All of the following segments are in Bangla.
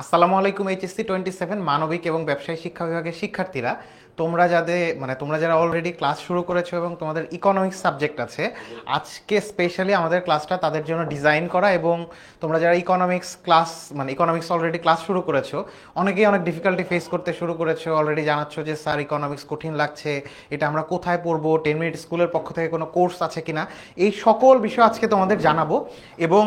আসসালামু আলাইকুম এইচএসসি 27 মানবিক এবং ব্যবসায় শিক্ষা বিভাগের শিক্ষার্থীরা, তোমরা যারা অলরেডি ক্লাস শুরু করেছো এবং তোমাদের ইকোনমিক্স সাবজেক্ট আছে, আজকে স্পেশালি আমাদের ক্লাসটা তাদের জন্য ডিজাইন করা। এবং তোমরা যারা ইকোনমিক্স অলরেডি ক্লাস শুরু করেছো, অনেকেই অনেক ডিফিকাল্টি ফেস করতে শুরু করেছো, অলরেডি জানাচ্ছ যে স্যার ইকোনমিক্স কঠিন লাগছে, এটা আমরা কোথায় পড়বো, 10 মিনিট স্কুলের পক্ষ থেকে কোনো কোর্স আছে কিনা, এই সকল বিষয় আজকে তোমাদের জানাবো। এবং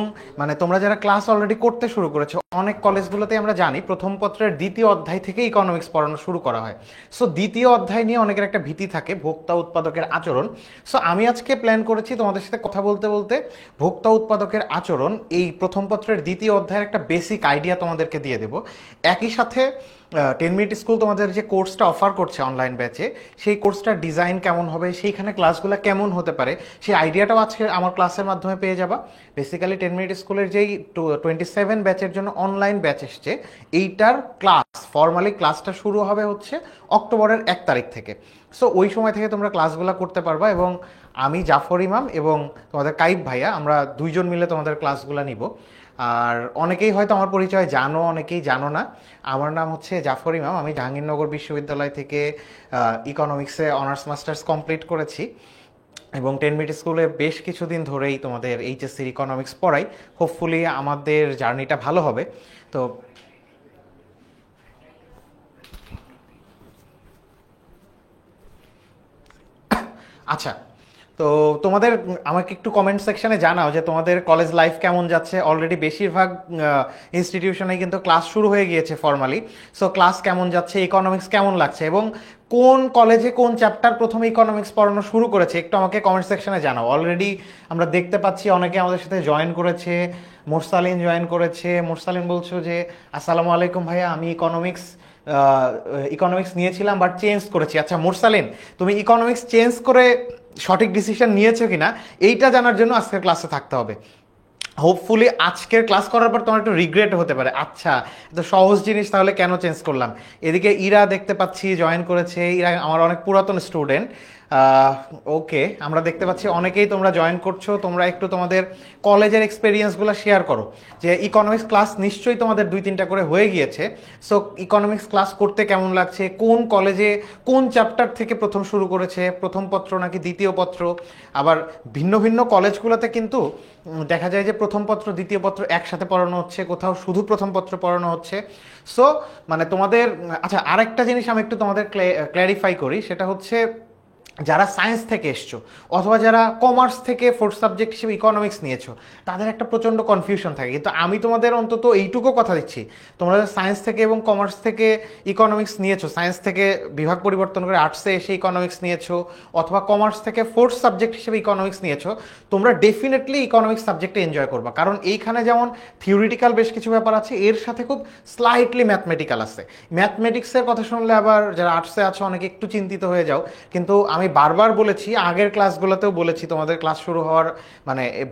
তোমরা যারা ক্লাস অলরেডি করতে শুরু করেছো, অনেক কলেজগুলোতে আমরা জানি প্রথম পত্রের দ্বিতীয় অধ্যায় থেকে ইকোনমিক্স পড়ানো শুরু করা হয়। সো দ্বিতীয় অধ্যায় নিয়ে অনেকের একটা ভীতি থাকে, ভোক্তা উৎপাদকের আচরণ। সো আমি আজকে প্ল্যান করেছি তোমাদের সাথে কথা বলতে বলতে ভোক্তা উৎপাদকের আচরণ এই প্রথম পত্রের দ্বিতীয় অধ্যায়ের একটা বেসিক আইডিয়া তোমাদেরকে দিয়ে দেব। একই সাথে 10 মিনিট স্কুল তোমাদের যে কোর্সটা অফার করছে অনলাইন ব্যাচে, সেই কোর্সটার ডিজাইন কেমন হবে, সেইখানে ক্লাসগুলো কেমন হতে পারে, সেই আইডিয়াটাও আজকে আমার ক্লাসের মাধ্যমে পেয়ে যাবা। বেসিক্যালি 10 মিনিট স্কুলের যেই 27 ব্যাচের জন্য অনলাইন ব্যাচ এসছে, এইটার ফর্মালি ক্লাসটা শুরু হবে হচ্ছে অক্টোবরের 1 তারিখ থেকে। সো ওই সময় থেকে তোমরা ক্লাসগুলো করতে পারবা, এবং আমি জাফর ইমাম এবং তোমাদের কাইব ভাইয়া, আমরা দুইজন মিলে তোমাদের ক্লাসগুলো নিব। আর অনেকেই হয়তো আমার পরিচয় জানো, অনেকেই জানো না। আমার নাম হচ্ছে জাফর ইমাম, আমি জাহাঙ্গীরনগর বিশ্ববিদ্যালয় থেকে ইকোনমিক্সে অনার্স মাস্টার্স কমপ্লিট করেছি, এবং 10 মিনিট স্কুলে বেশ কিছুদিন ধরেই তোমাদের এইচএসসির ইকোনমিক্স পড়াই। হোপফুলি আমাদের জার্নিটা ভালো হবে। তো আচ্ছা, তো তোমাদের আমাকে একটু কমেন্ট সেকশনে জানাও যে তোমাদের কলেজ লাইফ কেমন যাচ্ছে। অলরেডি বেশিরভাগ ইনস্টিটিউশনে কিন্তু ক্লাস শুরু হয়ে গিয়েছে ফর্মালি। সো ক্লাস কেমন যাচ্ছে, ইকোনমিক্স কেমন লাগছে, এবং কোন কলেজে কোন চ্যাপ্টার প্রথমে ইকোনমিক্স পড়ানো শুরু করেছে, একটু আমাকে কমেন্ট সেকশনে জানাও। অলরেডি আমরা দেখতে পাচ্ছি অনেকে আমাদের সাথে জয়েন করেছে। মোরসালিন জয়েন করেছে। মোরসালিন বলছো যে আসসালামু আলাইকুম ভাইয়া, আমি ইকোনমিক্স নিয়েছিলাম বাট চেঞ্জ করেছি। আচ্ছা মোরসালিন, তুমি ইকোনমিক্স চেঞ্জ করে সঠিক ডিসিশন নিয়েছো কিনা এইটা জানার জন্য আজকের ক্লাসে থাকতে হবে। হোপফুলি আজকের ক্লাস করার পর তোমার একটু রিগ্রেট হতে পারে, আচ্ছা এত সহজ জিনিস তাহলে কেন চেঞ্জ করলাম। এদিকে ইরা দেখতে পাচ্ছি জয়েন করেছে, ইরা আমার অনেক পুরাতন স্টুডেন্ট। ওকে, আমরা দেখতে পাচ্ছি অনেকেই তোমরা জয়েন করছো। তোমরা একটু তোমাদের কলেজের এক্সপিরিয়েন্সগুলো শেয়ার করো, যে ইকোনমিক্স ক্লাস নিশ্চয়ই তোমাদের 2-3টা করে হয়ে গিয়েছে। সো ইকোনমিক্স ক্লাস করতে কেমন লাগছে, কোন কলেজে কোন চ্যাপ্টার থেকে প্রথম শুরু করেছে, প্রথম পত্র নাকি দ্বিতীয় পত্র। আবার ভিন্ন ভিন্ন কলেজগুলোতে কিন্তু দেখা যায় যে প্রথম পত্র দ্বিতীয় পত্র একসাথে পড়ানো হচ্ছে, কোথাও শুধু প্রথম পত্র পড়ানো হচ্ছে। সো তোমাদের আচ্ছা, আরেকটা জিনিস আমি একটু তোমাদের ক্ল্যারিফাই করি, সেটা হচ্ছে যারা সায়েন্স থেকে এসছো অথবা যারা কমার্স থেকে ফোর্থ সাবজেক্ট হিসেবে ইকোনমিক্স নিয়েছো, তাদের একটা প্রচণ্ড কনফিউশন থাকে। কিন্তু আমি তোমাদের অন্তত এইটুকু কথা দিচ্ছি, তোমরা সায়েন্স থেকে এবং কমার্স থেকে ইকোনমিক্স নিয়েছো, সায়েন্স থেকে বিভাগ পরিবর্তন করে আর্টসে এসে ইকোনমিক্স নিয়েছো, অথবা কমার্স থেকে ফোর্থ সাবজেক্ট হিসেবে ইকোনমিক্স নিয়েছো, তোমরা ডেফিনেটলি ইকোনমিক্স সাবজেক্টে এনজয় করবা। কারণ এইখানে যেমন থিওরিটিক্যাল বেশ কিছু ব্যাপার আছে, এর সাথে খুব স্লাইটলি ম্যাথমেটিক্যাল আছে। ম্যাথমেটিক্সের কথা শুনলে আবার যারা আর্টসে আছো অনেকে একটু চিন্তিত হয়ে যাও। কিন্তু আমি বারবার বলেছি, আগের ক্লাসগুলোতেও বলেছি, তোমাদের ক্লাস শুরু হওয়ার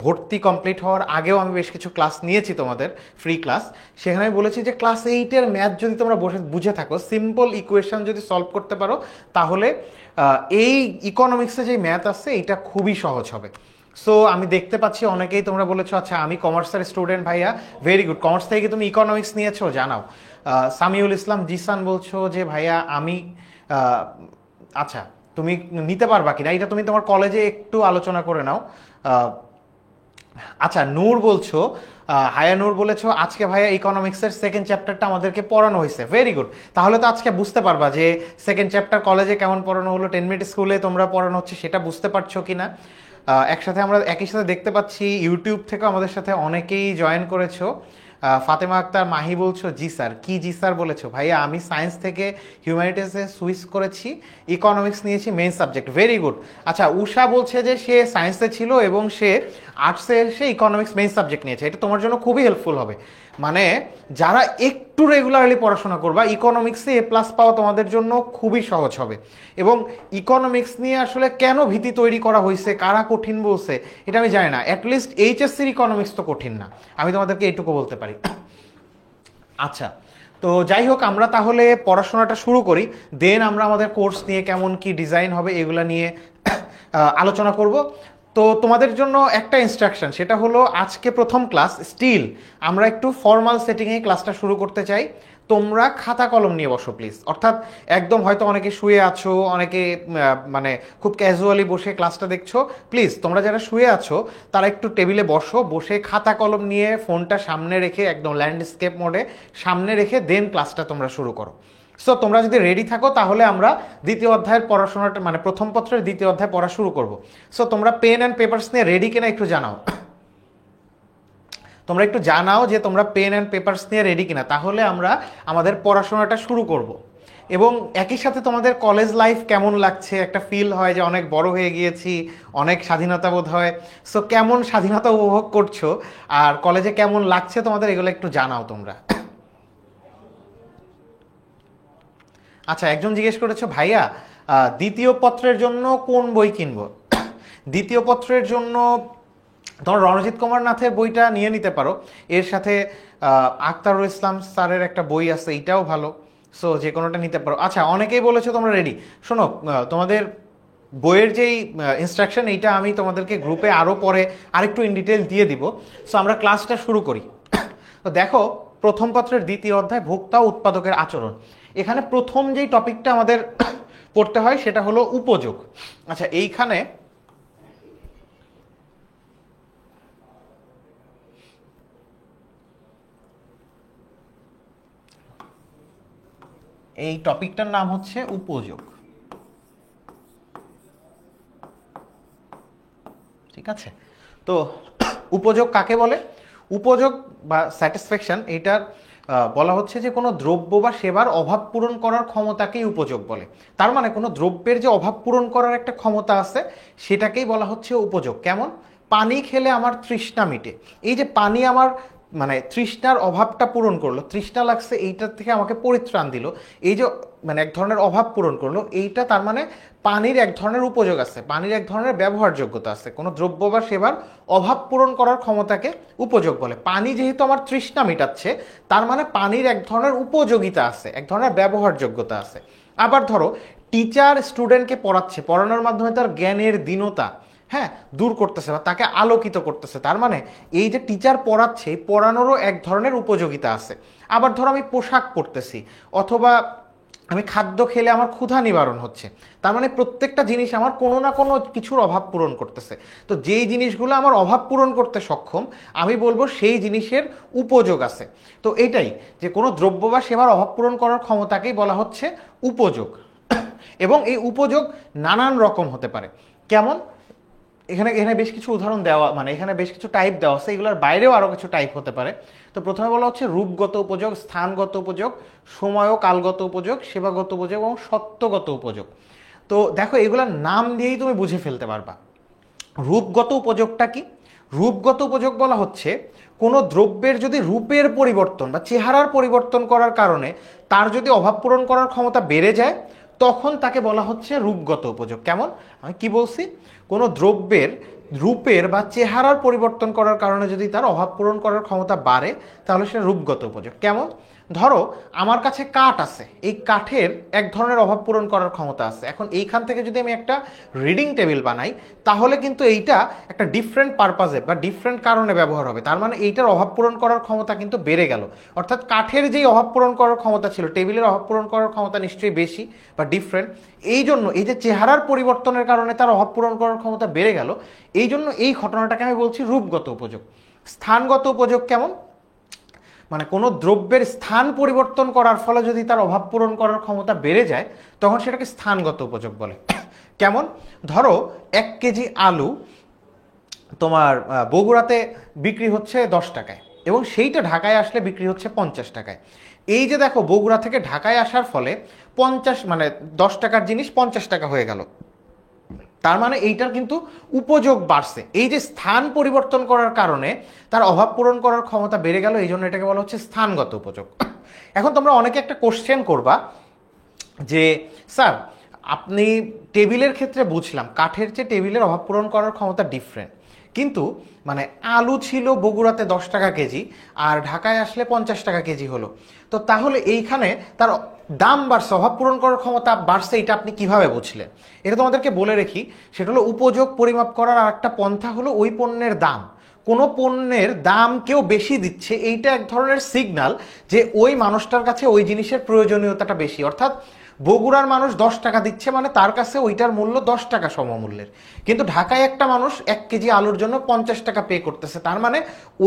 ভর্তি কমপ্লিট হওয়ার আগেও আমি বেশ কিছু ক্লাস নিয়েছি তোমাদের ফ্রি ক্লাস। সেখানে আমি বলেছি যে ক্লাস 8-এর ম্যাথ যদি তোমরা বুঝে থাকো, সিম্পল ইকুয়েশন যদি সলভ করতে পারো, তাহলে এই ইকোনমিক্সে যে ম্যাথ আছে এটা খুবই সহজ হবে। সো আমি দেখতে পাচ্ছি অনেকেই তোমরা বলেছো আচ্ছা আমি কমার্সের স্টুডেন্ট ভাইয়া, ভেরি গুড। কমার্স থেকে তুমি ইকোনমিক্স নিয়েছো, জানাও। সামিউল ইসলাম জিসান বলছো যে ভাইয়া আমি আচ্ছা, তুমি নিতে পারবা কিনা এটা তুমি তোমার কলেজে একটু আলোচনা করে নাও। আচ্ছা, নূর বলছো, হায়া নূর বলেছো আজকে ভাইয়া ইকোনমিক্সের সেকেন্ড চ্যাপ্টারটা আমাদেরকে পড়ানো হয়েছে, ভেরি গুড। তাহলে তো আজকে বুঝতে পারবা যে সেকেন্ড চ্যাপ্টার কলেজে কেমন পড়ানো হলো, 10 মিনিট স্কুলে তোমরা পড়ানো হচ্ছে সেটা বুঝতে পারছো কিনা। একই সাথে দেখতে পাচ্ছি ইউটিউব থেকে আমাদের সাথে অনেকেই জয়েন করেছো। ফাতেমা আক্তার মাহি বলছো জি স্যার, কি জি স্যার বলেছো ভাইয়া, আমি সায়েন্স থেকে হিউম্যানিটিসে সুইচ করেছি, ইকোনমিক্স নিয়েছি মেইন সাবজেক্ট, ভেরি গুড। আচ্ছা, উষা বলছে যে সে সায়েন্সে ছিল এবং সে আর্টসে এসে ইকোনমিক্স মেইন সাবজেক্ট নিয়েছে, এটা তোমার জন্য খুবই হেল্পফুল হবে। যারা একটু রেগুলারলি পড়াশোনা করবা, ইকোনমিক্সে A+ পাওয়া তোমাদের জন্য খুবই সহজ হবে। এবং ইকোনমিক্স নিয়ে আসলে কেন ভীতি তৈরি করা হয়েছে, কারা কঠিন বলছে, এটা আমি জানি না। অ্যাটলিস্ট এইচএসসির ইকোনমিক্স তো কঠিন না, আমি তোমাদেরকে এইটুকু বলতে পারি। আচ্ছা, তো যাই হোক, আমরা তাহলে পড়াশোনাটা শুরু করি, দেন আমরা আমাদের কোর্স নিয়ে কেমন কি ডিজাইন হবে এগুলা নিয়ে আলোচনা করব। তো তোমাদের জন্য একটা ইনস্ট্রাকশন, সেটা হলো আজকে প্রথম ক্লাস, স্টিল আমরা একটু ফর্মাল সেটিংয়ে ক্লাসটা শুরু করতে চাই। তোমরা খাতা কলম নিয়ে বসো প্লিজ। অর্থাৎ একদম হয়তো অনেকে শুয়ে আছো, অনেকে মানে খুব ক্যাজুয়ালি বসে ক্লাসটা দেখছো, প্লিজ তোমরা যারা শুয়ে আছো তারা একটু টেবিলে বসো, বসে খাতা কলম নিয়ে ফোনটা সামনে রেখে একদম ল্যান্ডস্কেপ মোডে সামনে রেখে দেন ক্লাসটা তোমরা শুরু করো। সো তোমরা যদি রেডি থাকো তাহলে আমরা দ্বিতীয় অধ্যায়ের পড়াশোনাটা মানে প্রথম পত্রের দ্বিতীয় অধ্যায় পড়া শুরু করব। সো তোমরা পেন অ্যান্ড পেপারস নিয়ে রেডি কিনা একটু জানাও। তোমরা একটু জানাও যে তোমরা পেন অ্যান্ড পেপারস নিয়ে রেডি কিনা, তাহলে আমরা আমাদের পড়াশোনাটা শুরু করব। এবং একই সাথে তোমাদের কলেজ লাইফ কেমন লাগছে, একটা ফিল হয় যে অনেক বড় হয়ে গিয়েছি, অনেক স্বাধীনতা বোধ হয়। সো কেমন স্বাধীনতা উপভোগ করছো আর কলেজে কেমন লাগছে তোমাদের, এগুলো একটু জানাও তোমরা। আচ্ছা, একজন জিজ্ঞেস করেছো ভাইয়া দ্বিতীয় পত্রের জন্য কোন বই কিনবো? দ্বিতীয় পত্রের জন্য তোমার রণজিৎ কুমার নাথের বইটা নিয়ে নিতে পারো, এর সাথে আখতারুল ইসলাম স্যারের একটা বই আছে, এইটাও ভালো। সো যে কোনোটা নিতে পারো। আচ্ছা, অনেকেই বলেছো তোমরা রেডি। শোনো, তোমাদের বইয়ের যেই ইনস্ট্রাকশন, এইটা আমি তোমাদেরকে গ্রুপে আরও পরে আরেকটু ইন ডিটেল দিয়ে দিব। সো আমরা ক্লাসটা শুরু করি। তো দেখো, প্রথম পত্রের দ্বিতীয় অধ্যায় ভোক্তা ও উৎপাদকের আচরণ। এখানে প্রথম যেই টপিকটা আমাদের পড়তে হয় সেটা হলো উপযোগ। আচ্ছা, এইখানে এই টপিকটার নাম হচ্ছে উপযোগ। ঠিক আছে? তো উপযোগ কাকে বলে? উপযোগ বা স্যাটিসফ্যাকশন, এইটার বলা হচ্ছে যে কোনো দ্রব্য বা সেবার অভাব পূরণ করার ক্ষমতাকেই উপযোগ বলে। তার মানে কোনো দ্রব্যের যে অভাব পূরণ করার একটা ক্ষমতা আছে সেটাকেই বলা হচ্ছে উপযোগ। কেমন? পানি খেলে আমার তৃষ্ণা মিটে, এই যে পানি আমার মানে তৃষ্ণার অভাবটা পূরণ করলো, তৃষ্ণা লাগছে এইটার থেকে আমাকে পরিত্রাণ দিল, এই যে মানে এক ধরনের অভাব পূরণ করলো, এইটা তার মানে পানির এক ধরনের উপযোগ আছে, পানির এক ধরনের ব্যবহারযোগ্যতা আছে। কোনো দ্রব্য বা সেবার অভাব পূরণ করার ক্ষমতাকে উপযোগ বলে। পানি যেহেতু আমার তৃষ্ণা মেটাচ্ছে, তার মানে পানির এক ধরনের উপযোগিতা আছে, এক ধরনের ব্যবহারযোগ্যতা আছে। আবার ধরো, টিচার স্টুডেন্টকে পড়াচ্ছে, পড়ানোর মাধ্যমে তার জ্ঞানের দীনতা দূর করতেছে বা তাকে আলোকিত করতেছে, তার মানে এই যে টিচার পড়াচ্ছে, পড়ানোরও এক ধরনের উপযোগিতা আছে। আবার ধরো আমি পোশাক পরতেছি, অথবা আমি খাদ্য খেলে আমার ক্ষুধা নিবারণ হচ্ছে, তার মানে প্রত্যেকটা জিনিস আমার কোনো না কোনো কিছুর অভাব পূরণ করতেছে। তো যেই জিনিসগুলো আমার অভাব পূরণ করতে সক্ষম, আমি বলবো সেই জিনিসের উপযোগ আছে। তো এইটাই, যে কোনো দ্রব্য বা সেবার অভাব পূরণ করার ক্ষমতাকেই বলা হচ্ছে উপযোগ। এবং এই উপযোগ নানান রকম হতে পারে। কেমন? এখানে এখানে বেশ কিছু উদাহরণ দেওয়া, মানে এখানে বেশ কিছু টাইপ দেওয়া আছে, এগুলোর বাইরেও আরও কিছু টাইপ হতে পারে। তো প্রথমে বলা হচ্ছে রূপগত উপযোগ, স্থানগত উপযোগ, সময় ও কালগত উপযোগ, সেবাগত উপযোগ এবং সত্যগত উপযোগ। তো দেখো, এগুলোর নাম দিয়েই তুমি বুঝে ফেলতে পারবা। রূপগত উপযোগটা কি? রূপগত উপযোগ বলা হচ্ছে কোনো দ্রব্যের যদি রূপের পরিবর্তন বা চেহারার পরিবর্তন করার কারণে তার যদি অভাব পূরণ করার ক্ষমতা বেড়ে যায়, তখন তাকে বলা হচ্ছে রূপগত উপযোগ। কেমন? আমি কি বলছি? কোনো দ্রব্যের রূপের বা চেহারার পরিবর্তন করার কারণে যদি তার অভাব পূরণ করার ক্ষমতা বাড়ে, তাহলে সেটা রূপগত উপযোগ। কেমন? ধরো আমার কাছে কাঠ আছে, এই কাঠের এক ধরনের অভাব পূরণ করার ক্ষমতা আছে। এখন এইখান থেকে যদি আমি একটা রিডিং টেবিল বানাই, তাহলে কিন্তু এইটা একটা ডিফারেন্ট পারপাজে বা ডিফারেন্ট কারণে ব্যবহার হবে, তার মানে এইটার অভাব পূরণ করার ক্ষমতা কিন্তু বেড়ে গেল। অর্থাৎ কাঠের যেই অভাব পূরণ করার ক্ষমতা ছিল, টেবিলের অভাব পূরণ করার ক্ষমতা নিশ্চয়ই বেশি বা ডিফারেন্ট। এই জন্য এই যে চেহারার পরিবর্তনের কারণে তার অভাব পূরণ করার ক্ষমতা বেড়ে গেল, এই জন্য এই ঘটনাটাকে আমি বলছি রূপগত উপযোগ। স্থানগত উপযোগ কেমন? মানে কোনো দ্রব্যের স্থান পরিবর্তন করার ফলে যদি তার অভাব পূরণ করার ক্ষমতা বেড়ে যায়, তখন সেটাকে স্থানগত উপযোগ বলে। কেমন? ধরো 1 কেজি আলু তোমার বগুড়াতে বিক্রি হচ্ছে 10 টাকায়, এবং সেইটা ঢাকায় আসলে বিক্রি হচ্ছে 50 টাকায়। এই যে দেখো, বগুড়া থেকে ঢাকায় আসার ফলে 50 মানে 10 টাকার জিনিস 50 টাকা হয়ে গেল, তার মানে এইটার কিন্তু উপযোগ বাড়ছে। এই যে স্থান পরিবর্তন করার কারণে তার অভাব পূরণ করার ক্ষমতা বেড়ে গেল, এই জন্য এটাকে বলা হচ্ছে স্থানগত উপযোগ। এখন তোমরা অনেকে একটা কোশ্চেন করবা যে স্যার, আপনি টেবিলের ক্ষেত্রে বুঝলাম কাঠের চেয়ে টেবিলের অভাব পূরণ করার ক্ষমতা ডিফারেন্ট, কিন্তু মানে আলু ছিল বগুড়াতে 10 টাকা কেজি আর ঢাকায় আসলে 50 টাকা কেজি হলো। তো তাহলে এইখানে তার দাম বাড়ছে, অভাব পূরণ করার ক্ষমতা বাড়ছে, এটা আপনি কিভাবে বুঝলেন? এটা তোমাদেরকে বলে রেখি, সেটা হলো উপযোগ পরিমাপ করার আর একটা পন্থা হলো ওই পণ্যের দাম। কোনো পণ্যের দাম কেউ বেশি দিচ্ছে, এইটা এক ধরনের সিগন্যাল যে ওই মানুষটার কাছে ওই জিনিসের প্রয়োজনীয়তাটা বেশি। অর্থাৎ বগুড়ার মানুষ 10 টাকা দিচ্ছে মানে তার কাছে ওইটার মূল্য 10 টাকা সমমূল্যের, কিন্তু ঢাকায় একটা মানুষ 1 কেজি আলুর জন্য 50 টাকা পে করতেছে, তার মানে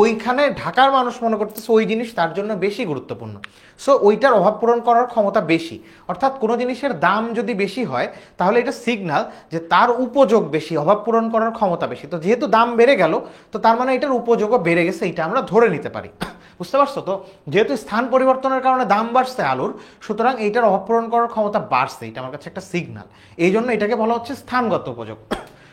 ওইখানে ঢাকার মানুষ মনে করতেছে ওই জিনিস তার জন্য বেশি গুরুত্বপূর্ণ। সো ওইটার অভাব পূরণ করার ক্ষমতা বেশি। অর্থাৎ কোনো জিনিসের দাম যদি বেশি হয় তাহলে এটা সিগন্যাল যে তার উপযোগ বেশি, অভাব পূরণ করার ক্ষমতা বেশি। তো যেহেতু দাম বেড়ে গেল, তো তার মানে এটার উপযোগও বেড়ে গেছে, এটা আমরা ধরে নিতে পারি। বুঝতে পারছো? তো যেহেতু স্থান পরিবর্তনের কারণে দাম বাড়ছে আলুর, সুতরাং এইটার অভাব পূরণ করার ক্ষমতা বাড়ছে, এটা আমার কাছে একটা সিগন্যাল। এই জন্য এটাকে বলা হচ্ছে স্থানগত উপযোগ।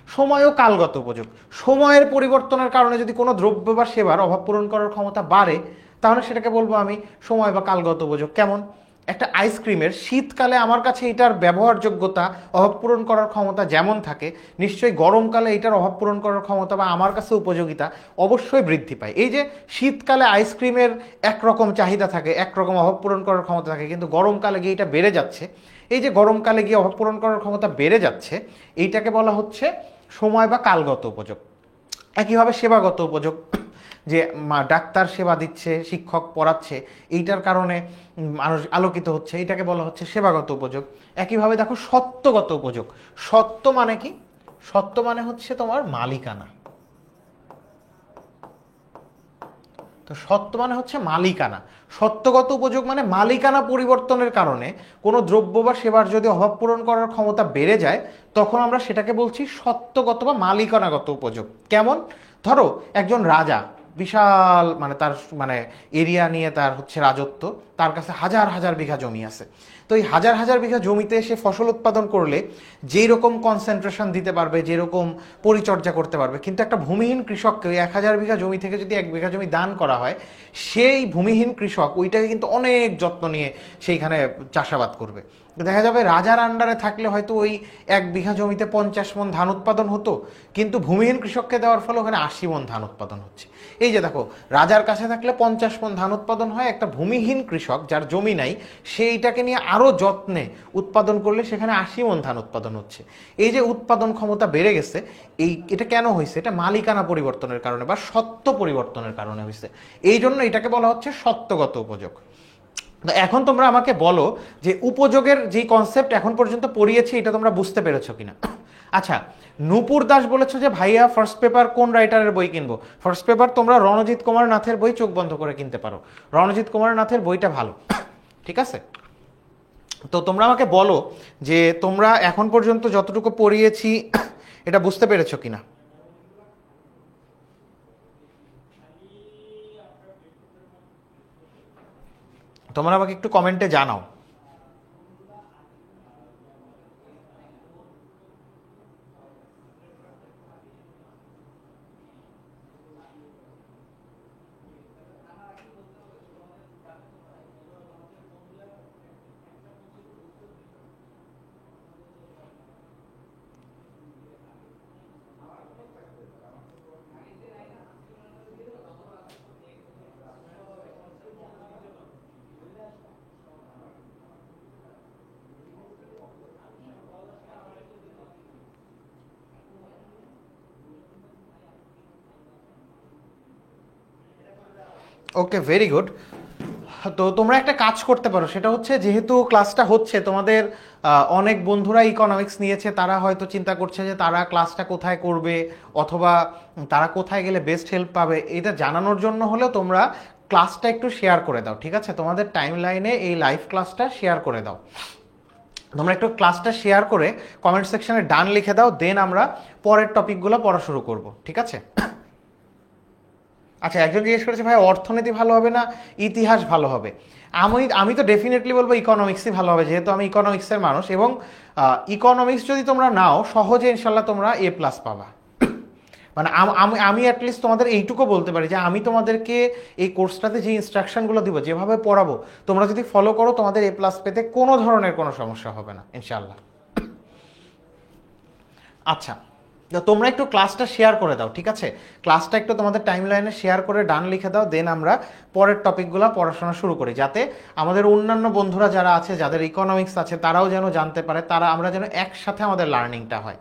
সময় ও কালগত উপযোগ, সময়ের পরিবর্তনের কারণে যদি কোনো দ্রব্য বা সেবার অভাব পূরণ করার ক্ষমতা বাড়ে, তাহলে সেটাকে বলবো আমি সময় বা কালগত উপযোগ। কেমন? একটা আইসক্রিমের শীতকালে আমার কাছে এটার ব্যবহারযোগ্যতা, অভাব পূরণ করার ক্ষমতা যেমন থাকে, নিশ্চয়ই গরমকালে এটার অভাব পূরণ করার ক্ষমতা বা আমার কাছে উপযোগিতা অবশ্যই বৃদ্ধি পায়। এই যে শীতকালে আইসক্রিমের একরকম চাহিদা থাকে, একরকম অভাব পূরণ করার ক্ষমতা থাকে, কিন্তু গরমকালে গিয়ে এটা বেড়ে যাচ্ছে, এই যে গরমকালে গিয়ে অভাব পূরণ করার ক্ষমতা বেড়ে যাচ্ছে, এইটাকে বলা হচ্ছে সময় বা কালগত উপযোগ। একইভাবে সেবাগত উপযোগ, যে ডাক্তার সেবা দিচ্ছে, শিক্ষক পড়াচ্ছে, এইটার কারণে মানুষ আলোকিত হচ্ছে, এটাকে বলা হচ্ছে সেবাগত উপযোগ। একইভাবে দেখো সত্যগত উপযোগ। সত্য মানে কি? সত্য মানে হচ্ছে তোমার মালিকানা। তো সত্য মানে হচ্ছে মালিকানা। সত্যগত উপযোগ মানে মালিকানা পরিবর্তনের কারণে কোনো দ্রব্য বা সেবার যদি অভাব পূরণ করার ক্ষমতা বেড়ে যায়, তখন আমরা সেটাকে বলছি সত্যগত বা মালিকানাগত উপযোগ। কেমন? ধরো একজন রাজা, বিশাল মানে তার মানে এরিয়া নিয়ে তার হচ্ছে রাজত্ব, তার কাছে হাজার হাজার বিঘা জমি আছে। তো এই হাজার হাজার বিঘা জমিতে সে ফসল উৎপাদন করলে যেই রকম কনসেন্ট্রেশন দিতে পারবে, যেরকম পরিচর্যা করতে পারবে, কিন্তু একটা ভূমিহীন কৃষককে ওই 1000 বিঘা জমি থেকে যদি 1 বিঘা জমি দান করা হয়, সেই ভূমিহীন কৃষক ওইটাকে কিন্তু অনেক যত্ন নিয়ে সেইখানে চাষাবাদ করবে। দেখা যাবে রাজার আন্ডারে থাকলে হয়তো ওই 1 বিঘা জমিতে 50 মণ ধান উৎপাদন হতো, কিন্তু ভূমিহীন কৃষককে দেওয়ার ফলে ওখানে 80 মণ ধান উৎপাদন হচ্ছে। এই যে দেখো, রাজার কাছে থাকলে 50 মণ ধান উৎপাদন হয়, একটা ভূমিহীন কৃষক যার জমি নাই সেইটাকে নিয়ে আরো যত্নে উৎপাদন করলে সেখানে 80 মণ ধান উৎপাদন হচ্ছে। এই যে উৎপাদন ক্ষমতা বেড়ে গেছে, এটা কেন হয়েছে? এটা মালিকানা পরিবর্তনের কারণে বা সত্য পরিবর্তনের কারণে হয়েছে। এই জন্য এটাকে বলা হচ্ছে সত্যগত উপযোগ। এখন তোমরা আমাকে বলো যে উপযোগের যে কনসেপ্ট এখন পর্যন্ত পড়িয়েছি, এটা তোমরা বুঝতে পেরেছো কিনা? আচ্ছা, নূপুর দাস বলেছো যে ভাইয়া ফার্স্ট পেপার কোন রাইটারের বই কিনবো? ফার্স্ট পেপার তোমরা রণজিৎ কুমার নাথের বই চোখ বন্ধ করে কিনতে পারো। রণজিৎ কুমার নাথের বইটা ভালো। ঠিক আছে? তো তোমরা আমাকে বলো যে তোমরা এখন পর্যন্ত যতটুকু পড়িয়েছি এটা বুঝতে পেরেছো কিনা? তোমরা আমাকে একটু কমেন্টে জানাও। ওকে, ভেরি গুড। তো তোমরা একটা কাজ করতে পারো, সেটা হচ্ছে যেহেতু ক্লাসটা হচ্ছে তোমাদের অনেক বন্ধুরা ইকোনমিক্স নিয়েছে, তারা হয়তো চিন্তা করছে যে তারা ক্লাসটা কোথায় করবে অথবা তারা কোথায় গেলে বেস্ট হেল্প পাবে, এটা জানানোর জন্য হলেও তোমরা ক্লাসটা একটু শেয়ার করে দাও। ঠিক আছে? তোমাদের টাইম লাইনে এই লাইভ ক্লাসটা শেয়ার করে দাও। তোমরা একটু ক্লাসটা শেয়ার করে কমেন্ট সেকশনে ডান লিখে দাও, দেন আমরা পরের টপিকগুলো পড়া শুরু করব। ঠিক আছে? আচ্ছা, একজন জিজ্ঞেস করেছে ভাই অর্থনীতি ভালো হবে না ইতিহাস ভালো হবে? আমি আমি তো ডেফিনেটলি বলবো ইকোনমিক্সই ভালো হবে, যেহেতু আমি ইকোনমিক্সের মানুষ। এবং ইকোনমিক্স যদি তোমরা নাও, সহজে ইনশাল্লাহ তোমরা A+ পাবা। মানে আমি আমি অ্যাটলিস্ট তোমাদের এইটুকু বলতে পারি যে আমি তোমাদেরকে এই কোর্সটাতে যে ইনস্ট্রাকশনগুলো দিব, যেভাবে পড়াবো, তোমরা যদি ফলো করো তোমাদের A+ পেতে কোনো ধরনের কোনো সমস্যা হবে না ইনশাল্লাহ। আচ্ছা, তো তোমরা একটু ক্লাসটা শেয়ার করে দাও, ঠিক আছে? ক্লাসটা একটু তোমাদের টাইম লাইনে শেয়ার করে ডান লিখে দাও, দেন আমরা পরের টপিকগুলো পড়াশোনা শুরু করি, যাতে আমাদের অন্যান্য বন্ধুরা যারা আছে, যাদের ইকোনমিক্স আছে, তারাও যেন জানতে পারে, আমরা যেন একসাথে আমাদের লার্নিংটা হয়।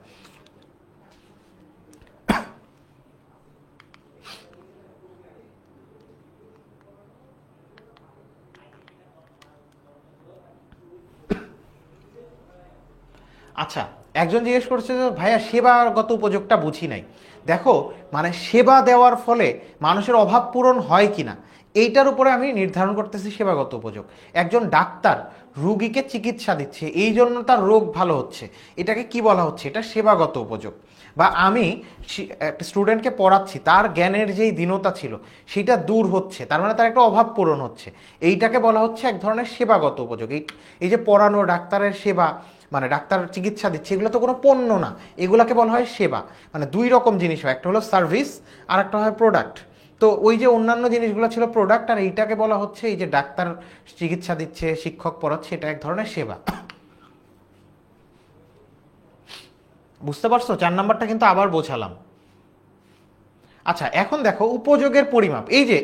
আচ্ছা, একজন জিজ্ঞেস করছে যে ভাইয়া সেবাগত উপযোগটা বুঝি নাই। দেখো, মানে সেবা দেওয়ার ফলে মানুষের অভাব পূরণ হয় কিনা এইটার উপরে আমি নির্ধারণ করতেছি সেবাগত উপযোগ। একজন ডাক্তার রুগীকে চিকিৎসা দিচ্ছে, এই জন্য তার রোগ ভালো হচ্ছে, এটাকে কি বলা হচ্ছে? এটা সেবাগত উপযোগ। বা আমি একটা স্টুডেন্টকে পড়াচ্ছি, তার জ্ঞানের যেই দীনতা ছিল সেটা দূর হচ্ছে, তার মানে তার একটা অভাব পূরণ হচ্ছে, এইটাকে বলা হচ্ছে এক ধরনের সেবাগত উপযোগ। এই যে পড়ানো, ডাক্তারের সেবা, মানে ডাক্তার চিকিৎসা দিচ্ছে, এগুলো তো কোনো পণ্য না, এগুলাকে বলা হয় সেবা। মানে দুই রকম জিনিস হয়, একটা হলো সার্ভিস আর একটা হয় প্রোডাক্ট। তো ওই যে অন্যান্য জিনিসগুলো ছিল প্রোডাক্ট, আর এইটাকে বলা হচ্ছে, এই যে ডাক্তার চিকিৎসা দিচ্ছে, শিক্ষক পড়াচ্ছে, এটা এক ধরনের সেবা। বুঝতে পারছো? 4 নাম্বারটা কিন্তু আবার বোঝালাম। আচ্ছা, এখন দেখো উপযোগের পরিমাপ। এই যে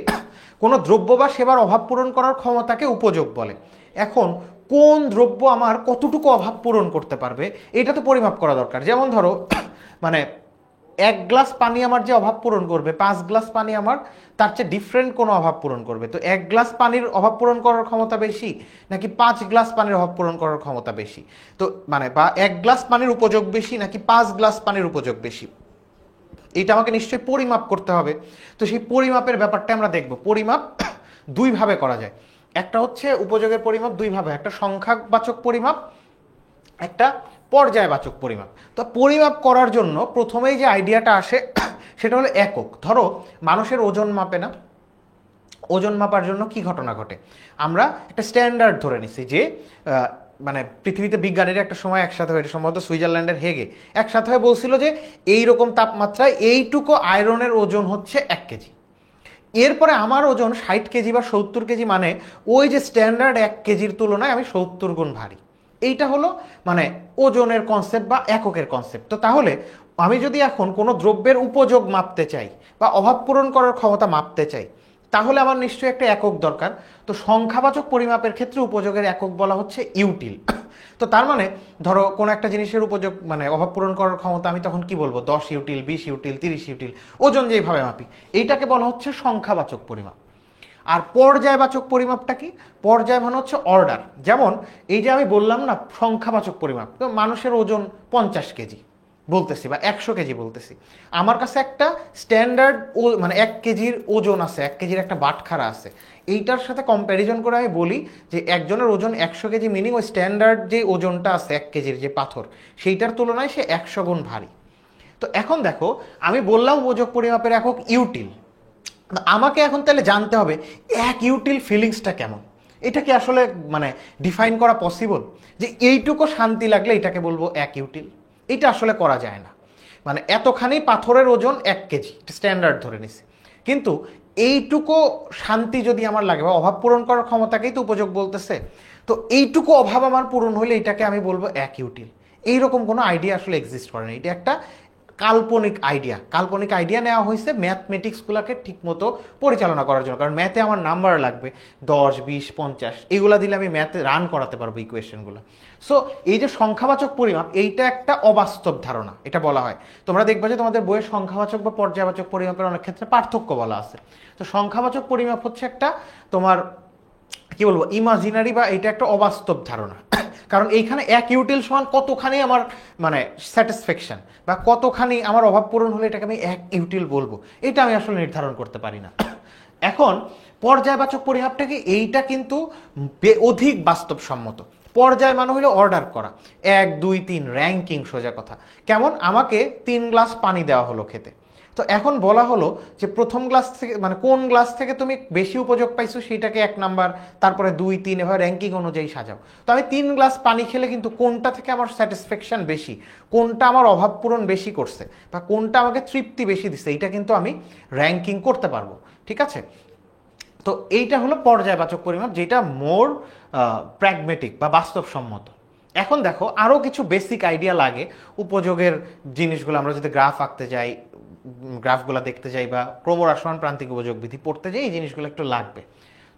কোনো দ্রব্য বা সেবার অভাব পূরণ করার ক্ষমতাকে উপযোগ বলে। এখন কোন দ্রব্য আমার কতটুকু অভাব পূরণ করতে পারবে এটা তো পরিমাপ করা দরকার। যেমন ধরো, মানে 1 গ্লাস পানি আমার যে অভাব পূরণ করবে, 5 গ্লাস পানি আমার তার চেয়ে ডিফারেন্ট কোনো অভাব পূরণ করবে। তো 1 গ্লাস পানির অভাব পূরণ করার ক্ষমতা বেশি, নাকি 5 গ্লাস পানির অভাব পূরণ করার ক্ষমতা বেশি? তো মানে বা 1 গ্লাস পানির উপযোগ বেশি, নাকি 5 গ্লাস পানির উপযোগ বেশি, এটা আমাকে নিশ্চয়ই পরিমাপ করতে হবে। তো সেই পরিমাপের ব্যাপারটা আমরা দেখব। পরিমাপ দুইভাবে করা যায়। একটা হচ্ছে উপযোগের পরিমাপ দুইভাবে, একটা সংখ্যাবাচক পরিমাপ, একটা পর্যায়বাচক পরিমাপ। তো পরিমাপ করার জন্য প্রথমেই যে আইডিয়াটা আসে সেটা হলো একক। ধরো মানুষের ওজন মাপে না, ওজন মাপার জন্য কি ঘটনা ঘটে? আমরা একটা স্ট্যান্ডার্ড ধরে নিছি যে মানে পৃথিবীতে বিজ্ঞানীরা একটা সময় একসাথে হয়ে, সম্ভবত সুইজারল্যান্ডের হেগে, একসাথে হয়ে বলছিল যে এইরকম তাপমাত্রায় এইটুকু আয়রনের ওজন হচ্ছে 1 কেজি। এরপরে আমার ওজন 60 কেজি বা 70 কেজি, মানে ওই যে স্ট্যান্ডার্ড 1 কেজির তুলনায় আমি 70 গুণ ভারী। এইটা হলো মানে ওজনের কনসেপ্ট বা এককের কনসেপ্ট। তো তাহলে আমি যদি এখন কোনো দ্রব্যের উপযোগ মাপতে চাই বা অভাব পূরণ করার ক্ষমতা মাপতে চাই, তাহলে আমার নিশ্চয়ই একটা একক দরকার। তো সংখ্যাবাচক পরিমাপের ক্ষেত্রে উপযোগের একক বলা হচ্ছে ইউটিল। তো তার মানে ধরো কোনো একটা জিনিসের উপযোগ মানে অভাব পূরণ করার ক্ষমতা আমি তখন কি বলবো? 10 ইউটিল, 20 ইউটিল, 30 ইউটিল, ওজন যেইভাবে মাপি, এইটাকে বলা হচ্ছে সংখ্যাবাচক পরিমাপ। আর পর্যায়বাচক পরিমাপটা কি? পর্যায় মানে হচ্ছে অর্ডার। যেমন এই যে আমি বললাম না সংখ্যাবাচক পরিমাপ, তো মানুষের ওজন 50 কেজি বলতেছি বা 100 কেজি বলতেছি, আমার কাছে একটা স্ট্যান্ডার্ড মানে 1 কেজির ওজন আছে, 1 কেজির একটা বাটখারা আছে, এইটার সাথে কম্প্যারিজন করে আমি বলি যে একজনের ওজন 100 কেজি, মিনিং ওই স্ট্যান্ডার্ড যে ওজনটা আছে 1 কেজির যে পাথর, সেইটার তুলনায় সে 100 গুণ ভারী। তো এখন দেখো, আমি বললাম উপযোগ পরিমাপের একক ইউটিল। আমাকে এখন তাহলে জানতে হবে 1 ইউটিল ফিলিংসটা কেমন। এটা কি আসলে মানে ডিফাইন করা পসিবল যে এইটুকু শান্তি লাগলে এটাকে বলবো 1 ইউটিল? এটা আসলে করা যায় না। মানে এতখানি পাথরের ওজন 1 কেজি, স্ট্যান্ডার্ড ধরে নিছি, কিন্তু এইটুকু শান্তি যদি আমার লাগে, বা অভাব পূরণ করার ক্ষমতাকেই তো উপযোগ বলতেছে, তো এইটুকু অভাব আমার পূরণ হলে এটাকে আমি বলবো 1 ইউটিল। এইরকম কোনো আইডিয়া আসলে এক্সিস্ট করে না, এটা একটা কাল্পনিক আইডিয়া। কাল্পনিক আইডিয়া নেওয়া হয়েছে ম্যাথমেটিক্সগুলোকে ঠিকমতো পরিচালনা করার জন্য, কারণ ম্যাথে আমার নাম্বার লাগবে 10, 20, 50, এইগুলা দিলে আমি ম্যাথে রান করাতে পারবো ইকুয়েশনগুলো। সো এই যে সংখ্যাবাচক পরিমাপ, এইটা একটা অবাস্তব ধারণা, এটা বলা হয়। তোমরা দেখবে যে তোমাদের বইয়ে সংখ্যাবাচক বা পর্যায়বাচক পরিমাপের অনেক ক্ষেত্রে পার্থক্য বলা আছে। তো সংখ্যাবাচক পরিমাপ হচ্ছে একটা তোমার কি বলবো ইমাজিনারি, বা এটা একটা অবাস্তব ধারণা। কারণ এইখানে 1 ইউটিল সমান কতখানি আমার মানে স্যাটিসফ্যাকশন বা কতখানি আমার অভাব পূরণ হলে এটাকে আমি 1 ইউটিল বলবো, এটা আমি আসলে নির্ধারণ করতে পারি না। এখন পর্যায়বাচক পরিমাপটা কি? এইটা কিন্তু অধিক বাস্তবসম্মত। পর্যায় মানে হলো অর্ডার করা, 1, 2, 3 র্যাঙ্কিং, সোজা কথা। কেমন? আমাকে 3 গ্লাস পানি দেওয়া হলো খেতে, তো এখন বলা হলো যে প্রথম গ্লাস থেকে মানে কোন গ্লাস থেকে তুমি বেশি উপযোগ পাইছো সেটাকে 1 নাম্বার, তারপরে 2, 3 এভাবে র্যাঙ্কিং অনুযায়ী সাজাও। তো আমি 3 গ্লাস পানি খেলে কিন্তু কোনটা থেকে আমার স্যাটিসফ্যাকশন বেশি, কোনটা আমার অভাব পূরণ বেশি করছে, বা কোনটা আমাকে তৃপ্তি বেশি দিচ্ছে, এটা কিন্তু আমি র্যাঙ্কিং করতে পারবো। ঠিক আছে? তো এইটা হলো পর্যায়বাচক পরিমাপ, যেটা মোর প্র্যাগমেটিক বা বাস্তবসম্মত। এখন দেখো আরো কিছু বেসিক আইডিয়া লাগে উপযোগের জিনিসগুলো। আমরা যদি গ্রাফ আঁকতে যাই, গ্রাফগুলো দেখতে যাই, বা ক্রমহ্রাসমান প্রান্তিক উপযোগ বিধি পড়তে যাই, এই জিনিসগুলো একটু লাগবে।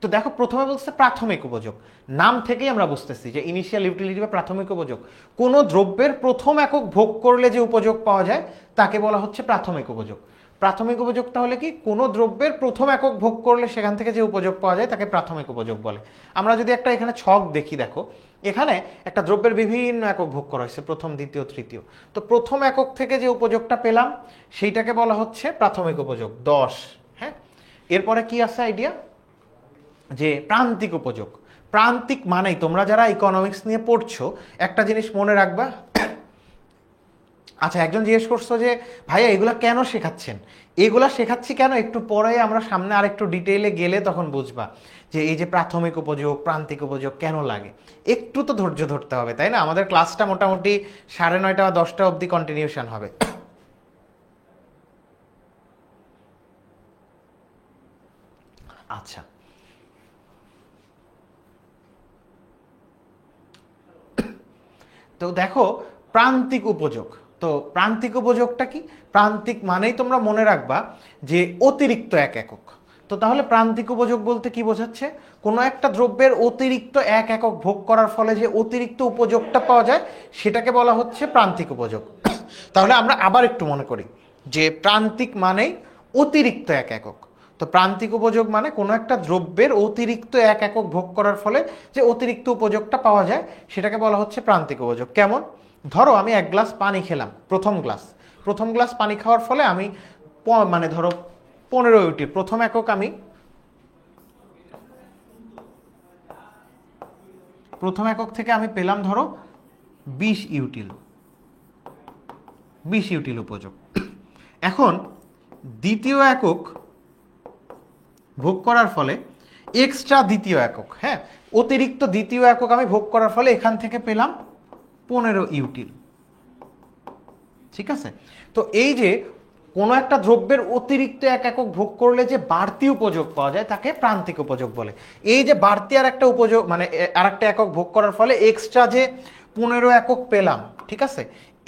তো দেখো প্রথমে বলছে প্রাথমিক উপযোগ। নাম থেকেই আমরা বুঝতেছি যে ইনিশিয়াল ইউটিলিটি বা প্রাথমিক উপযোগ, কোনো দ্রব্যের প্রথম একক ভোগ করলে যে উপযোগ পাওয়া যায় তাকে বলা হচ্ছে প্রাথমিক উপযোগ। প্রাথমিক উপযোগ তাহলে কি, কোনো দ্রব্যের প্রথম একক ভোগ করলে সেখান থেকে যে উপযোগ পাওয়া যায় তাকে প্রাথমিক উপযোগ বলে। আমরা যদি একটা এখানে ছক দেখি, দেখো এখানে একটা দ্রব্যের বিভিন্ন একক ভোগ করা হয়েছে, প্রথম দ্বিতীয় তৃতীয়। তো প্রথম একক থেকে যে উপযোগটা পেলাম সেইটাকে বলা হচ্ছে প্রাথমিক উপযোগ 10। হ্যাঁ, এরপরে কি আছে আইডিয়া, যে প্রান্তিক উপযোগ। প্রান্তিক মানেই তোমরা যারা ইকোনমিক্স নিয়ে পড়ছো একটা জিনিস মনে রাখবা। আচ্ছা, একজন জিজ্ঞেস করছো যে ভাইয়া এগুলা কেন শেখাচ্ছেন? এগুলা শেখাচ্ছি কেন, একটু পরে আমরা সামনে আরেকটু ডিটেইলে গেলে তখন বুঝবা যে এই যে প্রাথমিক উপযোগ প্রান্তিক উপযোগ কেন লাগে। একটু তো ধৈর্য ধরতে হবে, তাই না? আমাদের ক্লাসটা মোটামুটি 9:30 বা 10টা অবধি কন্টিনিউশন হবে। আচ্ছা, তো দেখো প্রান্তিক উপযোগ। তো প্রান্তিক উপযোগটা কি? প্রান্তিক মানেই তোমরা মনে রাখবা যে অতিরিক্ত এক একক। তো তাহলে প্রান্তিক উপযোগ বলতে কি বোঝাচ্ছে? কোনো একটা দ্রব্যের অতিরিক্ত এক একক ভোগ করার ফলে যে অতিরিক্ত উপযোগটা পাওয়া যায় সেটাকে বলা হচ্ছে প্রান্তিক উপযোগ। তাহলে আমরা আবার একটু মনে করি যে প্রান্তিক মানেই অতিরিক্ত এক একক। তো প্রান্তিক উপযোগ মানে কোনো একটা দ্রব্যের অতিরিক্ত এক একক ভোগ করার ফলে যে অতিরিক্ত উপযোগটা পাওয়া যায় সেটাকে বলা হচ্ছে প্রান্তিক উপযোগ। কেমন? ধরো আমি 1 গ্লাস পানি খেলাম, প্রথম গ্লাস পানি খাওয়ার ফলে আমি মানে ধরো 15 ইউটি, প্রথম একক আমি প্রথম একক থেকে আমি পেলাম ধরো 20 ইউটিল, 20 ইউটিল উপযোগ। এখন দ্বিতীয় একক ভোগ করার ফলে এক্সট্রা দ্বিতীয় একক, হ্যাঁ অতিরিক্ত দ্বিতীয় একক আমি ভোগ করার ফলে এখান থেকে পেলাম 15 ইউটিল। ঠিক আছে? তো এই যে কোনো একটা দ্রব্যের অতিরিক্ত এক একক ভোগ করলে যে বাড়তি উপযোগ পাওয়া যায় তাকে প্রান্তিক উপযোগ বলে। এই যে বাড়তি আর একটা উপযোগ মানে আর একটা একক ভোগ করার ফলে এক্সট্রা যে 15 একক পেলাম, ঠিক আছে,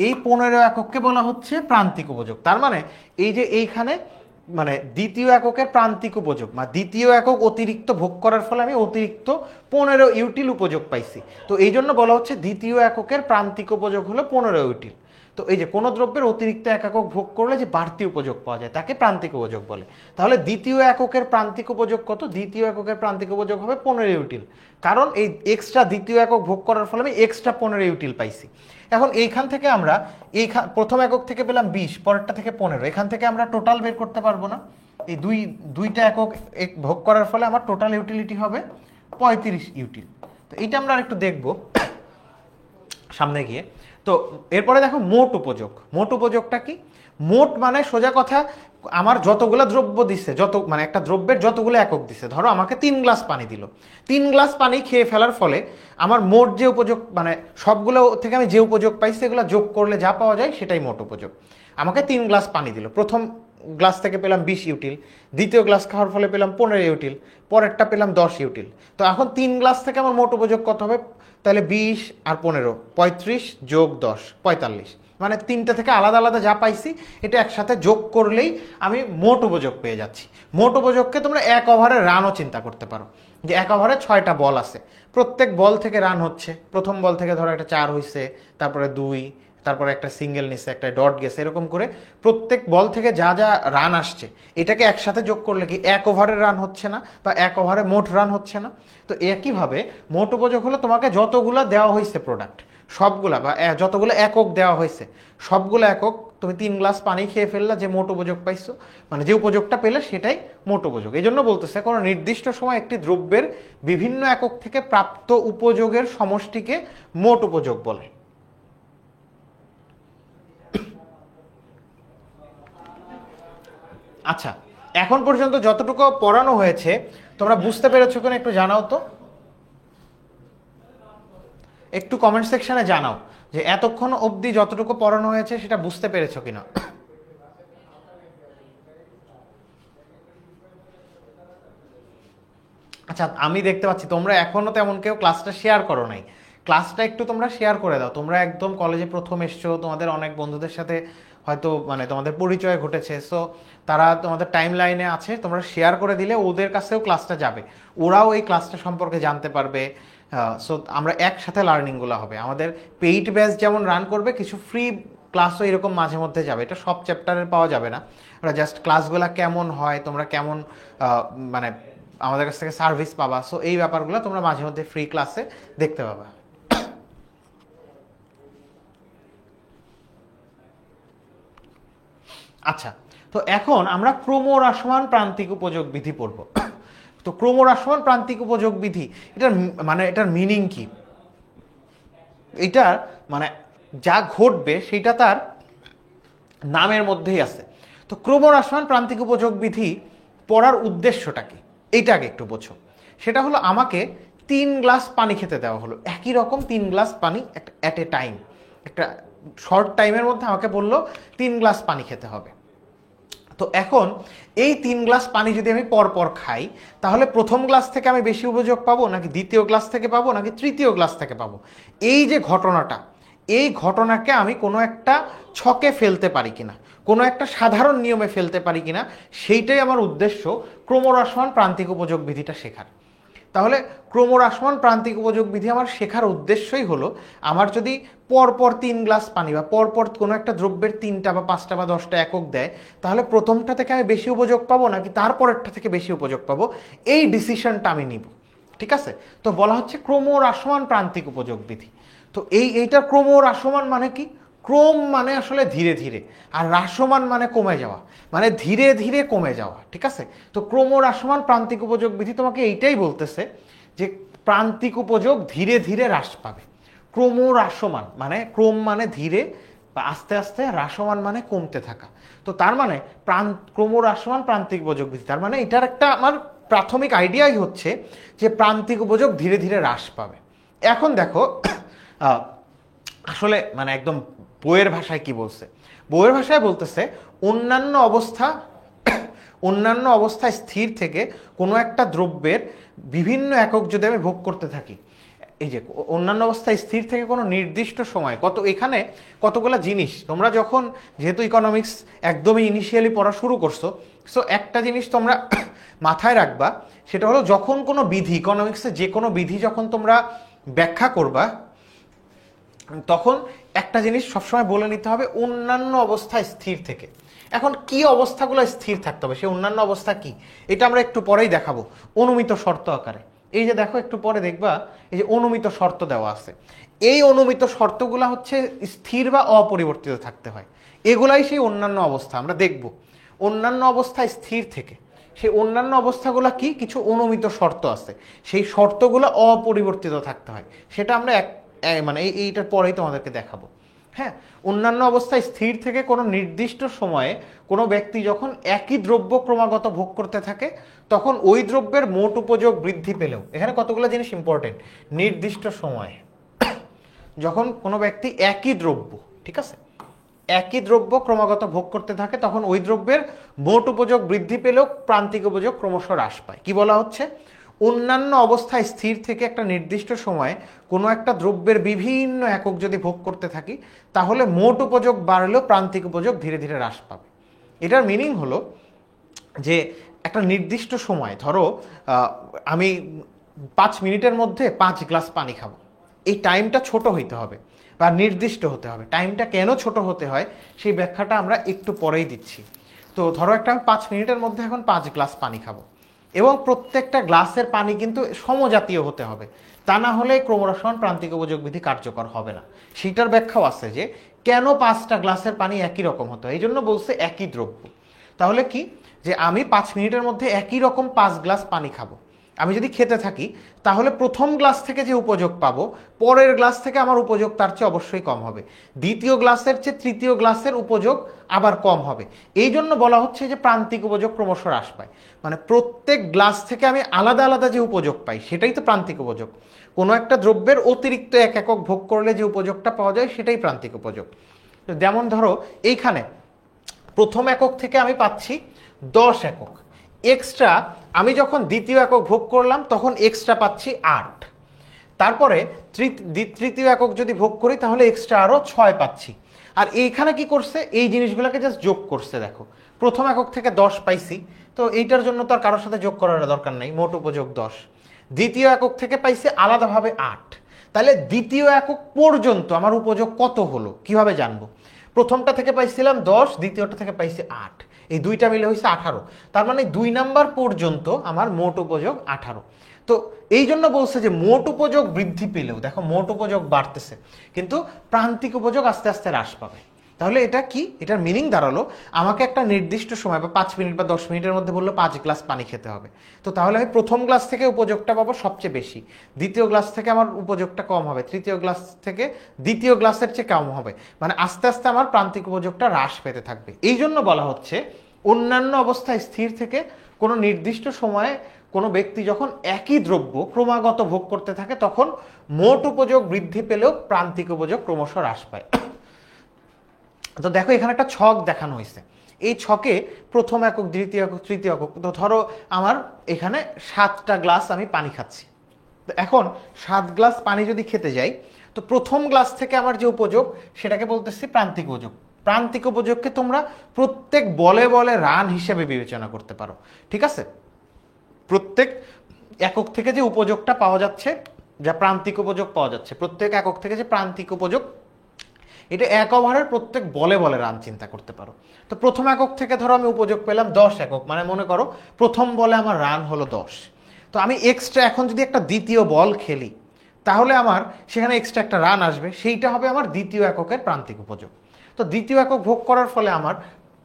এই 15 একককে বলা হচ্ছে প্রান্তিক উপযোগ। তার মানে এই যে এইখানে মানে দ্বিতীয় এককের প্রান্তিক উপযোগ বা দ্বিতীয় একক অতিরিক্ত ভোগ করার ফলে আমি অতিরিক্ত 15 ইউটিল উপযোগ পাইছি। তো এই জন্য বলা হচ্ছে দ্বিতীয় এককের প্রান্তিক উপযোগ হলো 15 ইউটিল। তো এই যে কোনো দ্রব্যের অতিরিক্ত এক একক ভোগ করলে যে বাড়তি উপযোগ পাওয়া যায় তাকে প্রান্তিক উপযোগ বলে। তাহলে দ্বিতীয় এককের প্রান্তিক উপযোগ কত? দ্বিতীয় এককের প্রান্তিক উপযোগ হবে 15 ইউটিল, কারণ এই এক্সট্রা দ্বিতীয় একক ভোগ করার ফলে আমি এক্সট্রা 15 ইউটিল পাইছি। এখন এইখান থেকে আমরা প্রথম একক থেকে পেলাম 20, পরেরটা থেকে 15, এখান থেকে আমরা টোটাল বের করতে পারবো না? এই দুইটা একক ভোগ করার ফলে আমার টোটাল ইউটিলিটি হবে 35 ইউটিল। তো এইটা আমরা একটু দেখবো সামনে গিয়ে। তো এরপরে দেখো মোট উপযোগ। মোট উপযোগটা কি? মোট মানে সোজা কথা আমার যতগুলো দ্রব্য দিছে, মানে একটা দ্রব্যের যতগুলো একক দিছে, ধরো আমাকে 3 গ্লাস পানি দিল, 3 গ্লাস পানি খেয়ে ফেলার ফলে আমার মোট যে উপযোগ মানে সবগুলো থেকে আমি যে উপযোগ পাইছি সেগুলো যোগ করলে যা পাওয়া যায় সেটাই মোট উপযোগ। আমাকে 3 গ্লাস পানি দিল, প্রথম গ্লাস থেকে পেলাম 20 ইউটিল, দ্বিতীয় গ্লাস খাওয়ার ফলে পেলাম 15 ইউটিল, পরেরটা পেলাম 10 ইউটিল। তো এখন 3 গ্লাস থেকে আমার মোট উপযোগ কত হবে? তাহলে 20 আর 15, 35 যোগ 10, 45। মানে তিনটা থেকে আলাদা আলাদা যা পাইছি এটা একসাথে যোগ করলেই আমি মোট উপযোগ পেয়ে যাচ্ছি। মোট উপযোগকে তোমরা এক ওভারের রানও চিন্তা করতে পারো, যে এক ওভারে 6টা বল আছে, প্রত্যেক বল থেকে রান হচ্ছে। প্রথম বল থেকে ধরো একটা 4 হয়েছে, তারপরে 2, তারপরে একটা সিঙ্গেল নিচ্ছে, একটা ডট গেছে, এরকম করে প্রত্যেক বল থেকে যা যা রান আসছে এটাকে একসাথে যোগ করলে কি এক ওভারের রান হচ্ছে না, বা এক ওভারে মোট রান হচ্ছে না? তো একইভাবে মোট উপযোগ হলো তোমাকে যতগুলো দেওয়া হয়েছে প্রোডাক্ট সবগুলা, বা যতগুলো একক দেওয়া হয়েছে সবগুলো একক, তুমি 3 গ্লাস পানি খেয়ে ফেললা, যে মোট উপযোগ পাইছো মানে যে উপযোগটা পেলে সেটাই মোট উপযোগ। এই জন্য বলতেছে কোনো নির্দিষ্ট সময় একটি দ্রব্যের বিভিন্ন একক থেকে প্রাপ্ত উপযোগের সমষ্টিকে মোট উপযোগ বলে। আচ্ছা, এখন পর্যন্ত যতটুকু পড়ানো হয়েছে তোমরা বুঝতে পেরেছো কিনা একটু জানাও তো, একটু কমেন্ট সেকশনে জানাও যে এতক্ষণ অবধি যতটুকু পড়ানো হয়েছে সেটা বুঝতে পেরেছো কিনা। আচ্ছা, আমি দেখতে পাচ্ছি তোমরা এখনো তেমন কেউ ক্লাসটা শেয়ার করো নাই, ক্লাসটা একটু তোমরা শেয়ার করে দাও। তোমরা একদম কলেজে প্রথম এসছো, তোমাদের অনেক বন্ধুদের সাথে হয়তো মানে তোমাদের পরিচয় ঘটেছে, সো তারা তোমাদের টাইম লাইনে আছে, তোমরা শেয়ার করে দিলে ওদের কাছেও ক্লাসটা যাবে, ওরাও এই ক্লাসটা সম্পর্কে জানতে পারবে। সো আমরা একসাথে লার্নিংগুলো হবে। আমাদের পেইড ব্যাচ যেমন রান করবে, কিছু ফ্রি ক্লাসও এরকম মাঝে মধ্যে যাবে। এটা সব চ্যাপ্টারের পাওয়া যাবে না, ওরা জাস্ট ক্লাসগুলো কেমন হয়, তোমরা কেমন মানে আমাদের কাছ থেকে সার্ভিস পাবা, সো এই ব্যাপারগুলো তোমরা মাঝে মধ্যে ফ্রি ক্লাসে দেখতে পাবা। আচ্ছা, তো এখন আমরা ক্রমহ্রাসমান প্রান্তিক উপযোগ বিধি পড়ব। তো ক্রমহ্রাসমান প্রান্তিক উপযোগ বিধি, এটার মানে এটার মিনিং কি? এটা মানে যা ঘটবে সেটা তার নামের মধ্যেই আছে। তো ক্রমহ্রাসমান প্রান্তিক উপযোগ বিধি পড়ার উদ্দেশ্যটা কি এইটা আগে একটু বোঝো। সেটা হলো আমাকে 3 গ্লাস পানি খেতে দেওয়া হলো, একই রকম 3 গ্লাস পানি অ্যাট এ টাইম, একটা শর্ট টাইমের মধ্যে আমাকে বললো 3 গ্লাস পানি খেতে হবে। তো এখন এই 3 গ্লাস পানি যদি আমি পর পর খাই, তাহলে প্রথম গ্লাস থেকে আমি বেশি উপযোগ পাবো, নাকি দ্বিতীয় গ্লাস থেকে পাবো, নাকি তৃতীয় গ্লাস থেকে পাবো? এই যে ঘটনাটা, এই ঘটনাকে আমি কোনো একটা ছকে ফেলতে পারি কিনা, কোনো একটা সাধারণ নিয়মে ফেলতে পারি কিনা, সেইটাই আমার উদ্দেশ্য ক্রমহ্রাসমান প্রান্তিক উপযোগ বিধিটা শেখার। তাহলে ক্রমহ্রাসমান প্রান্তিক উপযোগ বিধি আমার শেখার উদ্দেশ্যই হলো, আমার যদি পরপর 3 গ্লাস পানি বা পরপর কোনো একটা দ্রব্যের 3টা বা 5টা বা 10টা একক দেয়, তাহলে প্রথমটা থেকে আমি বেশি উপযোগ পাবো নাকি তারপরেরটা থেকে বেশি উপযোগ পাবো, এই ডিসিশনটা আমি নিব। ঠিক আছে? তো বলা হচ্ছে ক্রমহ্রাসমান প্রান্তিক উপযোগ বিধি। তো এইটা ক্রমহ্রাসমান মানে কি? ক্রম মানে আসলে ধীরে ধীরে, আর হ্রাসমান মানে কমে যাওয়া, মানে ধীরে ধীরে কমে যাওয়া। ঠিক আছে? তো ক্রমহ্রাসমান প্রান্তিক উপযোগ বিধি তোমাকে এইটাই বলতেছে যে প্রান্তিক উপযোগ ধীরে ধীরে হ্রাস পাবে। ক্রমহ্রাসমান মানে ক্রম মানে ধীরে বা আস্তে আস্তে, হ্রাসমান মানে কমতে থাকা। তো তার মানে ক্রমহ্রাসমান প্রান্তিক উপযোগ বিধি, তার মানে এটার একটা আমার প্রাথমিক আইডিয়াই হচ্ছে যে প্রান্তিক উপযোগ ধীরে ধীরে হ্রাস পাবে। এখন দেখো আসলে মানে একদম বইয়ের ভাষায় কি বলছে? বইয়ের ভাষায় বলতেছে অন্যান্য অবস্থায় স্থির থেকে কোনো একটা দ্রব্যের বিভিন্ন একক যদি আমি ভোগ করতে থাকি, এই যে অন্যান্য অবস্থায় স্থির থেকে কোনো নির্দিষ্ট সময় এখানে কতগুলো জিনিস তোমরা যখন, যেহেতু ইকোনমিক্স একদমই ইনিশিয়ালি পড়া শুরু করছো, সো একটা জিনিস তোমরা মাথায় রাখবা, সেটা হলো যখন কোনো বিধি, ইকোনমিক্সে যে কোনো বিধি যখন তোমরা ব্যাখ্যা করবা, তখন একটা জিনিস সবসময় বলে নিতে হবে অন্যান্য অবস্থায় স্থির থেকে। এখন কি অবস্থাগুলো স্থির থাকতে হবে, সে অন্যান্য অবস্থা কি, এটা আমরা একটু পরেই দেখাবো অনুমিত শর্ত আকারে। এই যে দেখো একটু পরে দেখবা এই যে অনুমিত শর্ত দেওয়া আছে, এই অনুমিত শর্তগুলা হচ্ছে স্থির বা অপরিবর্তিত থাকতে হয়, এগুলাই সেই অন্যান্য অবস্থা। আমরা দেখব অন্যান্য অবস্থায় স্থির থেকে সেই অন্যান্য অবস্থাগুলো কি, কিছু অনুমিত শর্ত আছে, সেই শর্তগুলো অপরিবর্তিত থাকতে হয়, সেটা আমরা মানে এইটার পরেই তোমাদেরকে দেখাবো। হ্যাঁ, অন্যান্য অবস্থায় স্থির থেকে কোনো নির্দিষ্ট সময়ে কোনো ব্যক্তি যখন একই দ্রব্য ক্রমাগত ভোগ করতে থাকে, তখন ওই দ্রব্যের মোট উপযোগ বৃদ্ধি পেলেও, এখানে কতগুলো জিনিস ইম্পর্টেন্ট, নির্দিষ্ট সময়ে যখন কোনো ব্যক্তি একই দ্রব্য, ঠিক আছে, একই দ্রব্য ক্রমাগত ভোগ করতে থাকে, তখন ওই দ্রব্যের মোট উপযোগ বৃদ্ধি পেলেও প্রান্তিক উপযোগ ক্রমশ হ্রাস পায়। কি বলা হচ্ছে? অন্যান্য অবস্থায় স্থির থেকে একটা নির্দিষ্ট সময়ে কোনো একটা দ্রব্যের বিভিন্ন একক যদি ভোগ করতে থাকি, তাহলে মোট উপযোগ বাড়লেও প্রান্তিক উপযোগ ধীরে ধীরে হ্রাস পাবে। এটার মিনিং হলো যে একটা নির্দিষ্ট সময়, ধরো আমি 5 মিনিটের মধ্যে 5 গ্লাস পানি খাবো, এই টাইমটা ছোট হইতে হবে বা নির্দিষ্ট হতে হবে। টাইমটা কেন ছোট হতে হয় সেই ব্যাখ্যাটা আমরা একটু পরেই দিচ্ছি। তো ধরো একটা আমি 5 মিনিটের মধ্যে এখন 5 গ্লাস পানি খাবো, এবং প্রত্যেকটা গ্লাসের পানি কিন্তু সমজাতীয় হতে হবে, তা না হলে ক্রমহ্রাসমান প্রান্তিক উপযোগ বিধি কার্যকর হবে না। সেটার ব্যাখ্যাও আছে যে কেন 5টা গ্লাসের পানি একই রকম হতে হয়, এই জন্য বলছে একই দ্রব্য। তাহলে কি, যে আমি 5 মিনিটের মধ্যে একই রকম 5 গ্লাস পানি খাবো, আমি যদি খেতে থাকি, তাহলে প্রথম গ্লাস থেকে যে উপযোগ পাবো, পরের গ্লাস থেকে আমার উপযোগ তার চেয়ে অবশ্যই কম হবে, দ্বিতীয় গ্লাসের চেয়ে তৃতীয় গ্লাসের উপযোগ আবার কম হবে। এই জন্য বলা হচ্ছে যে প্রান্তিক উপযোগ ক্রমশ হ্রাস পায়, মানে প্রত্যেক গ্লাস থেকে আমি আলাদা আলাদা যে উপযোগ পাই সেটাই তো প্রান্তিক উপযোগ। কোনো একটা দ্রব্যের অতিরিক্ত এক একক ভোগ করলে যে উপযোগটা পাওয়া যায় সেটাই প্রান্তিক উপযোগ। যেমন ধরো এইখানে প্রথম একক থেকে আমি পাচ্ছি 10 একক এক্সট্রা, আমি যখন দ্বিতীয় একক ভোগ করলাম তখন এক্সট্রা পাচ্ছি 8। তারপরে তৃতীয় একক যদি ভোগ করি তাহলে এক্সট্রা আরো 6 পাচ্ছি। আর এইখানে কি করছে, এই জিনিসগুলোকে জাস্ট যোগ করছে। দেখো প্রথম একক থেকে 10 পাইছি, তো এইটার জন্য তো আর কারোর সাথে যোগ করার দরকার নাই, মোট উপযোগ 10। দ্বিতীয় একক থেকে পাইছি আলাদাভাবে 8। তাহলে দ্বিতীয় একক পর্যন্ত আমার উপযোগ কত হলো কিভাবে জানবো? প্রথমটা থেকে পাইছিলাম 10, দ্বিতীয়টা থেকে পাইছি 8, এই দুইটা মিলে হয়েছে 18। তার মানে 2 নাম্বার পর্যন্ত আমার মোট উপযোগ 18। তো এই জন্য বলছে যে মোট উপযোগ বৃদ্ধি পেলেও দেখো মোট উপযোগ বাড়তেছে, কিন্তু প্রান্তিক উপযোগ আস্তে আস্তে হ্রাস পাবে। তাহলে এটা কি, এটার মিনিং দাঁড়ালো আমাকে একটা নির্দিষ্ট সময় বা 5 মিনিট বা 10 মিনিটের মধ্যে বললো 5 গ্লাস পানি খেতে হবে। তো তাহলে আমি প্রথম গ্লাস থেকে উপযোগটা পাবো সবচেয়ে বেশি, দ্বিতীয় গ্লাস থেকে আমার উপযোগটা কম হবে, তৃতীয় গ্লাস থেকে দ্বিতীয় গ্লাসের চেয়ে কম হবে। মানে আস্তে আস্তে আমার প্রান্তিক উপযোগটা হ্রাস পেতে থাকবে। এই জন্য বলা হচ্ছে অন্যান্য অবস্থায় স্থির থেকে কোনো নির্দিষ্ট সময়ে কোনো ব্যক্তি যখন একই দ্রব্য ক্রমাগত ভোগ করতে থাকে তখন মোট উপযোগ বৃদ্ধি পেলেও প্রান্তিক উপযোগ ক্রমশ হ্রাস পায়। তো দেখো এখানে একটা ছক দেখানো হয়েছে, এই ছকে প্রথম একক, দ্বিতীয় একক, তৃতীয় একক। তো ধরো আমার এখানে 7টা গ্লাস আমি পানি খাচ্ছি। তো এখন 7 গ্লাস পানি যদি খেতে যাই, তো প্রথম গ্লাস থেকে আমার যে উপযোগ সেটাকে বলতেছি প্রান্তিক উপযোগ। প্রান্তিক উপযোগকে তোমরা প্রত্যেক বলে বলে রান হিসেবে বিবেচনা করতে পারো, ঠিক আছে? প্রত্যেক একক থেকে যে উপযোগটা পাওয়া যাচ্ছে, যা প্রান্তিক উপযোগ পাওয়া যাচ্ছে, প্রত্যেক একক থেকে যে প্রান্তিক উপযোগ, এটা 1 ওভারের প্রত্যেক বলে বলে রান চিন্তা করতে পারো। তো প্রথম একক থেকে ধরো আমি উপযোগ পেলাম 10 একক, মানে মনে করো প্রথম বলে আমার রান হলো 10। তো আমি এক্সট্রা এখন যদি একটা দ্বিতীয় বল খেলি তাহলে আমার সেখানে এক্সট্রা একটা রান আসবে, সেইটা হবে আমার দ্বিতীয় এককের প্রান্তিক উপযোগ। তো দ্বিতীয় একক ভোগ করার ফলে আমার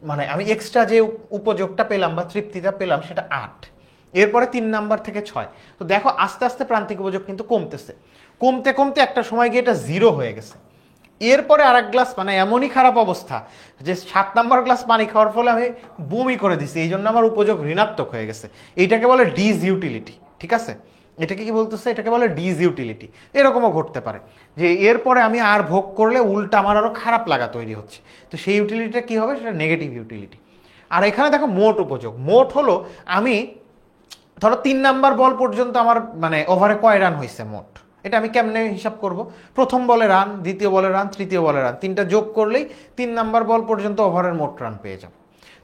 মানে আমি এক্সট্রা যে উপযোগটা পেলাম বা তৃপ্তিটা পেলাম সেটা 8। এরপরে 3 নাম্বার থেকে 6। তো দেখো আস্তে আস্তে প্রান্তিক উপযোগ কিন্তু কমতেছে, কমতে কমতে একটা সময় গিয়ে এটা 0 হয়ে গেছে। এরপরে আরেক গ্লাস, মানে এমনই খারাপ অবস্থা যে 7 নাম্বার গ্লাস পানি খাওয়ার ফলে আমি বমি করে দিছি, এই জন্য আমার উপযোগ ঋণাত্মক হয়ে গেছে। এইটাকে বলে ডিসইউটিলিটি, ঠিক আছে? এটাকে কি বলতেছে? এটাকে বলে ডিসইউটিলিটি। এরকমও ঘটতে পারে যে এরপরে আমি আর ভোগ করলে উল্টা আমার আরো খারাপ লাগা তৈরি হচ্ছে, তো সেই ইউটিলিটিটা কি হবে? সেটা নেগেটিভ ইউটিলিটি। আর এখানে দেখো মোট উপযোগ, মোট হলো আমি ধরো 3 নাম্বার বল পর্যন্ত আমার মানে ওভারে কয় রান হয়েছে মোট, এটা আমি কেমনে হিসাব করব? প্রথম বলে রান, দ্বিতীয় বলে রান, তৃতীয় বলে রান, তিনটা যোগ করলেই 3 নাম্বার বল পর্যন্ত ওভারের মোট রান পেয়ে যাব।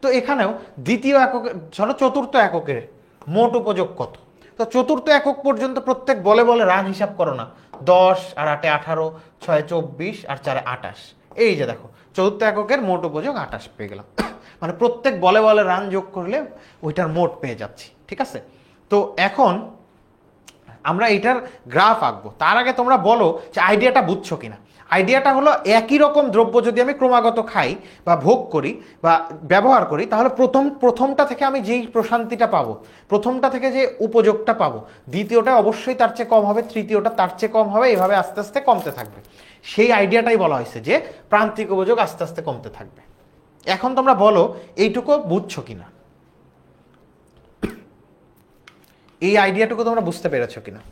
তো এখানেও দ্বিতীয় একক, ধরো চতুর্থ এককের মোট উপযোগ কত? তো চতুর্থ একক পর্যন্ত প্রত্যেক বলে বলে রান হিসাব করো না, 10 আর 8 18, 6 24 আর 4 28। এই যে দেখো চতুর্থ এককের মোট উপযোগ 28 পেয়ে গেলাম। মানে প্রত্যেক বলে বলে রান যোগ করলে ওইটার মোট পেয়ে যাচ্ছি, ঠিক আছে? তো এখন আমরা এটার গ্রাফ আঁকবো। তার আগে তোমরা বলো যে আইডিয়াটা বুঝছো কিনা। আইডিয়াটা হলো একই রকম দ্রব্য যদি আমি ক্রমাগত খাই বা ভোগ করি বা ব্যবহার করি, তাহলে প্রথমটা থেকে আমি যেই প্রশান্তিটা পাবো, প্রথমটা থেকে যে উপযোগটা পাবো, দ্বিতীয়টা অবশ্যই তার চেয়ে কম হবে, তৃতীয়টা তার চেয়ে কম হবে, এইভাবে আস্তে আস্তে কমতে থাকবে। সেই আইডিয়াটাই বলা হয়েছে যে প্রান্তিক উপযোগ আস্তে আস্তে কমতে থাকবে। এখন তোমরা বলো এইটুকু বুঝছো কিনা, এই আইডিয়াটুকু তোমরা বুঝতে পেরেছো কিনা?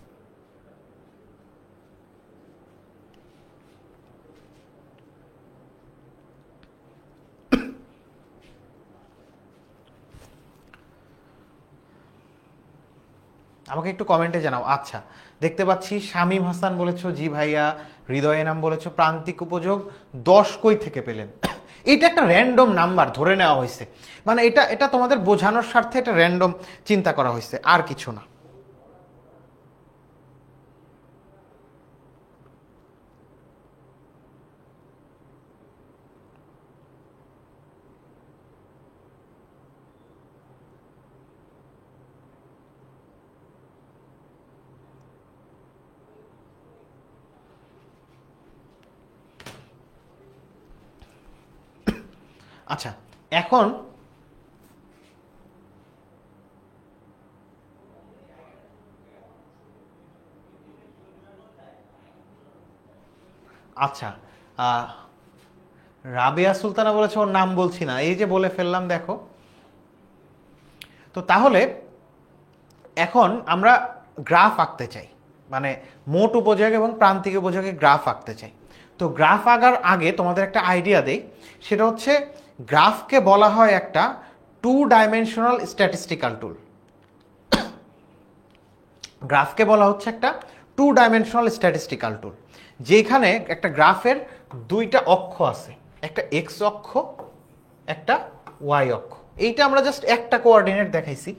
আমাকে একটু কমেন্টে জানাও। আচ্ছা, দেখতে পাচ্ছি শামীম হাসান বলেছো জি ভাইয়া, হৃদয় নাম বলেছো প্রান্তিক উপযোগ 10 কই থেকে পেলেন? এটা একটা র্যান্ডম নাম্বার ধরে নেওয়া হয়েছে, মানে এটা এটা তোমাদের বোঝানোর স্বার্থে এটা র্যান্ডম চিন্তা করা হয়েছে, আর কিছু না। আচ্ছা এখন আচ্ছা রাবেয়া সুলতানা বলেছে ওর নাম বলছি না, এই যে বলে ফেললাম দেখো। তো তাহলে এখন আমরা গ্রাফ আঁকতে চাই, মানে মোট উপযোগ এবং প্রান্তিক উপযোগে গ্রাফ আঁকতে চাই। তো গ্রাফ আঁকার আগে তোমাদের একটা আইডিয়া দেই, সেটা হচ্ছে গ্রাফকে বলা হয় একটা 2 ডাইমেনশনাল স্ট্যাটিস্টিক্যাল টুল। গ্রাফকে বলা হচ্ছে একটা টু ডাইমেনশনাল স্ট্যাটিস্টিক্যাল টুল, যেখানে একটা গ্রাফের দুইটা অক্ষ আছে, একটা এক্স অক্ষ, একটা ওয়াই অক্ষ। এইটা আমরা জাস্ট একটা কোঅর্ডিনেট দেখাইছি,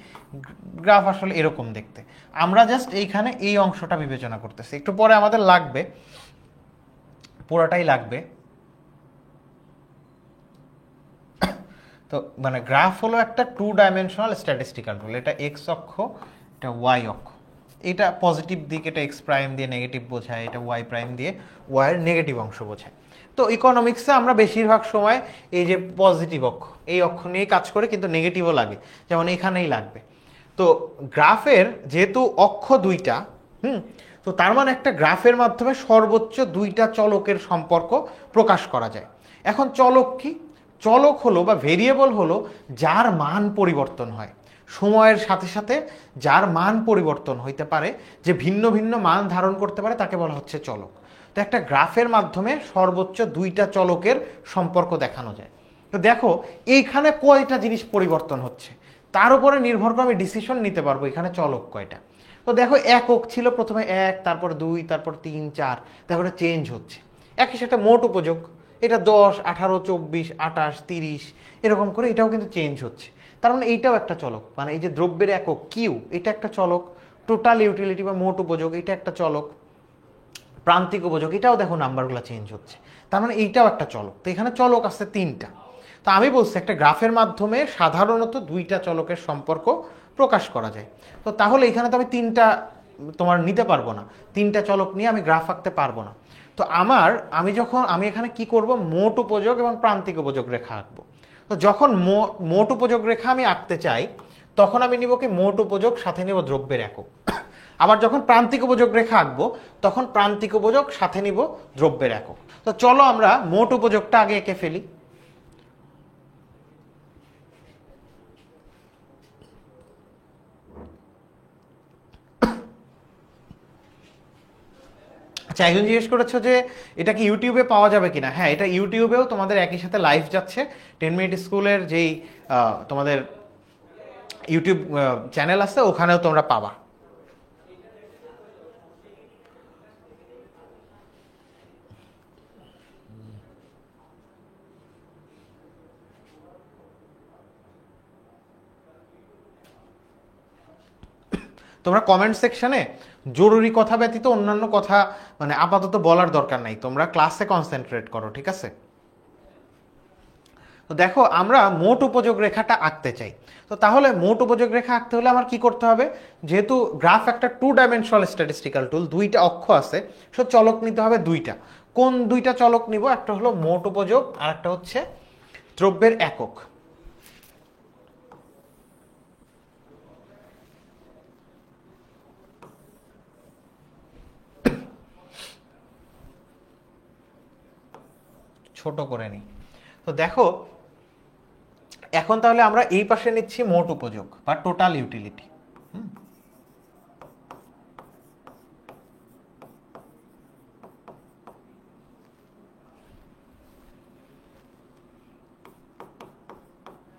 গ্রাফ আসলে এরকম দেখতে। আমরা জাস্ট এইখানে এই অংশটা বিবেচনা করতেছি, একটু পরে আমাদের লাগবে, পুরোটাই লাগবে। তো মানে গ্রাফ হলো একটা টু ডাইমেনশনাল স্ট্যাটিস্টিক্যাল টুল। এটা এক্স অক্ষ, এটা ওয়াই অক্ষ, এটা পজিটিভ দিক, এটা এক্স প্রাইম দিয়ে নেগেটিভ বোঝায়, এটা ওয়াই প্রাইম দিয়ে ওয়াইয়ের নেগেটিভ অংশ বোঝায়। তো ইকোনমিক্সে আমরা বেশিরভাগ সময় এই যে পজিটিভ অক্ষ, এই অক্ষ নিয়েই কাজ করে, কিন্তু নেগেটিভও লাগে, যেমন এখানেই লাগবে। তো গ্রাফের যেহেতু অক্ষ দুইটা, তো তার মানে একটা গ্রাফের মাধ্যমে সর্বোচ্চ দুইটা চলকের সম্পর্ক প্রকাশ করা যায়। এখন চলক কি? চলক হলো বা ভেরিয়েবল হলো যার মান পরিবর্তন হয় সময়ের সাথে সাথে, যার মান পরিবর্তন হইতে পারে, যে ভিন্ন ভিন্ন মান ধারণ করতে পারে, তাকে বলা হচ্ছে চলক। তো একটা গ্রাফের মাধ্যমে সর্বোচ্চ দুইটা চলকের সম্পর্ক দেখানো যায়। তো দেখো এইখানে কয়টা জিনিস পরিবর্তন হচ্ছে, তার উপরে নির্ভর করে আমি ডিসিশন নিতে পারবো এখানে চলক কয়টা। তো দেখো একক ছিল প্রথমে 1, তারপর 2, তারপর 3, 4, তারপরে চেঞ্জ হচ্ছে। একই সাথে মোট উপযোগ, এটা 10, 18, 24, 28, 30 এরকম করে এটাও কিন্তু চেঞ্জ হচ্ছে। তার মানে এইটাও একটা চলক, মানে এই যে দ্রব্যের একক কিউ, এটা একটা চলক। টোটাল ইউটিলিটি বা মোট উপযোগ, এটা একটা চলক। প্রান্তিক উপযোগ, এটাও দেখো নাম্বারগুলো চেঞ্জ হচ্ছে, তার মানে এইটাও একটা চলক। তো এখানে চলক আছে 3টা। তো আমি বলছি একটা গ্রাফের মাধ্যমে সাধারণত দুইটা চলকের সম্পর্ক প্রকাশ করা যায়। তো তাহলে এখানে তো আমি 3টা তোমার নিতে পারবো না, 3টা চলক নিয়ে আমি গ্রাফ আঁকতে পারবো না। তো আমি এখানে কি করব, মোট উপযোগ এবং প্রান্তিক উপযোগ রেখা আঁকবো। তো যখন মোট উপযোগ রেখা আমি আঁকতে চাই, তখন আমি নিব কি মোট উপযোগ, সাথে নিব দ্রব্যের একক। আবার যখন প্রান্তিক উপযোগ রেখা আঁকবো, তখন প্রান্তিক উপযোগ সাথে নিব দ্রব্যের একক। তো চলো আমরা মোট উপযোগটা আগে এঁকে ফেলি। আচ্ছা, একজন জিজ্ঞেস করেছো যে এটা কি ইউটিউবে পাওয়া যাবে কিনা। হ্যাঁ, এটা ইউটিউবেও তোমাদের একই সাথে লাইভ যাচ্ছে। 10 মিনিট স্কুলের যেই তোমাদের ইউটিউব চ্যানেল আছে, ওখানেও তোমরা পাবা। তোমরা কমেন্ট সেকশনে জরুরি কথা ব্যতীত অন্যান্য কথা মানে আপাতত বলার দরকার নাই, তোমরা ক্লাসে কনসেন্ট্রেট করো, ঠিক আছে? তো দেখো আমরা মোট উপযোগ রেখাটা আঁকতে চাই। তো তাহলে মোট উপযোগ রেখা আঁকতে হলে আমার কি করতে হবে, যেহেতু গ্রাফ একটা টু ডাইমেনশনাল স্ট্যাটিস্টিক্যাল টুল, দুইটা অক্ষ আছে, সো চলক নিতে হবে দুইটা। কোন দুইটা চলক নিব? একটা হলো মোট উপযোগ, আর একটা হচ্ছে দ্রব্যের একক। ছোট করে নিই। তো দেখো এখন তাহলে আমরা এই পাশে নিচ্ছি মোট উপযোগ বা টোটাল ইউটিলিটি।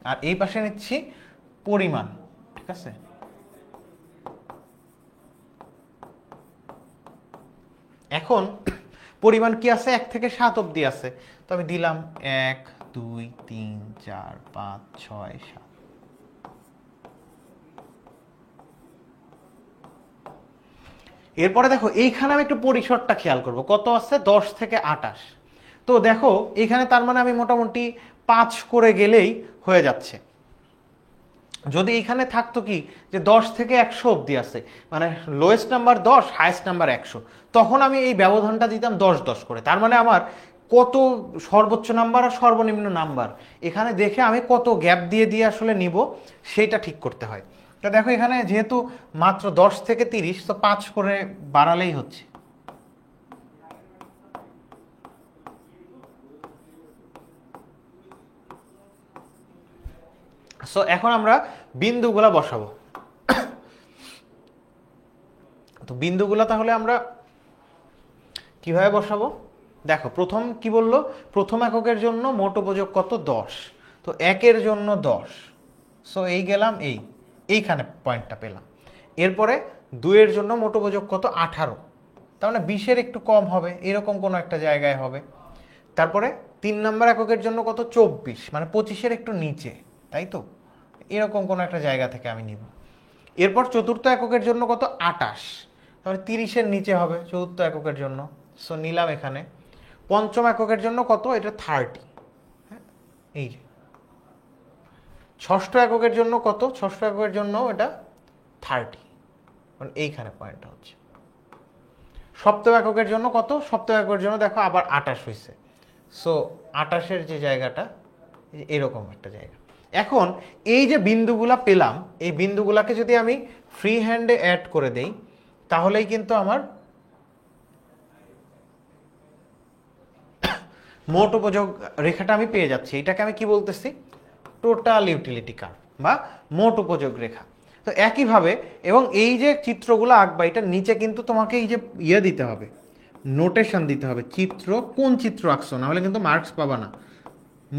আর এই পাশে নিচ্ছি পরিমাণ, ঠিক আছে? এখন পরিমাণ কি আছে, 1 থেকে 7 অবধি আছে। তো আমি দিলাম 1, 2, 3, 4, 5, 6, 7। এরপরে দেখো এইখানে আমি একটু পরিসরটা খেয়াল করব, কত আছে, 10 থেকে 28। তো দেখো এখানে তার মানে আমি মোটামুটি 5 করে গেলেই হয়ে যাচ্ছে। যদি এখানে থাকতো কি যে 10 থেকে 100 অবধি আছে, মানে লোয়েস্ট নাম্বার 10, হাইয়েস্ট নাম্বার 100, তখন আমি এই ব্যবধানটা দিতাম 10 10 করে। তার মানে আমার কত সর্বোচ্চ নাম্বার আর সর্বনিম্ন নাম্বার এখানে দেখে আমি কত গ্যাপ দিয়ে দিয়ে আসলে নিব সেটা ঠিক করতে হয়। তো দেখো এখানে যেহেতু মাত্র 10 থেকে 30, তো 5 করে বাড়ালেই হচ্ছে। সো এখন আমরা বিন্দুগুলা বসাবো। তো বিন্দুগুলা তাহলে আমরা কিভাবে বসাবো? দেখো প্রথম কি বললো, প্রথম এককের জন্য মোট উপযোগ কত, 10। তো 1-এর জন্য 10, সো এই গেলাম এইখানে পয়েন্টটা পেলাম। এরপরে 2-এর জন্য মোট উপযোগ কত, 18। তার মানে 20-এর একটু কম হবে, এরকম কোনো একটা জায়গায় হবে। তারপরে 3 নম্বর এককের জন্য কত, 24, মানে 25-এর একটু নিচে, তাই তো, এরকম কোনো একটা জায়গা থেকে আমি নিব। এরপর চতুর্থ এককের জন্য কত, 28, তাহলে 30-এর নিচে হবে চতুর্থ এককের জন্য, সো নিলাম এখানে। পঞ্চম এককের জন্য কত, এটা 30, হ্যাঁ এই যে। ষষ্ঠ এককের জন্য কত, ষষ্ঠ এককের জন্য এটা 30, মানে এইখানে পয়েন্টটা হচ্ছে। সপ্তম এককের জন্য কত, সপ্তম এককের জন্য দেখো আবার 28 হয়েছে, সো 28-এর যে জায়গাটা এরকম একটা জায়গা। এখন এই যে বিন্দুগুলা পেলাম, এই বিন্দুগুলাকে যদি আমি ফ্রি হ্যান্ডে অ্যাড করে দেই, তাহলেই কিন্তু আমার মোট উপযোগ রেখাটা আমি পেয়ে যাচ্ছি। এটাকে আমি কি বলতেছি, টোটাল ইউটিলিটি কার্ভ বা মোট উপযোগ রেখা। তো একইভাবে, এবং এই যে চিত্রগুলো আঁকবা, এটার নিচে কিন্তু তোমাকে এই যে দিতে হবে, নোটেশন দিতে হবে, চিত্র কোন চিত্র আঁকছো, না হলে কিন্তু মার্কস পাবা না।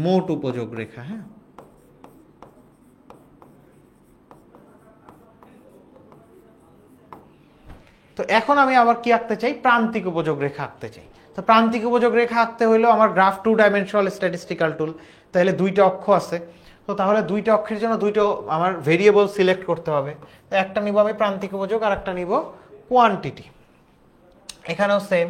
মোট উপযোগ রেখা, হ্যাঁ। তো এখন আমি আবার কি আঁকতে চাই, প্রান্তিক উপযোগ রেখা আঁকতে চাই। তো প্রান্তিক উপযোগ রেখা আঁকতে হইলেও আমার গ্রাফ 2 ডাইমেনশনাল স্ট্যাটিস্টিক্যাল টুল, তাহলে দুইটা অক্ষ আছে। তো তাহলে দুইটা অক্ষের জন্য দুইটা আমার ভেরিয়েবল সিলেক্ট করতে হবে। তো একটা নিব আমি প্রান্তিক উপযোগ, আর একটা নিব কোয়ান্টিটি। এখানেও সেম,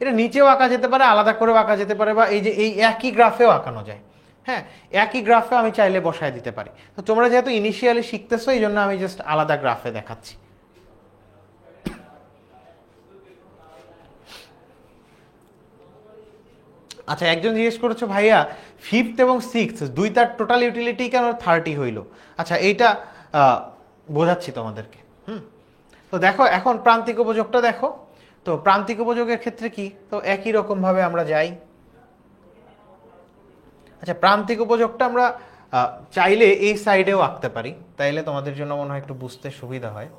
এটা নিচেও আঁকা যেতে পারে, আলাদা করেও আঁকা যেতে পারে, বা এই যে এই একই গ্রাফেও আঁকানো যায়, হ্যাঁ, একই গ্রাফে আমি চাইলে বসায় দিতে পারি। তো তোমরা যেহেতু ইনিশিয়ালি শিখতেছো, এই জন্য আমি জাস্ট আলাদা গ্রাফে দেখাচ্ছি। আচ্ছা, একজন জিজ্ঞেস করেছো ভাইয়া 5th এবং 6th দুইটার টোটাল ইউটিলিটি কেন 30 হইল। আচ্ছা, এইটা বোঝাচ্ছি তোমাদেরকে। তো দেখো এখন প্রান্তিক উপযোগটা দেখো। তো প্রান্তিক উপযোগের ক্ষেত্রে কি, তো একই রকম ভাবে আমরা যাই। আচ্ছা, প্রান্তিক উপযোগটা আমরা চাইলে এই সাইডেও আঁকতে পারি, তাইলে তোমাদের জন্য মনে হয় একটু বুঝতে সুবিধা হয়।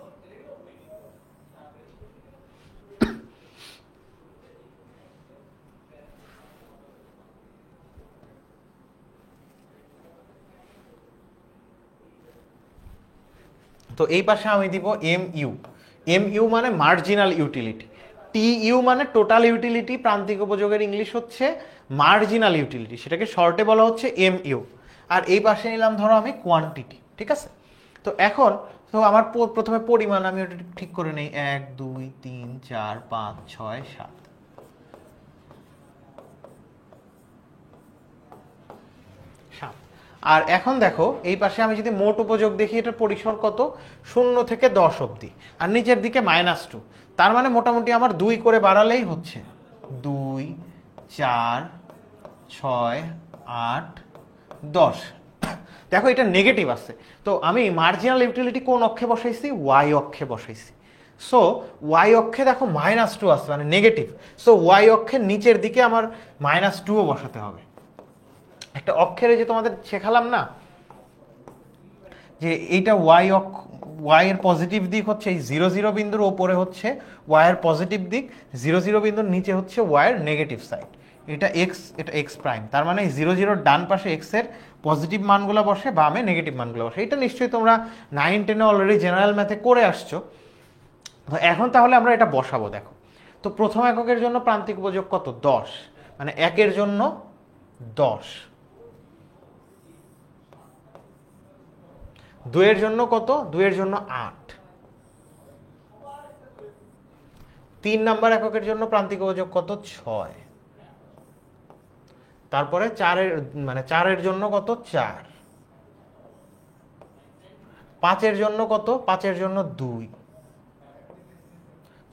তো এই পাশে আমি দিব MU। MU মানে মার্জিনাল ইউটিলিটি, TU মানে টোটাল ইউটিলিটি, প্রান্তিক উপযোগের ইংলিশ হচ্ছে মার্জিনাল ইউটিলিটি, সেটাকে শর্টে বলা হচ্ছে MU। আর এই পাশে নিলাম ধরো আমি কোয়ান্টিটি, ঠিক আছে। তো এখন তো আমার প্রথমে পরিমাণ আমি ওটা ঠিক করে নেই, 1 2 3 4 5 6 7। আর এখন দেখো এই পাশে আমি যদি মোট উপযোগ দেখি, এটার পরিসর কত, 0 থেকে 10 অবধি, আর নিচের দিকে -2। তার মানে মোটামুটি আমার 2 করে বাড়ালেই হচ্ছে 2 4 6 8 10। দেখো এটা নেগেটিভ আছে, তো আমি মার্জিনাল ইউটিলিটি কোন অক্ষে বসাইছি, ওয়াই অক্ষে বসাইছি। সো ওয়াই অক্ষে দেখো -2 আছে, মানে নেগেটিভ। সো ওয়াই অক্ষের নিচের দিকে আমার -2ও বসাতে হবে। একটা অক্ষরে যে তোমাদের শেখালাম না, যে এইটা ওয়াই এর পজিটিভ দিক হচ্ছে এই 0 0 বিন্দুর ওপরে হচ্ছে ওয়াই এর পজিটিভ দিক, 0 0 বিন্দুর নিচে হচ্ছে ওয়াই এর নেগেটিভ সাইড। এটা এক্স, এটা এক্স প্রাইম, তার মানে 0 0 ডান পাশে এক্স এর পজিটিভ মানগুলো বসে, বামে নেগেটিভ মানগুলো বসে। এটা নিশ্চয়ই তোমরা 9 10-এ অলরেডি জেনারেল ম্যাথে করে আসছো। তো এখন তাহলে আমরা এটা বসাবো। দেখো, তো প্রথম এককের জন্য প্রান্তিক উপযোগ কত, 10, মানে 1-এর জন্য 10। 2-এর জন্য কত, 2-এর জন্য 8। 3 নাম্বার এককের জন্য প্রান্তিক উপযোগ কত, 6। তারপরে 4-এর জন্য কত, 4। 5-এর জন্য কত, 5-এর জন্য 2।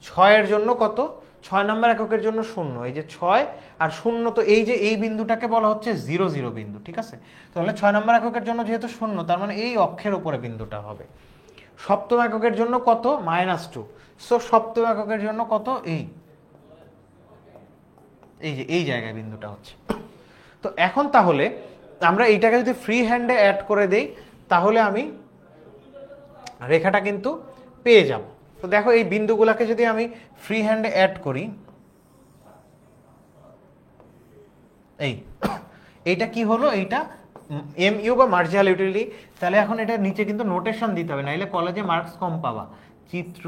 6-এর জন্য কত, 6 নাম্বার এককের জন্য 0। এই যে 6 আর 0, তো এই যে এই বিন্দুটাকে বলা হচ্ছে 0 0 বিন্দু, ঠিক আছে। তাহলে 6 নাম্বার এককের জন্য যেহেতু 0, তার মানে এই অক্ষের উপরে বিন্দুটা হবে। সপ্তম এককের জন্য কত, -2। সো সপ্তম এককের জন্য কত, এই যে এই জায়গায় বিন্দুটা হচ্ছে। তো এখন তাহলে আমরা এইটাকে যদি ফ্রি হ্যান্ডে অ্যাড করে দেই, তাহলে আমি রেখাটা কিন্তু পেয়ে যাব। তো দেখো এই বিন্দুগুলোকে যদি আমি ফ্রি হ্যান্ডে অ্যাড করি, এইটা কি হলো, এইটা MU বা মার্জিনাল ইউটিলিটি। তাহলে এখন এটা নিচে কিন্তু নোটেশন দিতে হবে, নাইলে কলেজে মার্কস কম পাবা। চিত্র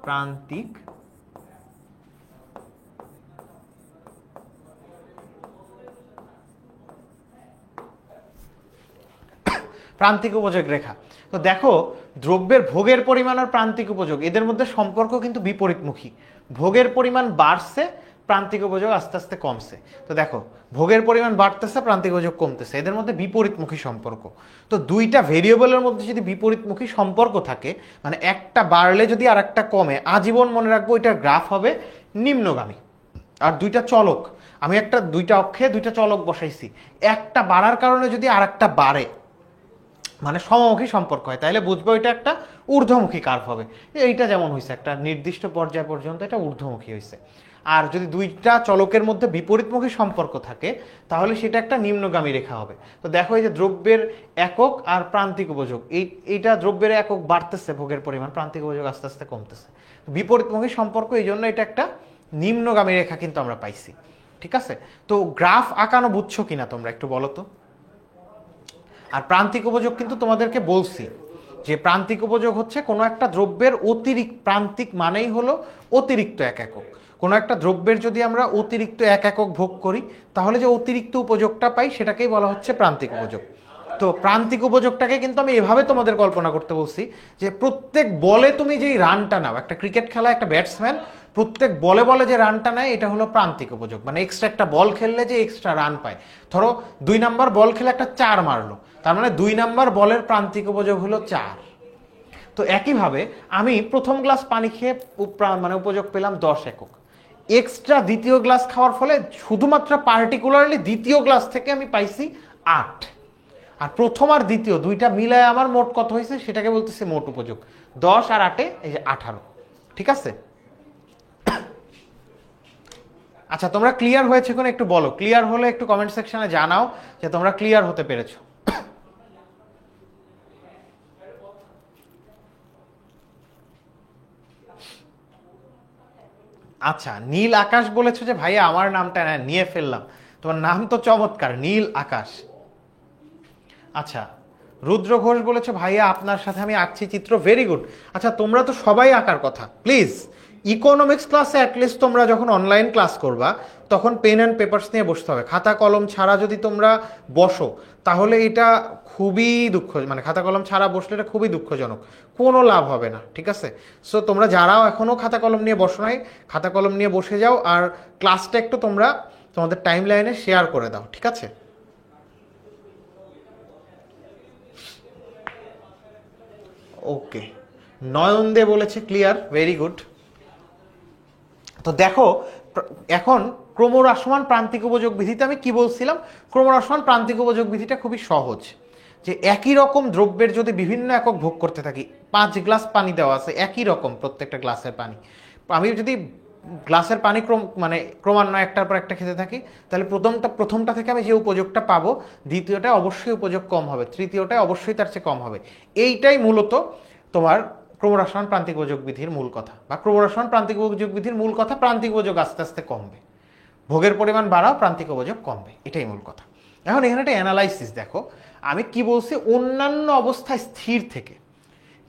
প্রান্তিক প্রান্তিক উপযোগ রেখা। তো দেখো দ্রব্যের ভোগের পরিমাণ আর প্রান্তিক উপযোগ এদের মধ্যে সম্পর্ক কিন্তু বিপরীতমুখী। ভোগের পরিমাণ বাড়ছে, প্রান্তিক উপযোগ আস্তে আস্তে কমছে। তো দেখো ভোগের পরিমাণ বাড়তেছে, প্রান্তিক উপযোগ কমতেছে, এদের মধ্যে বিপরীতমুখী সম্পর্ক। তো দুইটা ভেরিয়েবলের মধ্যে যদি বিপরীতমুখী সম্পর্ক থাকে, মানে একটা বাড়লে যদি আর একটা কমে, আজীবন মনে রাখবো এটার গ্রাফ হবে নিম্নগামী। আর দুইটা চলক, আমি দুইটা অক্ষে দুইটা চলক বসাইছি, একটা বাড়ার কারণে যদি আর একটা বাড়ে, মানে সমমুখী সম্পর্ক হয়, তাহলে বুঝবো এটা একটা ঊর্ধ্বমুখী কার্ভ হবে। এইটা যেমন হয়েছে একটা নির্দিষ্ট পর্যায় পর্যন্ত এটা ঊর্ধ্বমুখী হয়েছে। আর যদি দুইটা চলকের মধ্যে বিপরীতমুখী সম্পর্ক থাকে তাহলে সেটা একটা নিম্নগামী রেখা হবে। তো দেখো এই যে দ্রব্যের একক আর প্রান্তিক উপযোগ, এইটা দ্রব্যের একক বাড়তেছে ভোগের পরিমাণ, প্রান্তিক উপযোগ আস্তে আস্তে কমতেছে। বিপরীতমুখী সম্পর্ক, এই জন্য এটা একটা নিম্নগামী রেখা কিন্তু আমরা পাইছি। ঠিক আছে, তো গ্রাফ আঁকানো বুঝছো কিনা তোমরা একটু বলো তো। আর প্রান্তিক উপযোগ কিন্তু তোমাদেরকে বলছি যে প্রান্তিক উপযোগ হচ্ছে কোনো একটা দ্রব্যের অতিরিক্ত, প্রান্তিক মানেই হলো অতিরিক্ত এক একক। কোনো একটা দ্রব্যের যদি আমরা অতিরিক্ত এক একক ভোগ করি তাহলে যে অতিরিক্ত উপযোগটা পাই সেটাকেই বলা হচ্ছে প্রান্তিক উপযোগ। তো প্রান্তিক উপযোগটাকে কিন্তু আমি এভাবে তোমাদের কল্পনা করতে বলছি যে প্রত্যেক বলে তুমি যেই রানটা নাও, একটা ক্রিকেট খেলা একটা ব্যাটসম্যান প্রত্যেক বলে বলে যে রানটা নেয় এটা হলো প্রান্তিক উপযোগ। মানে এক্সট্রা একটা বল খেললে যে এক্সট্রা রান পায়, ধরো 2 নাম্বার বল খেলে একটা 4 মারলো, তার মানে 2 নাম্বার বলের প্রান্তিক উপযোগ হলো 4। তো একইভাবে আমি প্রথম গ্লাস পানি খেয়ে মানে উপযোগ পেলাম 10 একক, এক্সট্রা দ্বিতীয় গ্লাস খাওয়ার ফলে শুধুমাত্র পার্টিকুলারলি দ্বিতীয় গ্লাস থেকে আমি পাইছি 8। আর প্রথম আর দ্বিতীয় দুইটা মিলায় আমার মোট কত হয়েছে সেটাকে বলতেছে মোট উপযোগ। 10 আর 8 এই যে 18। ঠিক আছে, আচ্ছা তোমরা ক্লিয়ার হয়েছে কোন একটু বলো, ক্লিয়ার হলে একটু কমেন্ট সেকশনে জানাও যে তোমরা ক্লিয়ার হতে পেরেছো। আচ্ছা নীল আকাশ বলেছো যে ভাইয়া আমার নামটা নিয়ে ফেললাম, তোমার নাম তো চমৎকার, নীল আকাশ। আচ্ছা রুদ্র ঘোষ বলেছো ভাইয়া আপনার সাথে আমি আঁকছি চিত্র, ভেরি গুড। আচ্ছা তোমরা তো সবাই আঁকার কথা, প্লিজ ইকোনমিক্স ক্লাসে অ্যাটলিস্ট তোমরা যখন অনলাইন ক্লাস করবা তখন পেন অ্যান্ড পেপারস নিয়ে বসতে হবে। খাতা কলম ছাড়া যদি তোমরা বসো তাহলে এটা খুবই মানে খাতা কলম ছাড়া বসলে এটা খুবই দুঃখজনক, কোনো লাভ হবে না। ঠিক আছে, সো তোমরা যারাও এখনও খাতা কলম নিয়ে বসো নাই, খাতা কলম নিয়ে বসে যাও, আর ক্লাসটা একটু তোমরা তোমাদের টাইম লাইনে শেয়ার করে দাও। ঠিক আছে, ওকে নয়ন দে বলেছে ক্লিয়ার, ভেরি গুড। তো দেখো এখন ক্রমহ্রাসমান প্রান্তিক উপযোগ বিধিতে আমি কি বলছিলাম, ক্রমহ্রাসমান প্রান্তিক উপযোগ বিধিটা খুবই সহজ, যে একই রকম দ্রব্যের যদি বিভিন্ন একক ভোগ করতে থাকি, 5 গ্লাস পানি দেওয়া আছে একই রকম প্রত্যেকটা গ্লাসের পানি, আমি যদি গ্লাসের পানি মানে ক্রমান্বয়ে একটার পর একটা খেতে থাকি তাহলে প্রথমটা থেকে আমি যে উপযোগটা পাবো দ্বিতীয়টা অবশ্যই উপযোগ কম হবে, তৃতীয়টায় অবশ্যই তার চেয়ে কম হবে। এইটাই মূলত তোমার ক্রমহ্রাসমান প্রান্তিক উপযোগ বিধির মূল কথা, বা ক্রমহ্রাসমান প্রান্তিক উপযোগ বিধির মূল কথা, প্রান্তিক উপযোগ আস্তে আস্তে কমবে, ভোগের পরিমাণ বাড়াও প্রান্তিক উপযোগ কমবে, এটাই মূল কথা। এখন এখানে একটা অ্যানালাইসিস দেখো, আমি কি বলছি অন্যান্য অবস্থায় স্থির থেকে,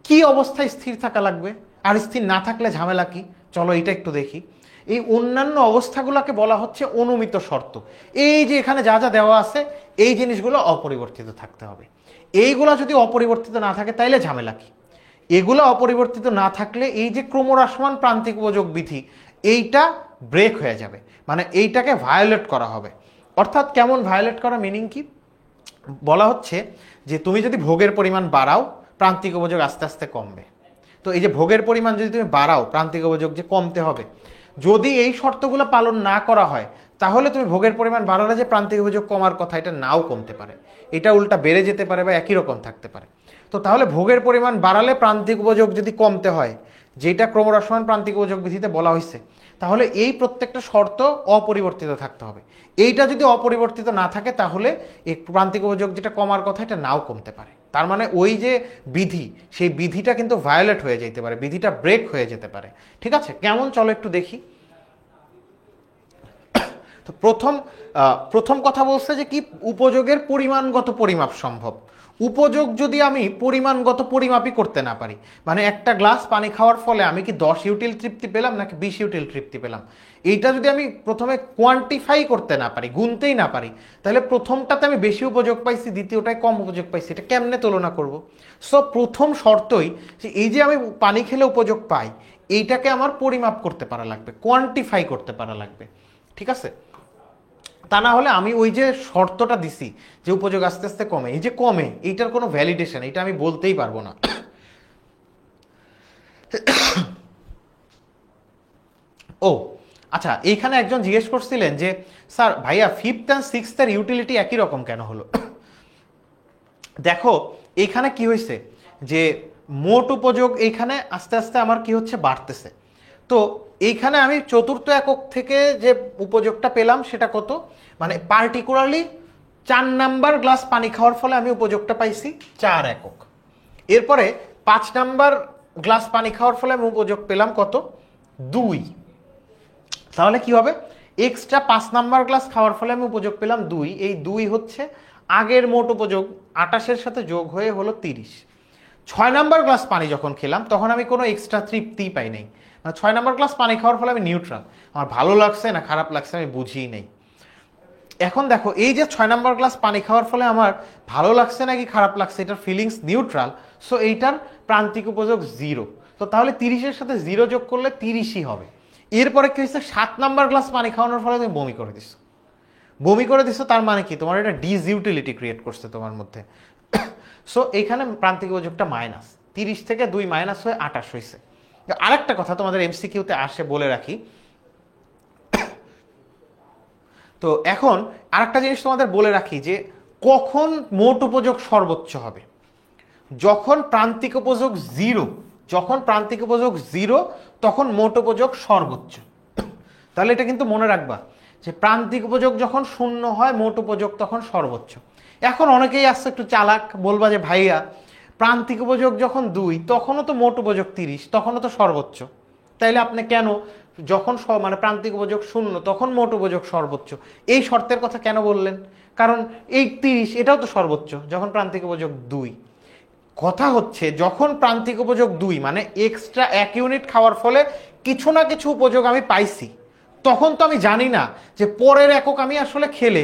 কি অবস্থায় স্থির থাকা লাগবে, আর স্থির না থাকলে ঝামেলা কি, চলো এটা একটু দেখি। এই অন্যান্য অবস্থাগুলোকে বলা হচ্ছে অনুমিত শর্ত। এই যে এখানে যা যা দেওয়া আছে এই জিনিসগুলো অপরিবর্তিত থাকতে হবে। এইগুলো যদি অপরিবর্তিত না থাকে তাইলে ঝামেলা কি, এগুলো অপরিবর্তিত না থাকলে এই যে ক্রমহ্রাসমান প্রান্তিক উপযোগ বিধি এইটা ব্রেক হয়ে যাবে, মানে এইটাকে ভায়োলেট করা হবে। অর্থাৎ কেমন ভায়োলেট করা, মিনিং কি, বলা হচ্ছে যে তুমি যদি ভোগের পরিমাণ বাড়াও প্রান্তিক উপযোগ আস্তে আস্তে কমবে। তো এই যে ভোগের পরিমাণ যদি তুমি বাড়াও প্রান্তিক উপযোগ যে কমতে হবে, যদি এই শর্তগুলো পালন না করা হয় তাহলে তুমি ভোগের পরিমাণ বাড়ালে যে প্রান্তিক উপযোগ কমার কথা এটা নাও কমতে পারে, এটা উল্টা বেড়ে যেতে পারে বা একই রকম থাকতে পারে। তো তাহলে ভোগের পরিমাণ বাড়ালে প্রান্তিক উপযোগ যদি কমতে হয়, যেটা ক্রমহ্রাসমান প্রান্তিক উপযোগ বিধিতে বলা হয়েছে, তাহলে এই প্রত্যেকটা শর্ত অপরিবর্তিত থাকতে হবে। এইটা যদি অপরিবর্তিত না থাকে তাহলে এই প্রান্তিক উপযোগ যেটা কমার কথা এটা নাও কমতে পারে। তার মানে ওই যে বিধি সেই বিধিটা কিন্তু ভায়োলেট হয়ে যেতে পারে, বিধিটা ব্রেক হয়ে যেতে পারে। ঠিক আছে, কেমন চলো একটু দেখি। তো প্রথম কথা বলছে যে কি উপযোগের পরিমাণগত পরিমাপ সম্ভব, উপযোগ যদি আমি পরিমাণগত পরিমাপই করতে না পারি, মানে একটা গ্লাস পানি খাওয়ার ফলে আমি কি 10 ইউটিল তৃপ্তি পেলাম নাকি 20 ইউটিল তৃপ্তি পেলাম, এইটা যদি আমি প্রথমে কোয়ান্টিফাই করতে না পারি, গুনতেই না পারি, তাহলে প্রথমটাতে আমি বেশি উপযোগ পাইছি, দ্বিতীয়টায় কম উপযোগ পাইছি, এটা কেমনে তুলনা করব? সো প্রথম শর্তই যে এই যে আমি পানি খেলে উপযোগ পাই, এইটাকে আমার পরিমাপ করতে পারা লাগবে, কোয়ান্টিফাই করতে পারা লাগবে, ঠিক আছে? তা না হলে আমি ওই যে শর্তটা দিছি যে উপযোগ আস্তে আস্তে কমে, এই যে কমে, এইটার কোনো ভ্যালিডেশন, এটা আমি বলতেই পারবো না। ও আচ্ছা, এইখানে একজন জিজ্ঞেস করছিলেন যে স্যার ভাইয়া ফিফথ অ্যান্ড সিক্সথের ইউটিলিটি একই রকম কেন হলো? দেখো এইখানে কি হয়েছে যে মোট উপযোগ এইখানে আস্তে আস্তে আমার কি হচ্ছে, বাড়তেছে। তো এইখানে আমি চতুর্থ একক থেকে যে উপযোগটা পেলাম সেটা কত, মানে পার্টিকুলারলি 4 নাম্বার গ্লাস পানি খাওয়ার ফলে আমি উপযোগটা পাইছি 4 একক। এরপরে 5 নাম্বার গ্লাস পানি খাওয়ার ফলে আমি উপযোগ পেলাম কত, 2। তাহলে কি হবে, এক্সট্রা 5 নাম্বার গ্লাস খাওয়ার ফলে আমি উপযোগ পেলাম 2, এই 2 হচ্ছে আগের মোট উপযোগ 28-এর সাথে যোগ হয়ে হলো 30। 6 নাম্বার গ্লাস পানি যখন খেলাম তখন আমি কোনো এক্সট্রা তৃপ্তিই পাই নাই, মানে 6 নাম্বার গ্লাস পানি খাওয়ার ফলে আমি নিউট্রাল, আমার ভালো লাগছে না খারাপ লাগছে আমি বুঝিই নেই। এখন দেখো এই যে 6 নাম্বার গ্লাস পানি খাওয়ার ফলে আমার ভালো লাগছে নাকি খারাপ লাগছে এটার ফিলিংস নিউট্রাল, সো এইটার প্রান্তিক উপযোগ 0। তো তাহলে 30-এর সাথে 0 যোগ করলে 30ই হবে। এরপরে কি হয়েছে, 7 নাম্বার গ্লাস পানি খাওয়ানোর ফলে তুমি বমি করে দিচ্ছ, বমি করে দিচ্ছ, তার মানে কি তোমার এটা ডিসইউটিলিটি ক্রিয়েট করছে তোমার মধ্যে। সো এইখানে প্রান্তিক উপযোগটা মাইনাস, 30 থেকে 2 মাইনাস হয়ে 28 হয়েছে। আরেকটা কথা তোমাদের এমসিকিউতে আসে বলে রাখি, তো এখন আরেকটা জিনিস তোমাদের বলে রাখি যে কখন মোট উপযোগ সর্বোচ্চ হবে, যখন প্রান্তিক উপযোগ 0, যখন প্রান্তিক উপযোগ 0 তখন মোট উপযোগ সর্বোচ্চ। তাহলে এটা কিন্তু মনে রাখবা যে প্রান্তিক উপযোগ যখন 0 হয় মোট উপযোগ তখন সর্বোচ্চ। এখন অনেকেই আসছে একটু চালাক, বলবা যে ভাইয়া প্রান্তিক উপযোগ যখন 2 তখনও তো মোট উপযোগ 30, তখনও তো সর্বোচ্চ, তাইলে আপনি কেন যখন মানে প্রান্তিক উপযোগ 0 তখন মোট উপযোগ সর্বোচ্চ এই শর্তের কথা কেন বললেন? কারণ এই 30 এটাও তো সর্বোচ্চ যখন প্রান্তিক উপযোগ 2। কথা হচ্ছে যখন প্রান্তিক উপযোগ 2 মানে এক্সট্রা 1 ইউনিট খাওয়ার ফলে কিছু না কিছু উপযোগ আমি পাইছি, তখন তো আমি জানি না যে পরের একক আমি আসলে খেলে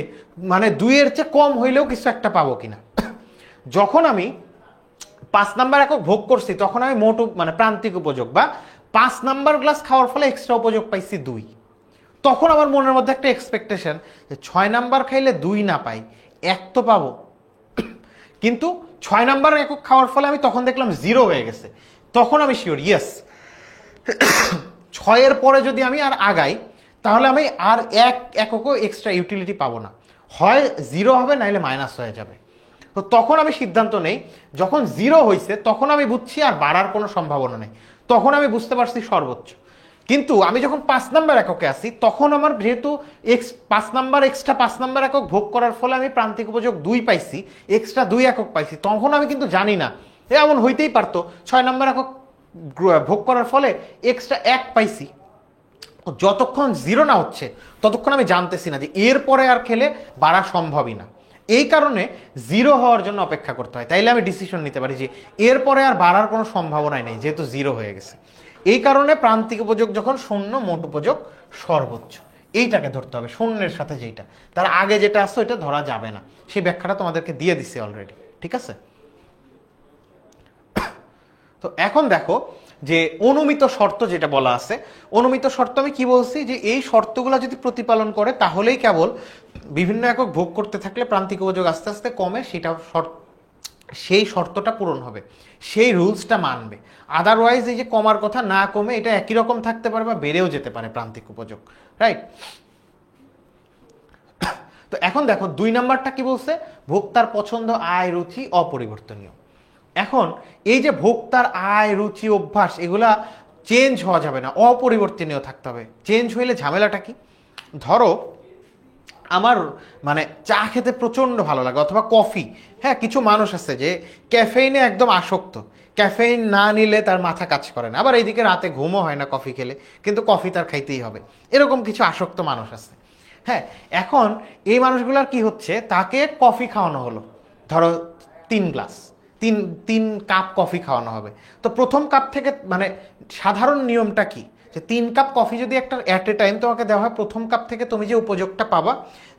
মানে 2-এর চেয়ে কম হইলেও কিছু একটা পাবো কিনা। যখন আমি 5 নাম্বার একক ভোগ করছি তখন আমি মোট মানে প্রান্তিক উপযোগ বা 5 নাম্বার গ্লাস খাওয়ার ফলে এক্সট্রা উপযোগ পাইছি 2, তখন আমার মনের মধ্যে একটা এক্সপেকটেশন যে 6 নাম্বার খাইলে 2 না পাই 1 তো পাবো। কিন্তু 6 নাম্বার একক খাওয়ার ফলে আমি তখন দেখলাম 0 হয়ে গেছে, তখন আমি শিওর ইয়েস 6-এর পরে যদি আমি আর আগাই তাহলে আমি আর 1 এককও এক্সট্রা ইউটিলিটি পাবো না, হয় 0 হবে নাইলে মাইনাস হয়ে যাবে। তো তখন আমি সিদ্ধান্ত নেই, যখন 0 হয়েছে তখন আমি বুঝছি আর বাড়ার কোনো সম্ভাবনা নেই, তখন আমি বুঝতে পারছি সর্বোচ্চ। কিন্তু আমি যখন 5 নাম্বার এককে আসি তখন আমার যেহেতু 5 নাম্বার এক্সট্রা 5 নাম্বার একক ভোগ করার ফলে আমি প্রান্তিক উপযোগ 2 পাইছি, এক্সট্রা 2 একক পাইছি, তখন আমি কিন্তু জানি না এমন হইতেই পারতো 6 নাম্বার একক ভোগ করার ফলে এক্সট্রা 1 পাইছি, যতক্ষণ 0 না হচ্ছে ততক্ষণ আমি জানতেছি না যে এরপরে আর খেলে বাড়া সম্ভবই না। এই কারণে 0 হওয়ার জন্য অপেক্ষা করতে হয়, তাইলে আমি ডিসিশন নিতে পারি যে এরপরে আর বাড়ার কোনো সম্ভাবনাই নেই যেহেতু 0 হয়ে গেছে। এই কারণে প্রান্তিক উপযোগ যখন 0 মোট উপযোগ সর্বোচ্চ, এইটাকে ধরতে হবে 0-এর সাথে যেটা, তার আগে যেটা আসছে ওইটা ধরা যাবে না, সেই ব্যাখ্যাটা তোমাদেরকে দিয়ে দিছি অলরেডি, ঠিক আছে? তো এখন দেখো যে অনুমিত শর্ত যেটা বলা আছে, অনুমিত শর্ত আমি কি বলছি যে এই শর্তগুলো যদি প্রতিপালন করে তাহলেই কেবল বিভিন্ন একক ভোগ করতে থাকলে প্রান্তিক উপযোগ আস্তে আস্তে কমে, সেটা সেই শর্তটা পূরণ হবে, সেই রুলসটা মানবে। আদারওয়াইজ এই যে কমার কথা না কমে এটা একই রকম থাকতে পারে বা বেড়েও যেতে পারে প্রান্তিক উপযোগ, রাইট? তো এখন দেখো 2 নাম্বারটা কি বলছে, ভোক্তার পছন্দ আয় রুচি অপরিবর্তনীয়। এখন এই যে ভোক্তার আয় রুচি অভ্যাস এগুলা চেঞ্জ হওয়া যাবে না, অপরিবর্তনীয় থাকতে হবে। চেঞ্জ হইলে ঝামেলাটা কি, ধরো আমার মানে চা খেতে প্রচণ্ড ভালো লাগে অথবা কফি, হ্যাঁ কিছু মানুষ আছে যে ক্যাফেইনে একদম আসক্ত, ক্যাফেইন না নিলে তার মাথা কাজ করে না, আবার এইদিকে রাতে ঘুমও হয় না কফি খেলে, কিন্তু কফি তার খাইতেই হবে, এরকম কিছু আসক্ত মানুষ আছে। হ্যাঁ এখন এই মানুষগুলার কি হচ্ছে, তাকে কফি খাওয়ানো হলো, ধরো 3 গ্লাস, তিন তিন কাপ কফি খাওয়ানো হবে। তো প্রথম কাপ থেকে মানে সাধারণ নিয়মটা কি, যে 3 কাপ কফি যদি একটা অ্যাট এ টাইম তোমাকে দেওয়া হয়, প্রথম কাপ থেকে তুমি যে উপযোগটা পাবা,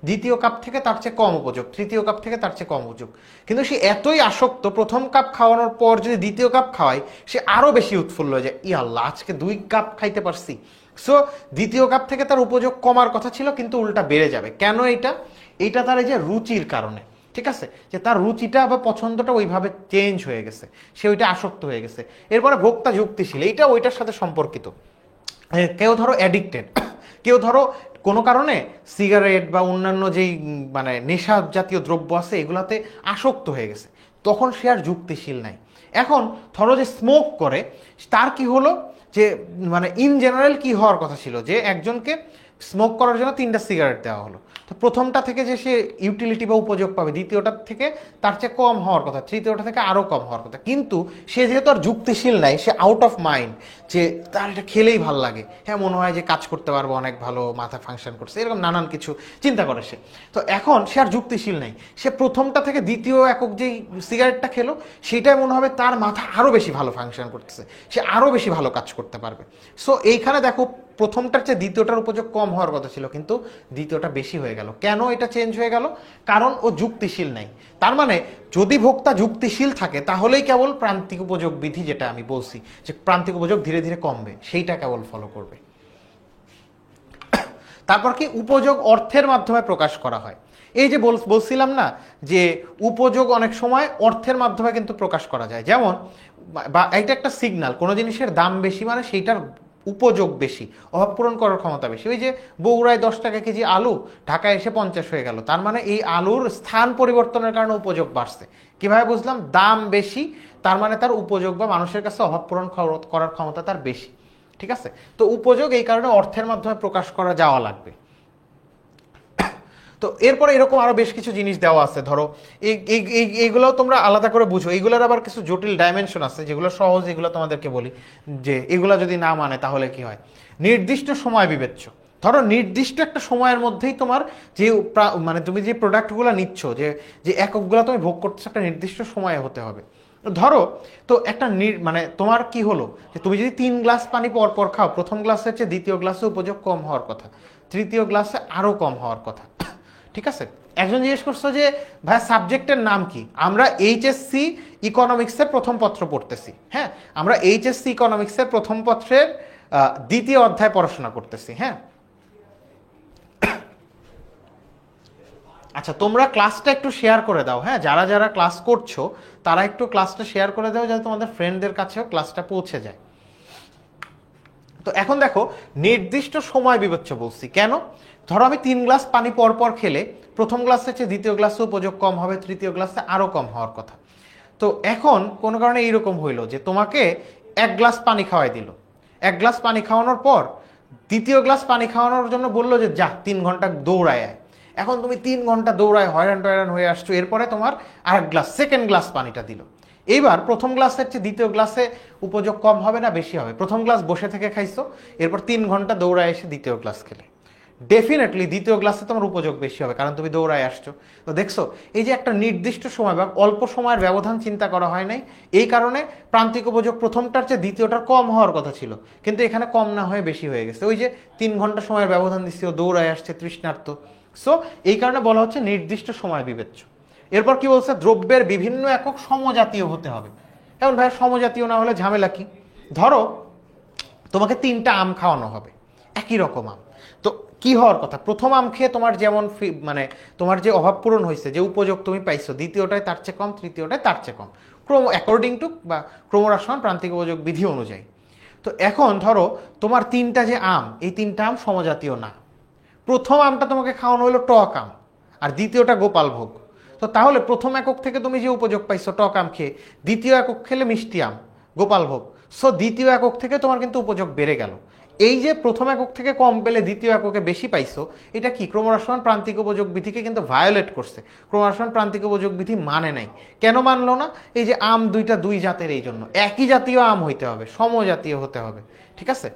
দ্বিতীয় কাপ থেকে তার চেয়ে কম উপযোগ, তৃতীয় কাপ থেকে তার চেয়ে কম উপযোগ। কিন্তু সে এতই আসক্ত, প্রথম কাপ খাওয়ানোর পর যদি দ্বিতীয় কাপ খাওয়ায়, সে আরও বেশি উৎফুল্ল হয়ে যায়, ই আল্লাহ আজকে 2 কাপ খাইতে পারছি। সো দ্বিতীয় কাপ থেকে তার উপযোগ কমার কথা ছিল, কিন্তু উল্টা বেড়ে যাবে। কেন? এইটা তার এই যে রুচির কারণে, ঠিক আছে, যে তার রুচিটা বা পছন্দটা ওইভাবে চেঞ্জ হয়ে গেছে, সে ওইটা আসক্ত হয়ে গেছে। এরপরে ভোক্তা যুক্তিশীল, এইটা ওইটার সাথে সম্পর্কিত। কেউ ধরো অ্যাডিক্টেড, কেউ ধরো কোনো কারণে সিগারেট বা অন্যান্য যেই মানে নেশা জাতীয় দ্রব্য আছে এগুলাতে আসক্ত হয়ে গেছে, তখন সে আর যুক্তিশীল নাই। এখন ধরো যে স্মোক করে, তার কি হলো, যে মানে ইন জেনারেল কি হওয়ার কথা ছিল, যে একজনকে স্মোক করার জন্য 3টা সিগারেট দেওয়া হলো, তো প্রথমটা থেকে যে সে ইউটিলিটি বা উপযোগ পাবে, দ্বিতীয়টা থেকে তার চেয়ে কম হওয়ার কথা, তৃতীয়টা থেকে আরও কম হওয়ার কথা। কিন্তু সে যেহেতু আর যুক্তিশীল নাই, সে আউট অফ মাইন্ড, যে তার এটা খেলেই ভাল লাগে, হ্যাঁ মনে হয় যে কাজ করতে পারবো, অনেক ভালো মাথা ফাংশন করছে, এরকম নানান কিছু চিন্তা করে সে। তো এখন সে আর যুক্তিশীল নাই, সে প্রথমটা থেকে দ্বিতীয় একক যেই সিগারেটটা খেলো, সেটাই মনে হবে তার মাথা আরও বেশি ভালো ফাংশন করতেছে, সে আরও বেশি ভালো কাজ করতে পারবে। সো এইখানে দেখো, প্রথমটার চেয়ে দ্বিতীয়টার উপযোগ কম হওয়ার কথা ছিল, কিন্তু দ্বিতীয়টা বেশি হয়ে গেল। কেন এটা চেঞ্জ হয়ে গেল? কারণ ও যুক্তিশীল নাই। তার মানে যদি ভোক্তা যুক্তিশীল থাকে, তাহলেই কেবল প্রান্তিক উপযোগ বিধি, যেটা আমি বলছি যে প্রান্তিক উপযোগ ধীরে ধীরে কমবে, সেইটা কেবল ফলো করবে। তারপর কি, উপযোগ অর্থের মাধ্যমে প্রকাশ করা হয়। এই যে বলছিলাম না, যে উপযোগ অনেক সময় অর্থের মাধ্যমে কিন্তু প্রকাশ করা যায়। যেমন বা এটা একটা সিগনাল, কোনো জিনিসের দাম বেশি মানে সেইটার উপযোগ বেশি, অভাব পূরণ করার ক্ষমতা বেশি। ওই যে বগুড়ায় 10 টাকা কেজি আলু, ঢাকায় এসে 50 হয়ে গেল, তার মানে এই আলুর স্থান পরিবর্তনের কারণে উপযোগ বাড়ছে। কিভাবে বুঝলাম? দাম বেশি, তার মানে তার উপযোগ বা মানুষের কাছে অভাব পূরণ করার ক্ষমতা তার বেশি, ঠিক আছে। তো উপযোগ এই কারণে অর্থের মাধ্যমে প্রকাশ করা যাওয়া লাগবে। তো এরপরে এরকম আরো বেশ কিছু জিনিস দেওয়া আছে, ধরো এইগুলো তোমরা আলাদা করে বুঝো, এইগুলোর আবার কিছু জটিল ডাইমেনশন আছে, যেগুলো সহজ, এগুলো তোমাদেরকে বলি যে এগুলো যদি না মানে তাহলে কি হয়। নির্দিষ্ট সময় বিবেচ্য, ধরো নির্দিষ্ট একটা সময়ের মধ্যেই তোমার যে মানে তুমি যে প্রোডাক্টগুলো নিচ্ছ, যে যে এককগুলো তুমি ভোগ করতেছো, একটা নির্দিষ্ট সময়ে হতে হবে। ধরো তো একটা মানে তোমার কি হলো, যে তুমি যদি 3 গ্লাস পানি পর পর খাও, প্রথম গ্লাসের চেয়ে দ্বিতীয় গ্লাসে উপযোগ কম হওয়ার কথা, তৃতীয় গ্লাসে আরো কম হওয়ার কথা, ঠিক আছে। একজন জিজ্ঞেস করছো যে ভাই সাবজেক্টের নাম কি, আমরা এইচএসসি ইকোনমিক্সের প্রথম পত্র পড়তেছি, হ্যাঁ আমরা এইচএসসি ইকোনমিক্সের প্রথম পত্রের 2য় অধ্যায় পড়াশোনা করতেছি, হ্যাঁ। আচ্ছা তোমরা ক্লাসটা একটু শেয়ার করে দাও, হ্যাঁ যারা যারা ক্লাস করছো তারা একটু ক্লাসটা শেয়ার করে দাও, যাতে তোমাদের ফ্রেন্ডদের কাছেও ক্লাসটা পৌঁছে যায়। তো এখন দেখো, নির্দিষ্ট সময় বিবেচ্য বলছি কেন, ধরো আমি 3 গ্লাস পানি পর পর খেলে, প্রথম গ্লাসের চেয়ে দ্বিতীয় গ্লাসে উপযোগ কম হবে, তৃতীয় গ্লাসে আরো কম হওয়ার কথা। তো এখন কোনো কারণে এইরকম হইলো যে তোমাকে 1 গ্লাস পানি খাওয়াই দিল, 1 গ্লাস পানি খাওয়ানোর পর দ্বিতীয় গ্লাস পানি খাওয়ানোর জন্য বললো যে যা 3 ঘন্টা দৌড়ায় আয়। এখন তুমি 3 ঘন্টা দৌড়ায় হয়রান টয়রান হয়ে আসছো, এরপরে তোমার আরেক গ্লাস সেকেন্ড গ্লাস পানিটা দিল। এইবার প্রথম গ্লাসের চেয়ে দ্বিতীয় গ্লাসে উপযোগ কম হবে না বেশি হবে? প্রথম গ্লাস বসে থেকে খাইছো, এরপর 3 ঘন্টা দৌড়ায় এসে দ্বিতীয় গ্লাস খেলে, ডেফিনেটলি দ্বিতীয় গ্লাসে তোমার উপযোগ বেশি হবে, কারণ তুমি দৌড়ায় আসছো। তো দেখছো, এই যে একটা নির্দিষ্ট সময় বা অল্প সময়ের ব্যবধান চিন্তা করা হয় নাই, এই কারণে প্রান্তিক উপযোগ প্রথমটার চেয়ে দ্বিতীয়টার কম হওয়ার কথা ছিল, কিন্তু এখানে কম না হয়ে বেশি হয়ে গেছে। ওই যে 3 ঘন্টা সময়ের ব্যবধান দিচ্ছিল, দৌড়ায় আসছে তৃষ্ণার্ত। সো এই কারণে বলা হচ্ছে নির্দিষ্ট সময় বিবেচ্য। এরপর কি বলছে, দ্রব্যের বিভিন্ন একক সমজাতীয় হতে হবে। এখন ভাই সমজাতীয় না হলে ঝামেলা কি? ধরো তোমাকে 3টা আম খাওয়ানো হবে, একই রকম আম, তো কি হওয়ার কথা, প্রথম আম খেয়ে তোমার যেমন মানে তোমার যে অভাব পূরণ হয়েছে, যে উপযোগ তুমি পাইছো, দ্বিতীয়টায় তার চেয়ে কম, তৃতীয়টায় তার চেয়ে কম, অ্যাকর্ডিং টু বা ক্রমহ্রাসমান প্রান্তিক উপযোগ বিধি অনুযায়ী। তো এখন ধরো তোমার 3টা যে আম, এই 3টা আম সমজাতীয় না। প্রথম আমটা তোমাকে খাওয়ানো হলো টক আম, আর দ্বিতীয়টা গোপাল ভোগ। তো তাহলে প্রথম একক থেকে তুমি যে উপযোগ পাইছো টক আম খেয়ে, দ্বিতীয় একক খেলে মিষ্টি আম, গোপাল ভোগ। সো দ্বিতীয় একক থেকে তোমার কিন্তু উপযোগ বেড়ে গেল। এই যে প্রথম একক থেকে কম পেলে দ্বিতীয় এককে বেশি পাইছো, এটা কি ক্রমহ্রাসমান প্রান্তিক উপযোগ বিধিকে কিন্তু ভায়োলেট করছে। ক্রমহ্রাসমান প্রান্তিক উপযোগ বিধি মানে নাই। কেন মানলো না? এই যে আম দুইটা দুই জাতের, এই জন্য একই জাতীয় আম হইতে হবে, সমজাতীয় হতে হবে, ঠিক আছে।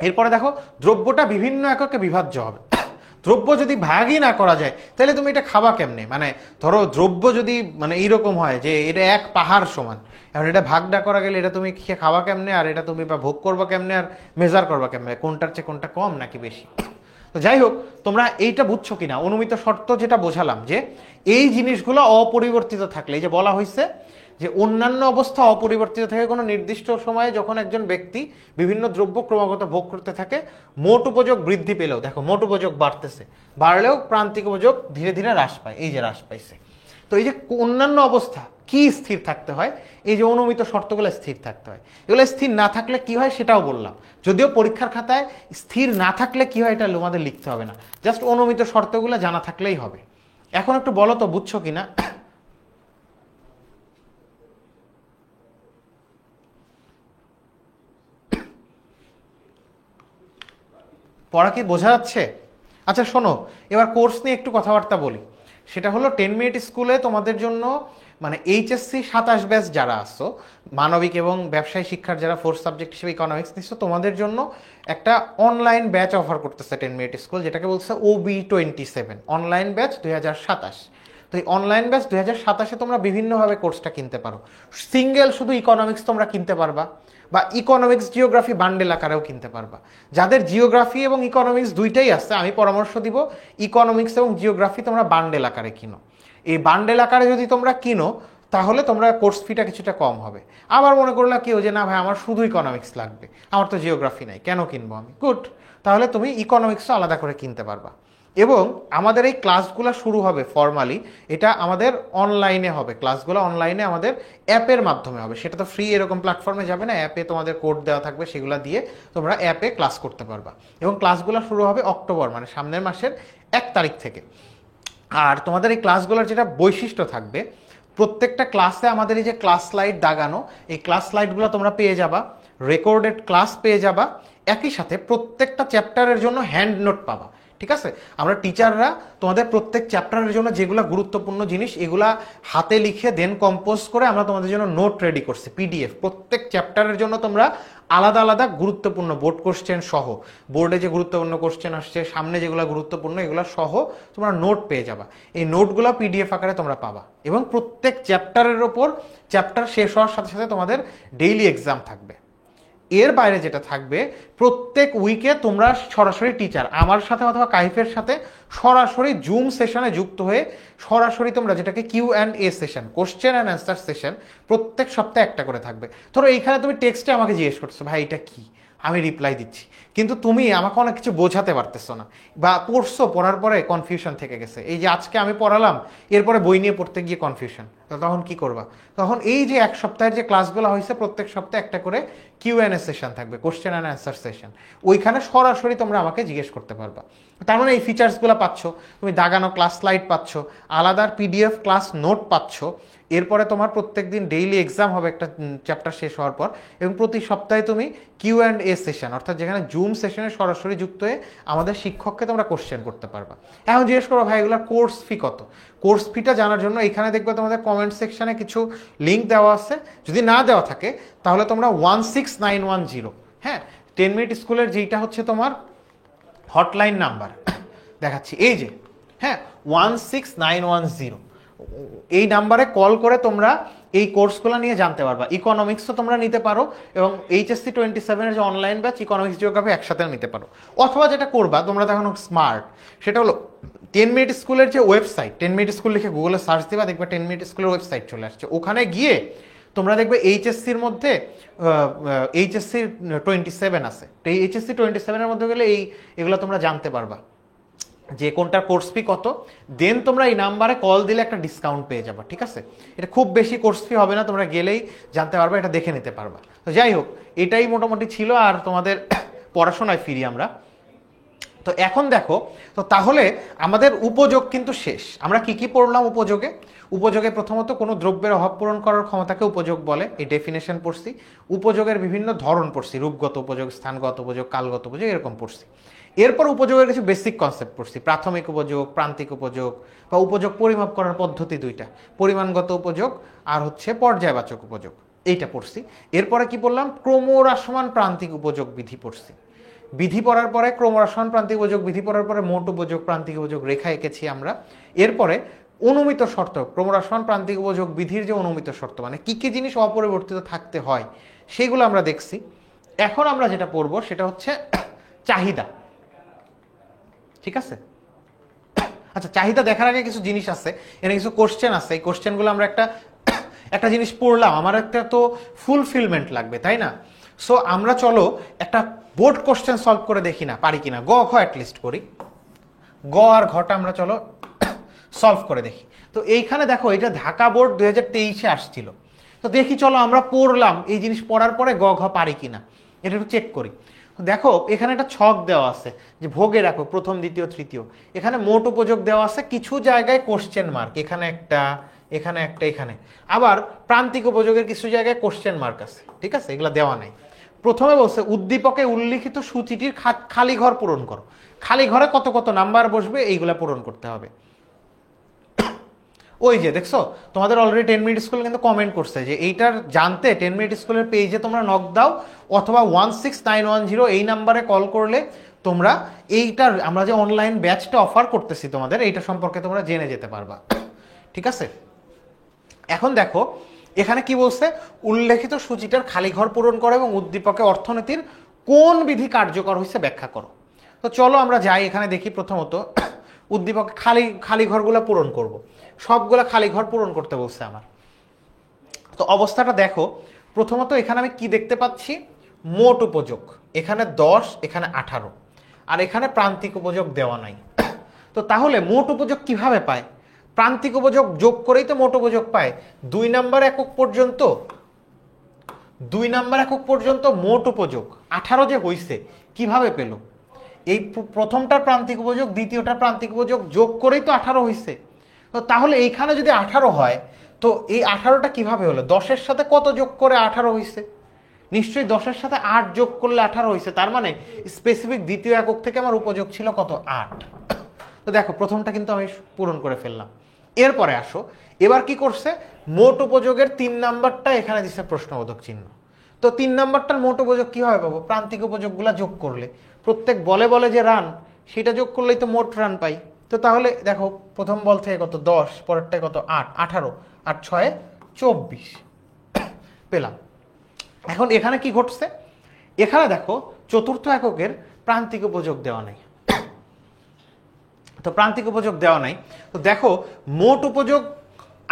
এরপরে দেখো, দ্রব্যটা বিভিন্ন এককে বিভাজ্য হবে। দ্রব্য যদি ভাগই না করা যায় তাহলে তুমি এটা খাবা কেমনে? মানে ধরো দ্রব্য যদি মানে এইরকম হয় যে এটা এক পাহাড় সমান, এখন এটা ভাগ না করা গেলে এটা তুমি খেয়ে খাওয়া কেমনে, আর এটা তুমি বা ভোগ করবা কেমনে, আর মেজার করবা কেমনে কোনটার চেয়ে কোনটা কম নাকি বেশি? তো যাই হোক, তোমরা এইটা বুঝছো কিনা, অনুমিত শর্ত যেটা বোঝালাম যে এই জিনিসগুলো অপরিবর্তিত থাকলে, এই যে বলা হয়েছে যে অন্যান্য অবস্থা অপরিবর্তিত থাকে কোনো নির্দিষ্ট সময়ে যখন একজন ব্যক্তি বিভিন্ন দ্রব্য ক্রমাগত ভোগ করতে থাকে, মোট উপযোগ বৃদ্ধি পেলেও, দেখো মোট উপযোগ বাড়তেছে, বাড়লেও প্রান্তিক উপযোগ ধীরে ধীরে হ্রাস পায়, এই যে হ্রাস পাইছে। তো এই যে অন্যান্য অবস্থা কি স্থির থাকতে হয়, এই যে অনুমিত শর্তগুলো স্থির থাকতে হয়, এগুলো স্থির না থাকলে কি হয় সেটাও বললাম। যদিও পরীক্ষার খাতায় স্থির না থাকলে কি হয় এটা তোমাদের লিখতে হবে না, জাস্ট অনুমিত শর্তগুলো জানা থাকলেই হবে। এখন একটু বলো তো বুঝছো কিনা। পড়া কি বোঝা যাচ্ছে? আচ্ছা শোনো, এবার কোর্স নিয়ে একটু কথাবার্তা বলি। সেটা হলো 10 মিনিট স্কুলে তোমাদের জন্য মানে এইচএসসি 27 ব্যাচ যারা আসছো, মানবিক এবং ব্যবসায় শিক্ষার যারা ফোর্থ সাবজেক্ট হিসেবে ইকোনমিক্স নিচ্ছ, তোমাদের জন্য একটা অনলাইন ব্যাচ অফার করতেছে 10 মিনিট স্কুল, যেটাকে বলছে OB27 অনলাইন ব্যাচ 2027। তো এই অনলাইন ব্যাচ 2027-এ তোমরা বিভিন্নভাবে কোর্সটা কিনতে পারো। সিঙ্গেল শুধু ইকোনমিক্স তোমরা কিনতে পারবা, বা ইকোনমিক্স জিওগ্রাফি বান্ডেল আকারেও কিনতে পারবা। যাদের জিওগ্রাফি এবং ইকোনমিক্স দুইটাই আছে, আমি পরামর্শ দিব ইকোনমিক্স এবং জিওগ্রাফি তোমরা বান্ডেল আকারে কিনো। এই বান্ডেল আকারে যদি তোমরা কিনো তাহলে তোমরা কোর্স ফিটা কিছুটা কম হবে। আবার মনে করলে কেউ যে না ভাই আমার শুধু ইকোনমিক্স লাগবে, আমার তো জিওগ্রাফি নাই, কেন কিনবো আমি? গুড, তাহলে তুমি ইকোনমিক্সও আলাদা করে কিনতে পারবা। এবং আমাদের এই ক্লাসগুলো শুরু হবে ফর্মালি, এটা আমাদের অনলাইনে হবে, ক্লাসগুলো অনলাইনে আমাদের অ্যাপের মাধ্যমে হবে। সেটা তো ফ্রি এরকম প্ল্যাটফর্মে যাবে না, অ্যাপে তোমাদের কোড দেওয়া থাকবে, সেগুলো দিয়ে তোমরা অ্যাপে ক্লাস করতে পারবা। এবং ক্লাসগুলো শুরু হবে অক্টোবর মানে সামনের মাসের 1 তারিখ থেকে। আর তোমাদের এই ক্লাসগুলোর যেটা বৈশিষ্ট্য থাকবে, প্রত্যেকটা ক্লাসে আমাদের এই যে ক্লাস স্লাইড দাগানো, এই ক্লাস স্লাইডগুলো তোমরা পেয়ে যাবা, রেকর্ডেড ক্লাস পেয়ে যাবা, একই সাথে প্রত্যেকটা চ্যাপ্টারের জন্য হ্যান্ড নোট পাবা। ঠিক আছে, আমরা টিচাররা তোমাদের প্রত্যেক চ্যাপ্টারের জন্য যেগুলো গুরুত্বপূর্ণ জিনিস এগুলা হাতে লিখে দেন কম্পোজ করে আমরা তোমাদের জন্য নোট রেডি করছি, পিডিএফ। প্রত্যেক চ্যাপ্টারের জন্য তোমরা আলাদা আলাদা গুরুত্বপূর্ণ বোর্ড কোশ্চেন সহ, বোর্ডে যে গুরুত্বপূর্ণ কোশ্চেন আসছে সামনে যেগুলো গুরুত্বপূর্ণ এগুলো সহ তোমরা নোট পেয়ে যাবা। এই নোটগুলো পিডিএফ আকারে তোমরা পাবা। এবং প্রত্যেক চ্যাপ্টারের ওপর চ্যাপ্টার শেষ হওয়ার সাথে সাথে তোমাদের ডেইলি এক্সাম থাকবে। এর বাইরে যেটা থাকবে, প্রত্যেক উইকে তোমরা সরাসরি টিচার আমার সাথে অথবা কাইফের সাথে সরাসরি জুম সেশনে যুক্ত হয়ে সরাসরি তোমরা যেটাকে Q&A session, question and answer session প্রত্যেক সপ্তাহে একটা করে থাকবে। ধরো এইখানে তুমি টেক্সটে আমাকে জিজ্ঞেস করছো ভাই এটা কি, আমি রিপ্লাই দিচ্ছি, কিন্তু তুমি আমাকে অনেক কিছু বোঝাতে পারতেছো না, বা পড়ছো পড়ার পরে কনফিউশন থেকে গেছে। এই যে আজকে আমি পড়ালাম, এরপরে বই নিয়ে পড়তে গিয়ে কনফিউশন, তখন কি করবা? তখন এই যে 1 সপ্তাহের যে ক্লাসগুলো হয়েছে প্রত্যেক সপ্তাহে একটা করে Q&A সেশন থাকবে, কোশ্চেন অ্যান্ড অ্যান্সার সেশন, ওইখানে সরাসরি তোমরা আমাকে জিজ্ঞেস করতে পারবা। তার মানে এই ফিচার্সগুলো পাচ্ছ, তুমি দাগানো ক্লাস স্লাইড পাচ্ছ, আলাদা পিডিএফ ক্লাস নোট পাচ্ছ। এরপরে তোমার প্রত্যেক দিন ডেইলি এক্সাম হবে একটা চ্যাপ্টার শেষ হওয়ার পর, এবং প্রতি সপ্তাহে তুমি Q&A সেশন, অর্থাৎ যেখানে জুম সেশনে সরাসরি যুক্ত হয়ে আমাদের শিক্ষককে তোমরা কোশ্চেন করতে পারবা। এখন জিজ্ঞেস করো ভাই এগুলোর কোর্স ফি কত? কোর্স ফিটা জানার জন্য এখানে দেখবে তোমাদের কমেন্ট সেকশনে কিছু লিঙ্ক দেওয়া আছে, যদি না দেওয়া থাকে তাহলে তোমরা 16910, হ্যাঁ 10 মিনিট স্কুলের যেটা হচ্ছে তোমার হটলাইন নাম্বার দেখাচ্ছি, এই যে হ্যাঁ 16910, এই নাম্বারে কল করে তোমরা এই কোর্সগুলো নিয়ে জানতে পারবা। ইকোনমিক্সও তোমরা নিতে পারো, এবং HSC 27-এর যে অনলাইন ব্যাচ ইকোনমিক্স জিওগ্রাফি একসাথে নিতে পারো। অথবা যেটা করবা তোমরা তো এখন স্মার্ট, সেটা হলো 10 মিনিট স্কুলের যে ওয়েবসাইট, 10 মিনিট স্কুল লিখে গুগলে সার্চ দিবা, দেখবে 10 মিনিট স্কুলের ওয়েবসাইট চলে আসছে। ওখানে গিয়ে তোমরা দেখবে এইচএসসির মধ্যে HSC 27 আছে, তো এই HSC 27-এর মধ্যে গেলে এগুলো তোমরা জানতে পারবা যে কোনটার কোর্স ফি কত। দেন তোমরা এই নাম্বারে কল দিলে একটা ডিসকাউন্ট পেয়ে যাবে। ঠিক আছে, এটা খুব বেশি কোর্স ফি হবে না, তোমরা গেলেই জানতে পারবে, এটা দেখে নিতে পারবা। তো যাই হোক, এটাই মোটামুটি ছিল। আর তোমাদের পড়াশোনায় ফিরি আমরা। তো এখন দেখো, তো তাহলে আমাদের উপযোগ কিন্তু শেষ। আমরা কি কি পড়লাম উপযোগে? উপযোগে প্রথমত কোনো দ্রব্যের অভাব পূরণ করার ক্ষমতাকে উপযোগ বলে, এই ডেফিনেশন পড়ছি। উপযোগের বিভিন্ন ধরন পড়ছি, রূপগত উপযোগ, স্থানগত উপযোগ, কালগত উপযোগ, এরকম পড়ছি। এরপর উপযোগের কিছু বেসিক কনসেপ্ট পড়ছি, প্রাথমিক উপযোগ, প্রান্তিক উপযোগ, বা উপযোগ পরিমাপ করার পদ্ধতি দুইটা, পরিমাণগত উপযোগ আর হচ্ছে পর্যায়বাচক উপযোগ, এইটা পড়ছি। এরপরে কি বললাম, ক্রমহ্রাসমান প্রান্তিক উপযোগ বিধি পড়ছি। বিধি পড়ার পরে ক্রমহ্রাসমান প্রান্তিক উপযোগ বিধি পড়ার পরে মোট উপযোগ প্রান্তিক উপযোগ রেখা এঁকেছি আমরা। এরপরে অনুমিত শর্ত, ক্রমহ্রাসমান প্রান্তিক উপযোগ বিধির যে অনুমিত শর্ত, মানে কি কি জিনিস অপরিবর্তিত থাকতে হয় সেগুলো আমরা দেখছি। এখন আমরা যেটা পড়ব সেটা হচ্ছে চাহিদা। ঠিক আছে, আচ্ছা চাহিদা দেখার আগে কিছু জিনিস আছে, এখানে কিছু কোশ্চেন আছে। এই কোশ্চেনগুলো আমরা একটা জিনিস পড়লাম, আমার একটা তো ফুলফিলমেন্ট লাগবে, তাই না? সো আমরা চলো একটা বোর্ড কোশ্চেন সলভ করে দেখি না পারি কিনা, গ ঘ অ্যাটলিস্ট করি। গ আর ঘটা আমরা চলো সলভ করে দেখি। তো এইখানে দেখো এটা ঢাকা বোর্ড 2023-এ আসছিল। তো দেখি চলো আমরা পড়লাম, এই জিনিস পড়ার পরে গ ঘ পারি কিনা এটা একটু চেক করি। দেখো এখানে একটা ছক দেওয়া আছে যে ভোগে রাখো প্রথম দ্বিতীয় তৃতীয়, এখানে মোট উপযোগ দেওয়া আছে, কিছু জায়গায় কোশ্চেন মার্ক, এখানে একটা এখানে একটা এখানে, আবার প্রান্তিক উপযোগের কিছু জায়গায় কোশ্চেন মার্ক আছে। ঠিক আছে, এগুলো দেওয়া নাই। প্রথমে বলছে উদ্দীপকে উল্লিখিত সূচিটির খালি ঘর পূরণ করো। খালি ঘরে কত কত নাম্বার বসবে এইগুলা পূরণ করতে হবে। ওই যে দেখছো তোমাদের অলরেডি 10 মিনিট স্কুল কিন্তু কমেন্ট করছে যে এইটার জানতে 10 মিনিট স্কুলের পেজে তোমরা নক দাও অথবা 16910 এই নাম্বারে কল করলে তোমরা এইটার আমরা যে অনলাইন ব্যাচটা অফার করতেছি তোমাদের এইটা সম্পর্কে তোমরা জেনে যেতে পারবা। ঠিক আছে, এখন দেখো এখানে কি বলছে, উল্লেখিত সূচিটার খালি ঘর পূরণ করো এবং উদ্দীপকে অর্থনীতির কোন বিধি কার্যকর হয়েছে ব্যাখ্যা করো। তো চলো আমরা যাই, এখানে দেখি প্রথমত উদ্দীপকে খালি ঘরগুলো পূরণ করব। সবগুলা খালি ঘর পূরণ করতে বলছে আমার। তো অবস্থাটা দেখো, প্রথমত এখানে আমি কি দেখতে পাচ্ছি, মোট উপযোগ এখানে 10, এখানে 18, আর এখানে প্রান্তিক উপযোগ দেওয়া নাই। তো তাহলে মোট উপযোগ কিভাবে পায়? প্রান্তিক উপযোগ যোগ করেই তো মোট উপযোগ পায়। 2 নাম্বার একক পর্যন্ত মোট উপযোগ 18 যে হইছে কিভাবে পেল? এই প্রথমটার প্রান্তিক উপযোগ দ্বিতীয়টার প্রান্তিক উপযোগ যোগ করেই তো 18 হইছে। তো তাহলে এইখানে যদি 18 হয় তো এই 18টা কিভাবে হলো? 10-এর সাথে কত যোগ করে 18 হইছে? নিশ্চয়ই 10-এর সাথে 8 যোগ করলে 18 হইছে। তার মানে স্পেসিফিক দ্বিতীয় একক থেকে আমার উপযোগ ছিল কত? 8। তো দেখো প্রথমটা কিন্তু আমি পূরণ করে ফেললাম। এরপরে আসো, এবার কি করছে, মোট উপযোগের 3 নাম্বারটা এখানে দিচ্ছে প্রশ্নবোধক চিহ্ন। তো 3 নাম্বারটার মোট উপযোগ কিভাবে পাবো? প্রান্তিক উপযোগগুলো যোগ করলে, প্রত্যেক বলে বলে যে রান সেটা যোগ করলেই তো মোট রান পাই। তো তাহলে দেখো প্রথম বল থেকে কত 10, পরেরটায় কত 8, 18, 8 6 24 পেলাম। এখন এখানে কি ঘটছে, এখানে দেখো চতুর্থ এককের প্রান্তিক উপযোগ দেওয়া নাই। তো প্রান্তিক উপযোগ দেওয়া নাই, তো দেখো মোট উপযোগ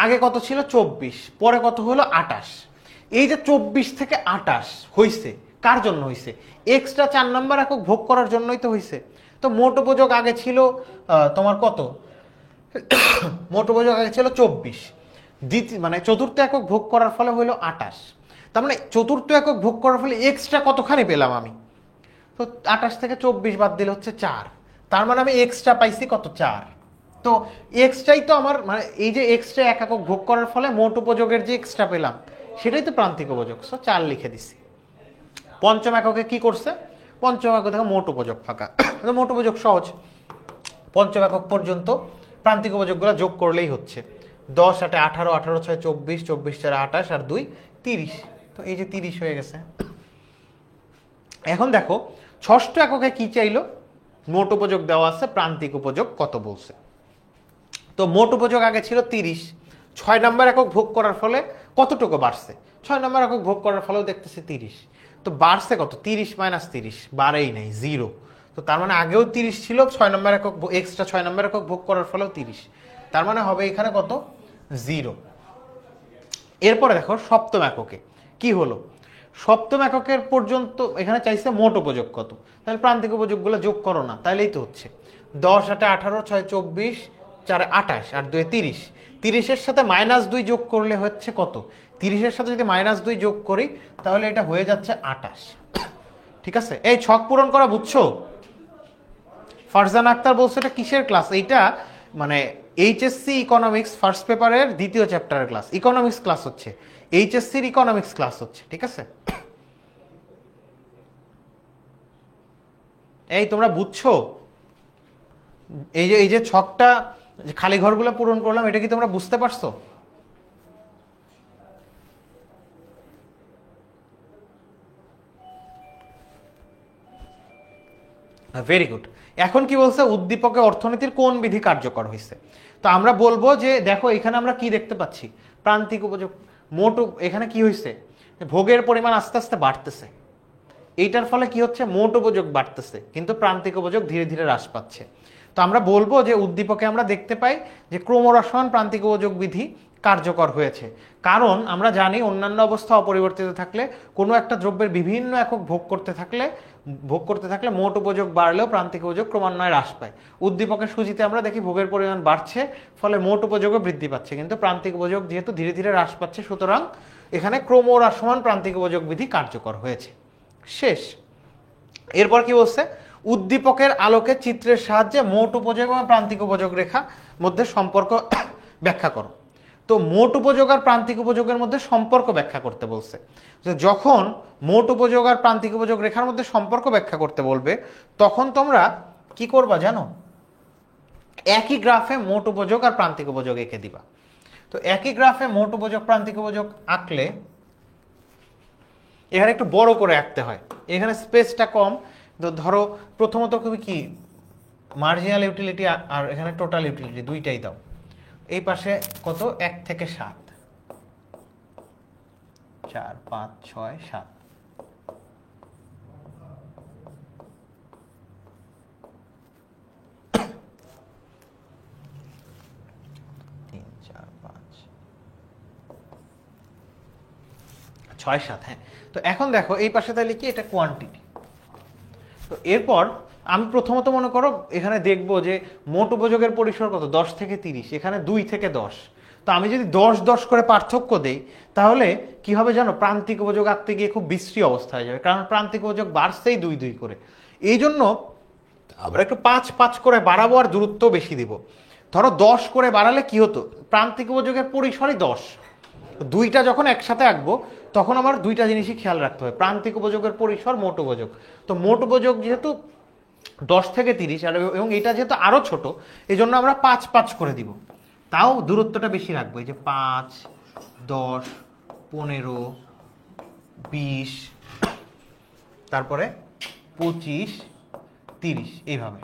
আগে কত ছিল 24, পরে কত হলো 28। এই যে 24 থেকে 28 হইছে কার জন্য হইছে? এক্সট্রা 4 নাম্বার একক ভোগ করার জন্যই তো হইছে। তো মোট উপযোগ আগে ছিল তোমার কত, মোট উপযোগ আগে ছিল 24, মানে চতুর্থ একক ভোগ করার ফলে হইলো 28। তার মানে চতুর্থ একক ভোগ করার ফলে এক্সট্রা কতখানি পেলাম আমি? তো 28 থেকে 24 বাদ দিলে হচ্ছে 4। তার মানে আমি এক্সট্রা পাইছি কত? 4। তো এক্সট্রাই তো আমার, মানে এই যে এক্সট্রা এক একক ভোগ করার ফলে মোট উপযোগের যে এক্সট্রা পেলাম সেটাই তো প্রান্তিক উপযোগ। সো 4 লিখে দিছি। পঞ্চম এককে কি করছে, পঞ্চম একক থেকে মোট উপযোগ ফাঁকা। মোট উপযোগ সহজ, পঞ্চম একক পর্যন্ত প্রান্তিক উপযোগগুলো যোগ করলেই হচ্ছে। 10 8 18, 18 6 24, 24 4 28 আর 2 30। তো এই যে 30 হয়ে গেছে। এখন দেখো ষষ্ঠ এককে কি চাইলো, মোট উপযোগ দেওয়া আছে, প্রান্তিক উপযোগ কত বলছে। তো মোট উপযোগ আগে ছিল 30, 6 নাম্বার একক ভোগ করার ফলে কতটুকু বাড়ছে? 6 নাম্বার একক ভোগ করার ফলেও দেখতেছি 30। তো বাড়ছে কত? 30 - 30, বাড়েই নাই, 0। তো তার মানে আগেও 30 ছিল, 6 নাম্বার একক এক্সট্রা 6 নাম্বার একক ভোগ করার ফলেও 30। তার মানে হবে এখানে কত? 0। এরপরে দেখো সপ্তম এককে কি হলো, সপ্তম এককের পর্যন্ত এখানে চাইছে মোট উপযোগ কত, তাহলে প্রান্তিক উপযোগগুলো যোগ করো না, তাইলেই তো হচ্ছে। 10 8 18 6 24 4 28 আর 2 30। 30-এর সাথে -2 যোগ করলে হচ্ছে কত? 30-এর সাথে যদি -2 যোগ করি তাহলে এটা হয়ে যাচ্ছে 28। ঠিক আছে, এই ছক পূরণ করা বুঝছো? ফারজানা আক্তার বলছে এটা কিসের ক্লাস? এইটা মানে এইচএসসি ইকোনমিক্স ফার্স্ট পেপারের দ্বিতীয় চ্যাপ্টারের ক্লাস, ইকোনমিক্স ক্লাস হচ্ছে, এইচএসসির ইকোনমিক্স ক্লাস হচ্ছে। ঠিক আছে, এই তোমরা বুঝছো? এই যে ছকটা খালি ঘরগুলো পূরণ করলাম, এটা কি তোমরা বুঝতে পারছো? Very good. এখন কি বলছে, উদ্দীপকে অর্থনীতির কোন বিধি কার্যকর হয়েছে? তো আমরা বলবো যে দেখো এখানে আমরা কি দেখতে পাচ্ছি, প্রান্তিক উপযোগ মোট এখানে কি হয়েছে, ভোগের পরিমাণ আস্তে আস্তে বাড়তেছে। এইটার ফলে কি হচ্ছে, মোট উপযোগ বাড়তেছে কিন্তু প্রান্তিক উপযোগ ধীরে ধীরে হ্রাস পাচ্ছে। তো আমরা বলবো যে উদ্দীপকে আমরা দেখতে পাই যে ক্রমহ্রাসমান প্রান্তিক উপযোগ বিধি কার্যকর হয়েছে। কারণ আমরা জানি অন্যান্য অবস্থা অপরিবর্তিত থাকলে কোনো একটা দ্রব্যের বিভিন্ন একক ভোগ করতে থাকলে মোট উপযোগ বাড়লেও প্রান্তিক উপযোগ ক্রমান্বয়ে হ্রাস পায়। উদ্দীপকের সূচিতে আমরা দেখি ভোগের পরিমাণ বাড়ছে, ফলে মোট উপযোগও বৃদ্ধি পাচ্ছে, কিন্তু প্রান্তিক উপযোগ যেহেতু ধীরে ধীরে হ্রাস পাচ্ছে, সুতরাং এখানে ক্রমহ্রাসমান প্রান্তিক উপযোগ বিধি কার্যকর হয়েছে। শেষ। এরপর কি বলছে, উদ্দীপকের আলোকে চিত্রের সাহায্যে মোট উপযোগ এবং প্রান্তিক উপযোগ রেখা মধ্যে সম্পর্ক ব্যাখ্যা করো। তো মোট উপযোগ আর প্রান্তিক উপযোগের মধ্যে সম্পর্ক ব্যাখ্যা করতে বলছে। যখন মোট উপযোগ আর প্রান্তিক উপযোগ রেখার মধ্যে সম্পর্ক ব্যাখ্যা করতে বলবে, তখন তোমরা কি করবা জানো, একই গ্রাফে মোট উপযোগ আর প্রান্তিক উপযোগ এঁকে দিবা। তো একই গ্রাফে মোট উপযোগ প্রান্তিক উপযোগ আঁকলে এখানে একটু বড় করে আঁকতে হয়, এখানে স্পেসটা কম। তো ধরো প্রথমত তুমি কি মার্জিনাল ইউটিলিটি আর এখানে টোটাল ইউটিলিটি দুইটাই দাও। এই পাশে কত, 1 থেকে 7, 4, 5, 6, 7। ছয় সাত, হ্যাঁ। তো এখন দেখো এই পাশে তাহলে কি, এটা কোয়ান্টিটি। তো এরপর আমি প্রথমত মনে করো এখানে দেখবো যে মোট উপযোগের পরিসর কত, 10 থেকে 30, এখানে 2 থেকে 10। তো আমি যদি 10 10 করে পার্থক্য দেই, তাহলে কি হবে জানো, প্রান্তিক উপযোগ আঁকতে গিয়ে খুব বিশ্রী অবস্থা হয়ে যাবে, কারণ প্রান্তিক উপযোগ বাড়ছেই 2 2 করে। এই জন্য আমরা একটু 5 5 করে বাড়াবো আর দূরত্ব বেশি দিব। ধরো 10 করে বাড়ালে কি হতো, প্রান্তিক উপযোগের পরিসরই 10, দুইটা যখন একসাথে আঁকবো তখন আমার দুইটা জিনিসই খেয়াল রাখতে হবে, প্রান্তিক উপযোগের পরিসর, মোট উপযোগ। তো মোট উপযোগ যেহেতু 10 থেকে 30 এবং এটা যেহেতু আরো ছোট, এই জন্য আমরা 5 5 করে দিব, তাও দূরত্বটা বেশি রাখবো। এই যে 5, 10, 15, 20, তারপরে 25, 30 এইভাবে।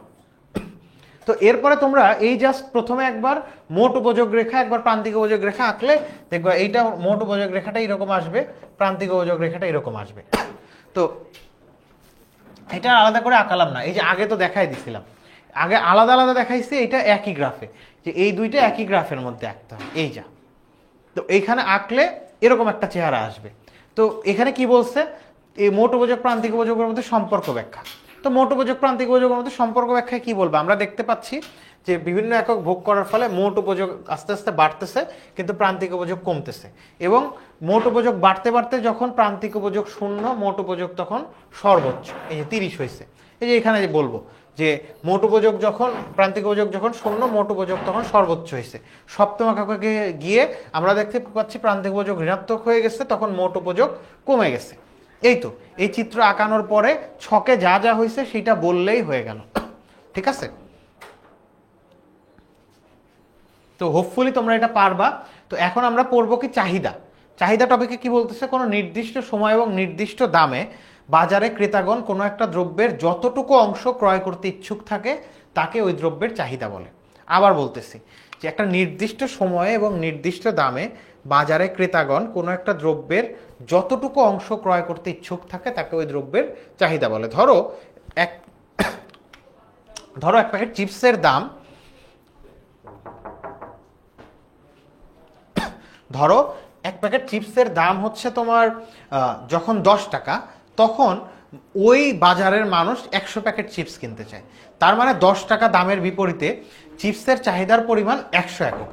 তো এরপরে তোমরা এই জাস্ট প্রথমে একবার মোট উপযোগ রেখা, একবার প্রান্তিক উপযোগ রেখা আঁকলে দেখবা এইটা মোট উপযোগ রেখাটা এরকম আসবে, প্রান্তিক উপযোগ রেখাটা এরকম আসবে। তো এটা আলাদা করে আঁকালাম না, এই যে আগে তো দেখাই দিছিলাম, আগে আলাদা আলাদা দেখাইছি, এটা একই গ্রাফে, যে এই দুইটা একই গ্রাফের মধ্যে আঁকতে হবে, এই যা। তো এইখানে আঁকলে এরকম একটা চেহারা আসবে। তো এখানে কি বলছে, এই মোট উপযোগ প্রান্তিক উপযোগের মধ্যে সম্পর্ক ব্যাখ্যা। তো মোট উপযোগ প্রান্তিক উপযোগের মধ্যে সম্পর্ক ব্যাখ্যায় কি বলবো, আমরা দেখতে পাচ্ছি যে বিভিন্ন একক ভোগ করার ফলে মোট উপযোগ আস্তে আস্তে বাড়তেছে কিন্তু প্রান্তিক উপযোগ কমতেছে, এবং মোট উপযোগ বাড়তে বাড়তে যখন প্রান্তিক উপযোগ 0, মোট উপযোগ তখন সর্বোচ্চ, এই যে 30 হয়েছে। এই যে এখানে যে বলবো যে মোট উপযোগ যখন, প্রান্তিক উপযোগ যখন 0, মোট উপযোগ তখন সর্বোচ্চ হয়েছে। সপ্তম এককে গিয়ে আমরা দেখতে পাচ্ছি প্রান্তিক উপযোগ ঋণাত্মক হয়ে গেছে, তখন মোট উপযোগ কমে গেছে। এই তো এই চিত্র আঁকানোর পরে ছকে যা যা হয়েছে সেটা বললেই হয়ে গেল, ঠিক আছে? তো হোপফুলি তোমরা এটা পারবা। তো এখন আমরা পড়বো কি চাহিদা। চাহিদা টপিকে কি বলতেছে, কোনো নির্দিষ্ট সময় এবং নির্দিষ্ট দামে বাজারে ক্রেতাগণ কোনো একটা দ্রব্যের যতটুকু অংশ ক্রয় করতে ইচ্ছুক থাকে তাকে ওই দ্রব্যের চাহিদা বলে। আবার বলতেছি যে একটা নির্দিষ্ট সময়ে এবং নির্দিষ্ট দামে বাজারে ক্রেতাগণ কোনো একটা দ্রব্যের যতটুকু অংশ ক্রয় করতে ইচ্ছুক থাকে তাকে ওই দ্রব্যের চাহিদা বলে। ধরো এক প্যাকেট চিপসের দাম, ধরো এক প্যাকেট চিপসের দাম হচ্ছে তোমার যখন 10 টাকা, তখন ওই বাজারের মানুষ 100 প্যাকেট চিপস কিনতে চায়। তার মানে 10 টাকা দামের বিপরীতে চিপসের চাহিদার পরিমাণ 100 একক।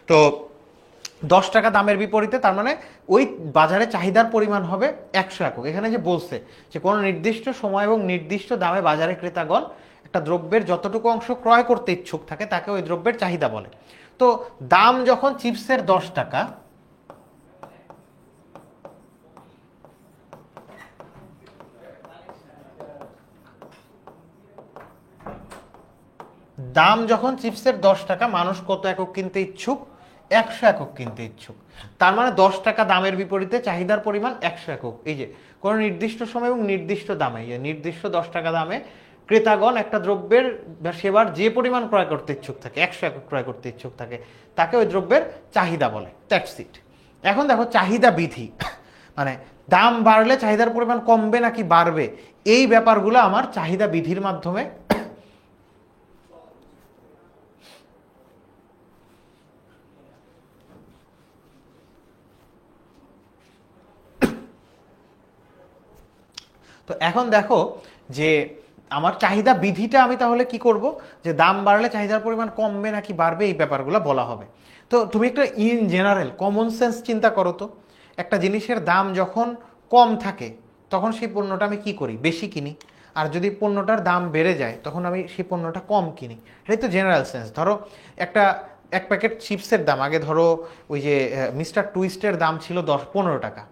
তো 10 টাকা দামের বিপরীতে তার মানে ওই বাজারে চাহিদার পরিমাণ হবে 100 একক। এখানে যে বলছে যে কোনো নির্দিষ্ট সময় এবং নির্দিষ্ট দামে বাজারে ক্রেতাগণ একটা দ্রব্যের যতটুকু অংশ ক্রয় করতে ইচ্ছুক থাকে তাকে ওই দ্রব্যের চাহিদা বলে। তো দাম যখন চিপসের 10 টাকা, দাম যখন চিপসের 10 টাকা, মানুষ কত একক কিনতে ইচ্ছুক, 100 একক কিনতে ইচ্ছুক। তার মানে 10 টাকা দামের বিপরীতে চাহিদার পরিমাণ 100 একক। এই যে কোনো নির্দিষ্ট সময় এবং নির্দিষ্ট দামে, নির্দিষ্ট 10 টাকা দামে ক্রেতাগণ একটা দ্রব্যের বা সেবার যে পরিমাণ ক্রয় করতে ইচ্ছুক থাকে, 100 একক ক্রয় করতে ইচ্ছুক থাকে, তাকে ওই দ্রব্যের চাহিদা বলে। That's it. এখন দেখো চাহিদা বিধি, মানে দাম বাড়লে চাহিদার পরিমাণ কমবে নাকি বাড়বে, এই ব্যাপারগুলো আমার চাহিদা বিধির মাধ্যমে তো এখন দেখো যে আমার চাহিদা বিধিটা আমি তাহলে কি করব, যে দাম বাড়লে চাহিদার পরিমাণ কমবে নাকি বাড়বে এই ব্যাপারগুলো বলা হবে। তো তুমি একটা ইন জেনারেল কমন সেন্স চিন্তা করো তো, একটা জিনিসের দাম যখন কম থাকে তখন সেই পণ্যটা আমি কি করি, বেশি কিনি। আর যদি পণ্যটার দাম বেড়ে যায় তখন আমি সেই পণ্যটা কম কিনি। এটাই তো জেনারেল সেন্স। ধরো এক প্যাকেট চিপসের দাম আগে ধরো ওই যে মিস্টার টুইস্টের দাম ছিল 10-15 টাকা,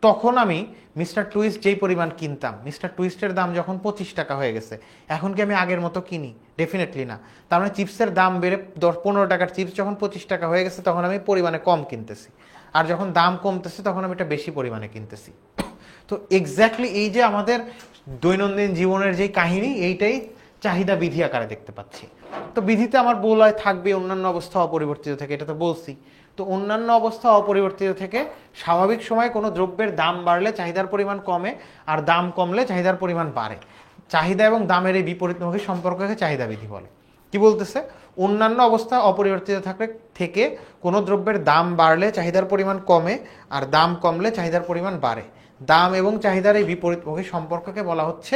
তখন আমি মিস্টার টুইস্ট যেই পরিমাণ কিনতাম, মিস্টার টুইস্টের দাম যখন 25 টাকা হয়ে গেছে, এখন কি আমি আগের মতো কিনি? ডেফিনেটলি না। তার মানে চিপসের দাম বেড়ে 10-15 টাকার চিপস যখন 25 টাকা হয়ে গেছে তখন আমি পরিমাণে কম কিনতেছি, আর যখন দাম কমতেছে তখন আমি এটা বেশি পরিমাণে কিনতেছি। তো এক্স্যাক্টলি এই যে আমাদের দৈনন্দিন জীবনের যে কাহিনী, এইটাই চাহিদা বিধি আকারে দেখতে পাচ্ছি। তো বিধিতে আমার বলয় থাকবে অন্যান্য অবস্থা অপরিবর্তিত থেকে, এটা তো বলছি। তো অন্যান্য অবস্থা অপরিবর্তিত থেকে স্বাভাবিক সময়ে কোনো দ্রব্যের দাম বাড়লে চাহিদার পরিমাণ কমে, আর দাম কমলে চাহিদার পরিমাণ বাড়ে। চাহিদা এবং দামের এই বিপরীতমুখী সম্পর্ককে চাহিদা বিধি বলে। কি বলতেছে? অন্যান্য অবস্থা অপরিবর্তিত থেকে কোনো দ্রব্যের দাম বাড়লে চাহিদার পরিমাণ কমে, আর দাম কমলে চাহিদার পরিমাণ বাড়ে। দাম এবং চাহিদার এই বিপরীতমুখী সম্পর্ককে বলা হচ্ছে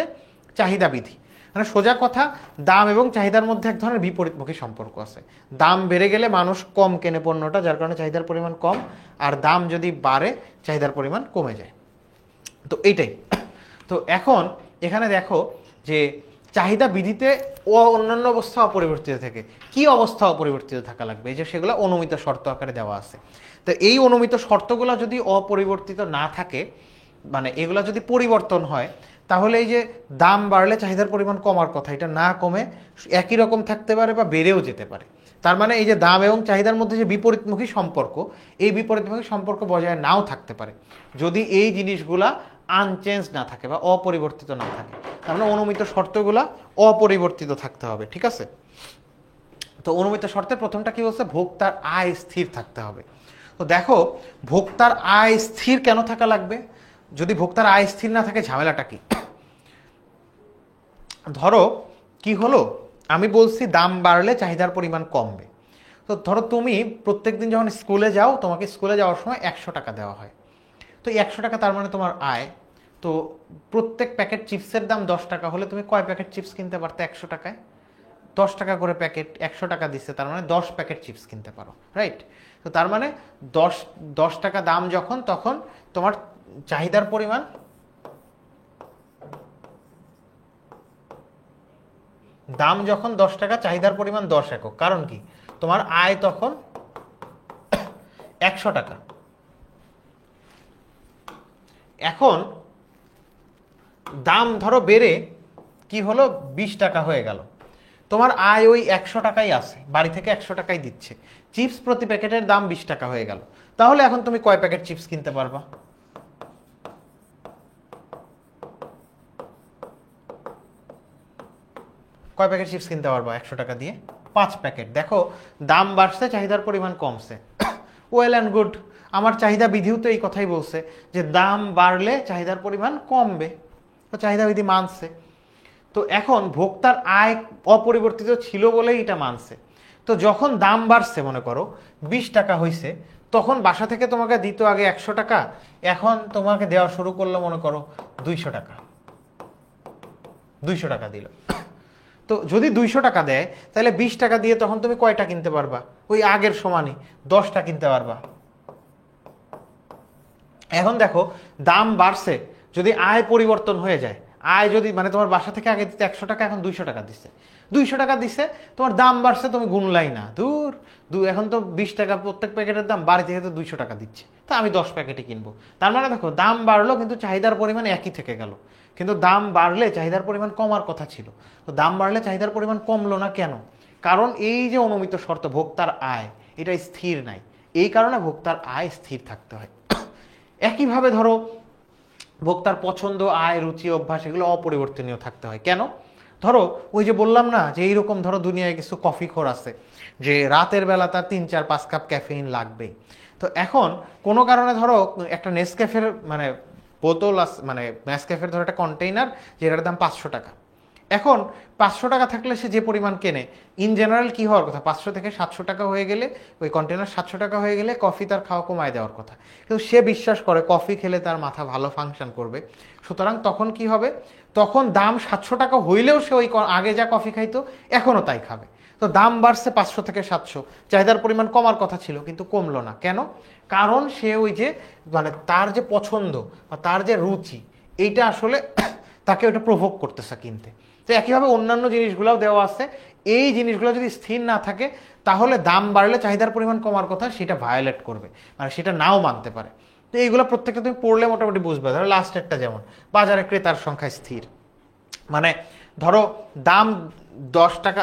চাহিদা বিধি। মানে সোজা কথা, দাম এবং চাহিদার মধ্যে এক ধরনের বিপরীতমুখী সম্পর্ক আছে। দাম বেড়ে গেলে মানুষ কম কেনে পণ্যটা, যার কারণে চাহিদার পরিমাণ কম, আর দাম যদি বাড়ে চাহিদার পরিমাণ কমে যায়। তো এইটাই। তো এখন এখানে দেখো যে চাহিদা বিধিতে অন্যান্য অবস্থা অপরিবর্তিত থেকে কি অবস্থা অপরিবর্তিত থাকা লাগবে, এই যে সেগুলো অনুমিত শর্ত আকারে দেওয়া আছে। তো এই অনুমিত শর্তগুলো যদি অপরিবর্তিত না থাকে, মানে এগুলো যদি পরিবর্তন হয়, তাহলে এই যে দাম বাড়লে চাহিদার পরিমাণ কমার কথা, এটা না কমে একই রকম থাকতে পারে বা বেড়েও যেতে পারে। তার মানে এই যে দাম এবং চাহিদার মধ্যে যে বিপরীতমুখী সম্পর্ক, এই বিপরীতমুখী সম্পর্ক বজায় নাও থাকতে পারে যদি এই জিনিসগুলা আনচেঞ্জ না থাকে বা অপরিবর্তিত না থাকে। তার মানে অনুমিত শর্তগুলা অপরিবর্তিত থাকতে হবে। ঠিক আছে? তো অনুমিত শর্তের প্রথমটা কি বলছে? ভোক্তার আয় স্থির থাকতে হবে। তো দেখো, ভোক্তার আয় স্থির কেন থাকা লাগবে? যদি ভোক্তার আয় স্থির না থাকে ঝামেলাটা কি? ধরো কি হলো, আমি বলছি দাম বাড়লে চাহিদার পরিমাণ কমবে। তো ধরো তুমি প্রত্যেকদিন যখন স্কুলে যাও, তোমাকে স্কুলে যাওয়ার সময় 100 টাকা দেওয়া হয়। তো 100 টাকা তার মানে তোমার আয়। তো প্রত্যেক প্যাকেট চিপসের দাম 10 টাকা হলে তুমি কয় প্যাকেট চিপস কিনতে পারতে 100 টাকায়? 10 টাকা করে প্যাকেট, 100 টাকা দিচ্ছে, তার মানে 10 প্যাকেট চিপস কিনতে পারো, রাইট? তো তার মানে 10 টাকা দাম যখন, তখন তোমার চাহিদার পরিমাণ দাম যখন 10 টাকা, চাহিদার পরিমাণ 10 একক। কারণ কি? তোমার আয় তখন 100 টাকা। এখন দাম ধরো বেড়ে কি হলো, 20 টাকা হয়ে গেল। তোমার আয় ওই 100 টাকাই আছে, বাড়ি থেকে 100 টাকাই দিচ্ছে, চিপস প্রতি প্যাকেটের দাম 20 টাকা হয়ে গেল। তাহলে এখন তুমি কয় প্যাকেট চিপস কিনতে পারবা? কয় প্যাকেট চিপস কিনতে পারবা 100 টাকা দিয়ে? 5 প্যাকেট। দেখো, দাম বাড়ছে, চাহিদার পরিমাণ কমছে। Well and good. আমার চাহিদা বিধিও তো এই কথাই বলছে যে দাম বাড়লে চাহিদার পরিমাণ কমবে। তো চাহিদা বিধি মানছে। তো এখন ভোক্তার আয় অপরিবর্তিত ছিল বলেই এটা মানছে। তো যখন দাম বাড়ছে, মনে করো 20 টাকা হয়েছে, তখন বাসা থেকে তোমাকে দিত আগে 100 টাকা, এখন তোমাকে দেওয়া শুরু করলো মনে করো 200 টাকা। 200 টাকা দিল। তো যদি 200 টাকা দেয়, তাহলে 20 টাকা দিয়ে তখন তুমি কয়টা কিনতে পারবা? ওই আগের সমানই 10টা কিনতে পারবা। এখন দেখো, দাম বাড়ছে, যদি আয় পরিবর্তন হয়ে যায়, আয় যদি মানে তোমার বাসা থেকে আগে দিতে 100 টাকা, এখন 200 টাকা দিচ্ছে, 200 টাকা দিচ্ছে, তোমার দাম বাড়ছে, তুমি গুনলাই না, এখন তো 20 টাকা প্রত্যেক প্যাকেটের দাম, বাড়ি থেকে তো 200 টাকা দিচ্ছে, তা আমি 10 প্যাকেটই কিনবো। তার মানে দেখো, দাম বাড়লো কিন্তু চাহিদার পরিমাণ একই থেকে গেল। কিন্তু দাম বাড়লে চাহিদার পরিমাণ কমার কথা ছিল। তো দাম বাড়লে চাহিদার পরিমাণ কমলো না কেন? কারণ এই যে অনুমিত শর্ত, ভোক্তার আয়, এটা স্থির নাই। এই কারণে ভোক্তার আয় স্থির থাকতে হয়। একইভাবে ধরো, ভোক্তার পছন্দ, আয়, রুচি, অভ্যাস, এগুলো অপরিবর্তনীয় থাকতে হয়। কেন? ধরো ওই যে বললাম না যে এইরকম ধরো দুনিয়ায় কিছু কফিখোর আছে যে রাতের বেলা তার 3-4-5 কাপ ক্যাফেইন লাগবে। তো এখন কোনো কারণে ধরো একটা নেসক্যাফের মানে বোতল মানে নেসক্যাফের ধরো একটা কন্টেইনার যেটার দাম 500 টাকা। এখন 500 টাকা থাকলে সে যে পরিমাণ কেনে, ইন জেনারেল কি হওয়ার কথা, 500 থেকে 700 টাকা হয়ে গেলে, ওই কন্টেনার 700 টাকা হয়ে গেলে কফি তার খাওয়া কমায় দেওয়ার কথা। কিন্তু সে বিশ্বাস করে কফি খেলে তার মাথা ভালো ফাংশন করবে, সুতরাং তখন কি হবে, তখন দাম 700 টাকা হইলেও সে ওই আগে যা কফি খাইতো এখনও তাই খাবে। তো দাম বাড়ছে 500 থেকে 700, চাহিদার পরিমাণ কমার কথা ছিল কিন্তু কমলো না কেন? কারণ সে ওই যে মানে তার যে পছন্দ বা তার যে রুচি এইটা আসলে তাকে ওটা প্রভোগ করতেছে কিনতে। তো একইভাবে অন্যান্য জিনিসগুলোও দেওয়া আছে, এই জিনিসগুলো যদি স্থির না থাকে তাহলে দাম বাড়লে চাহিদার পরিমাণ কমার কথা সেটা ভায়োলেট করবে, মানে সেটা নাও মানতে পারে। তো এইগুলো প্রত্যেকটা তুমি পড়লে মোটামুটি বুঝবে। ধরো লাস্টেরটা যেমন বাজারে ক্রেতার সংখ্যা স্থির, মানে ধরো দাম 10 টাকা,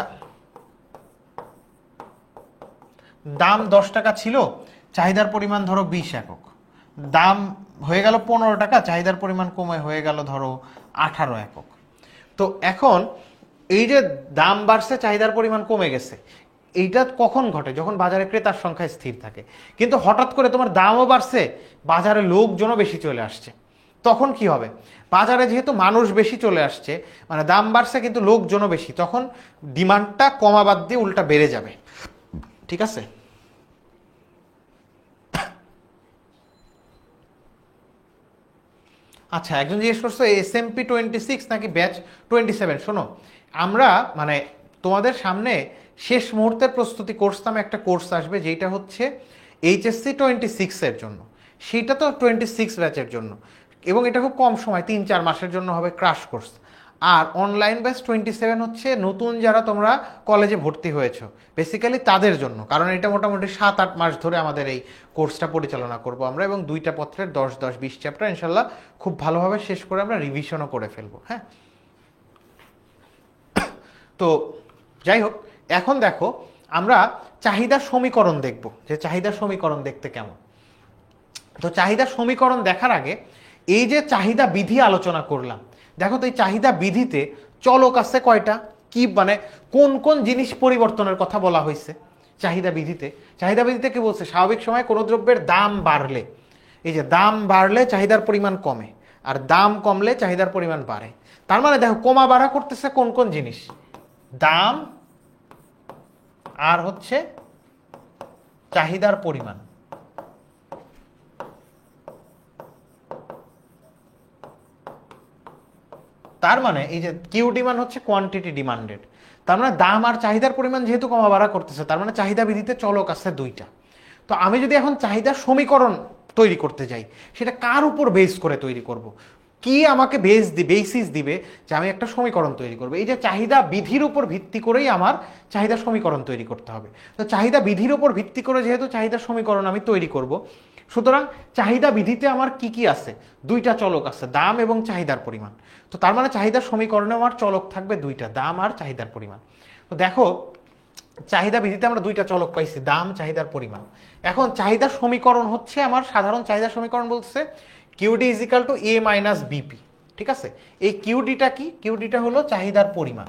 দাম 10 টাকা ছিল, চাহিদার পরিমাণ ধরো 20 একক, দাম হয়ে গেল 15 টাকা, চাহিদার পরিমাণ কমে হয়ে গেল ধরো 18 একক। তো এখন এই যে দাম বাড়ছে চাহিদার পরিমাণ কমে গেছে, এইটা কখন ঘটে? যখন বাজারে ক্রেতার সংখ্যা স্থির থাকে। কিন্তু হঠাৎ করে তোমার দামও বাড়ছে, বাজারে লোকজনও বেশি চলে আসছে, তখন কি হবে? বাজারে যেহেতু মানুষ বেশি চলে আসছে, মানে দাম বাড়ছে কিন্তু লোকজনও বেশি, তখন ডিমান্ডটা কমা বাদ দিয়ে উল্টা বেড়ে যাবে। ঠিক আছে? আচ্ছা, একজন জিজ্ঞেস করছো SMP 26 নাকি ব্যাচ 27। শোনো, আমরা মানে তোমাদের সামনে শেষ মুহূর্তের প্রস্তুতি কোর্স নামে একটা কোর্স আসবে, যেটা হচ্ছে HSC 26-এর জন্য, সেটা তো 26 ব্যাচের জন্য, এবং এটা খুব কম সময় 3-4 মাসের জন্য হবে ক্রাশ কোর্স। আর অনলাইন ব্যাচ 27 হচ্ছে নতুন যারা তোমরা কলেজে ভর্তি হয়েছো বেসিক্যালি তাদের জন্য, কারণ এটা মোটামুটি 7-8 মাস ধরে আমাদের এই কোর্সটা পরিচালনা করব আমরা, এবং 2টা পত্রের 10-10-20 চ্যাপ্টার ইনশাল্লাহ খুব ভালোভাবে শেষ করে আমরা রিভিশনও করে ফেলবো। হ্যাঁ, তো যাই হোক, এখন দেখো আমরা চাহিদার সমীকরণ দেখব, যে চাহিদার সমীকরণ দেখতে কেমন। তো চাহিদার সমীকরণ দেখার আগে এই যে চাহিদা বিধি আলোচনা করলাম, দেখো তো এই চাহিদা বিধিতে চলক আছে কয়টা, কি মানে কোন কোন জিনিস পরিবর্তনের কথা বলা হয়েছে চাহিদা বিধিতে। চাহিদা বিধিতে কি বলছে? স্বাভাবিক সময় কোনো দ্রব্যের দাম বাড়লে, এই যে দাম বাড়লে চাহিদার পরিমাণ কমে, আর দাম কমলে চাহিদার পরিমাণ বাড়ে। তার মানে দেখো কমা বাড়া করতেছে কোন কোন জিনিস? দাম আর হচ্ছে চাহিদার পরিমাণ। তার মানে এই যে কিউ ডিমান্ড হচ্ছে কোয়ান্টিটি ডিমান্ডেড, তার মানে দাম আর চাহিদার পরিমাণ যেহেতু কমা বাড়া করতেছে, তার মানে চাহিদা বিধিতে চলক আছে 2টা। তো আমি যদি এখন চাহিদার সমীকরণ তৈরি করতে যাই, সেটা কার উপর বেস করে তৈরি করব? কি আমাকে বেসিস দিবে যে আমি একটা সমীকরণ তৈরি করবো? এই যে চাহিদা বিধির উপর ভিত্তি করেই আমার চাহিদা সমীকরণ তৈরি করতে হবে। তো চাহিদা বিধির উপর ভিত্তি করে যেহেতু চাহিদা সমীকরণ আমি তৈরি করব, সুতরাং চাহিদা বিধিতে আমার কি কি আছে? 2টা চলক আছে, দাম এবং চাহিদার পরিমাণ। তো তার মানে চাহিদার সমীকরণে আমার চলক থাকবে 2টা, দাম আর চাহিদার পরিমাণ। তো দেখো চাহিদা বিধিতে আমরা 2টা চলক পাইছি, দাম, চাহিদার পরিমাণ। এখন চাহিদার সমীকরণ হচ্ছে আমার সাধারণ চাহিদার সমীকরণ বলছে QD is equal two A minus BP. ঠিক আছে? এই কিউডিটা কি? কিউডিটা হলো চাহিদার পরিমাণ।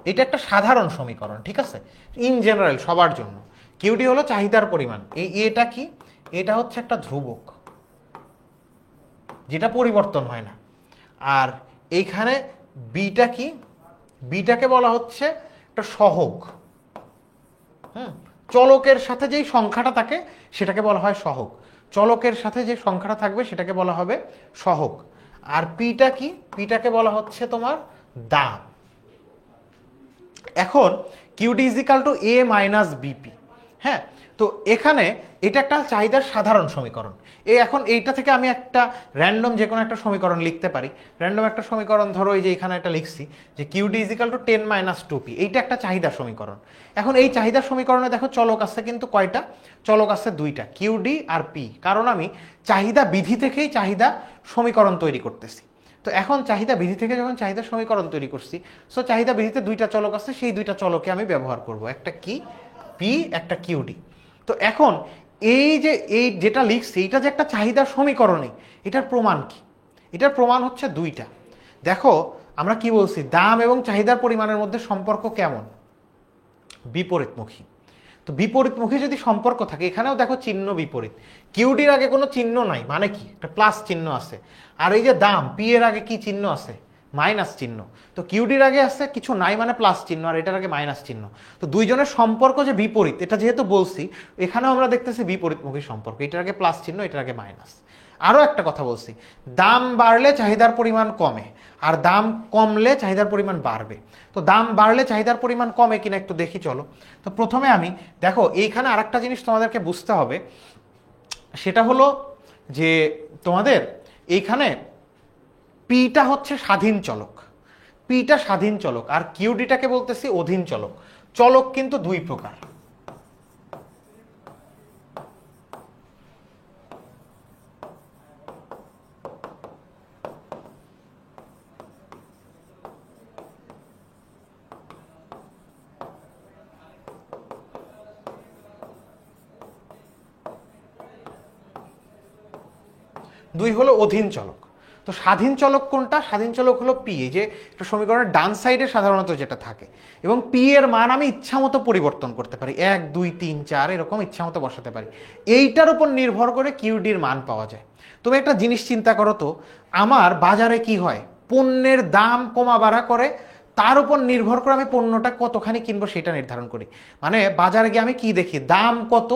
এটা একটা সাধারণ সমীকরণ, ঠিক আছে, ইন জেনারেল সবার জন্য। কিউডি হলো চাহিদার পরিমাণ। এই এটা কি? এটা হচ্ছে একটা ধ্রুবক যেটা পরিবর্তন হয় না। আর এইখানে বিটা কি? বিটাকে বলা হচ্ছে একটা সহগ। চলকের সাথে যেই সংখ্যাটা থাকে সেটাকে বলা হয় সহগ, চলকের সাথে যে সংখ্যাটা থাকবে সেটাকে বলা হবে সহগ। আর পিটা কি? পিটাকে বলা হচ্ছে তোমার দাম। এখন QD is equal two A minus BP. হ্যাঁ, তো এখানে এটা একটা চাহিদার সাধারণ সমীকরণ। এখন এইটা থেকে আমি একটা র্যান্ডম যে কোনো একটা সমীকরণ লিখতে পারি। র্যান্ডম একটা সমীকরণ ধরো এই যে এখানে একটা লিখছি যে QD is equal to 10 minus 2পি, এইটা একটা চাহিদা সমীকরণ। এখন এই চাহিদা সমীকরণে দেখো চলক আছে কিন্তু কয়টা? চলক আছে 2টা, কিউডি আর পি, কারণ আমি চাহিদা বিধি থেকেই চাহিদা সমীকরণ তৈরি করতেছি। তো এখন চাহিদা বিধি থেকে যখন চাহিদা সমীকরণ তৈরি করছি, সো চাহিদা বিধিতে 2টা চলক আছে, সেই 2টা চলকে আমি ব্যবহার করব, একটা কি? পি, একটা কিউডি। তো এখন এই যে এই যেটা লিখছি এটা যে একটা চাহিদার সমীকরণই, এটার প্রমাণ কি? এটার প্রমাণ হচ্ছে দুইটা। দেখো আমরা কি বলছি, দাম এবং চাহিদার পরিমাণের মধ্যে সম্পর্ক কেমন, বিপরীতমুখী। তো বিপরীতমুখী যদি সম্পর্ক থাকে, এখানেও দেখো চিহ্ন বিপরীত, কিউডির আগে কোনো চিহ্ন নাই, মানে কি একটা প্লাস চিহ্ন আছে, আর এই যে দাম পি এর আগে কি চিহ্ন আছে, মাইনাস চিহ্ন। তো কিউডির আগে আছে কিছু নাই মানে প্লাস চিহ্ন, আর এটার আগে মাইনাস চিহ্ন। তো দুইজনের সম্পর্ক যে বিপরীত, এটা যেহেতু বলছি, এখানেও আমরা দেখতেছি বিপরীতমুখী সম্পর্ক, এটার আগে প্লাস চিহ্ন, এটার আগে মাইনাস। আরও একটা কথা বলছি, দাম বাড়লে চাহিদার পরিমাণ কমে, আর দাম কমলে চাহিদার পরিমাণ বাড়বে। তো দাম বাড়লে চাহিদার পরিমাণ কমে কিনা একটু দেখি চলো। তো প্রথমে আমি দেখো এইখানে আরেকটা জিনিস তোমাদেরকে বুঝতে হবে, সেটা হলো যে তোমাদের এইখানে পিটা হচ্ছে স্বাধীন চলক, পিটা স্বাধীন চলক, আর কিউডিটাকে বলতেছি অধীন চলক। চলক কিন্তু দুই প্রকার, দুই হলো অধীন চলক। তো স্বাধীন চলক কোনটা, স্বাধীন চলক হলো পি, এই যে একটা সমীকরণের ডান সাইডে সাধারণত যেটা থাকে, এবং পি এর মান আমি ইচ্ছা মতো পরিবর্তন করতে পারি, 1 2 3 4 এরকম ইচ্ছা মতো বসাতে পারি। এইটার উপর নির্ভর করে কিউডির মান পাওয়া যায়। তুমি একটা জিনিস চিন্তা করো তো, আমার বাজারে কি হয়, পণ্যের দাম কমা বাড়া করে, তার উপর নির্ভর করে আমি পণ্যটা কতখানি কিনবো সেটা নির্ধারণ করি। মানে বাজারে গিয়ে আমি কি দেখি, দাম কত,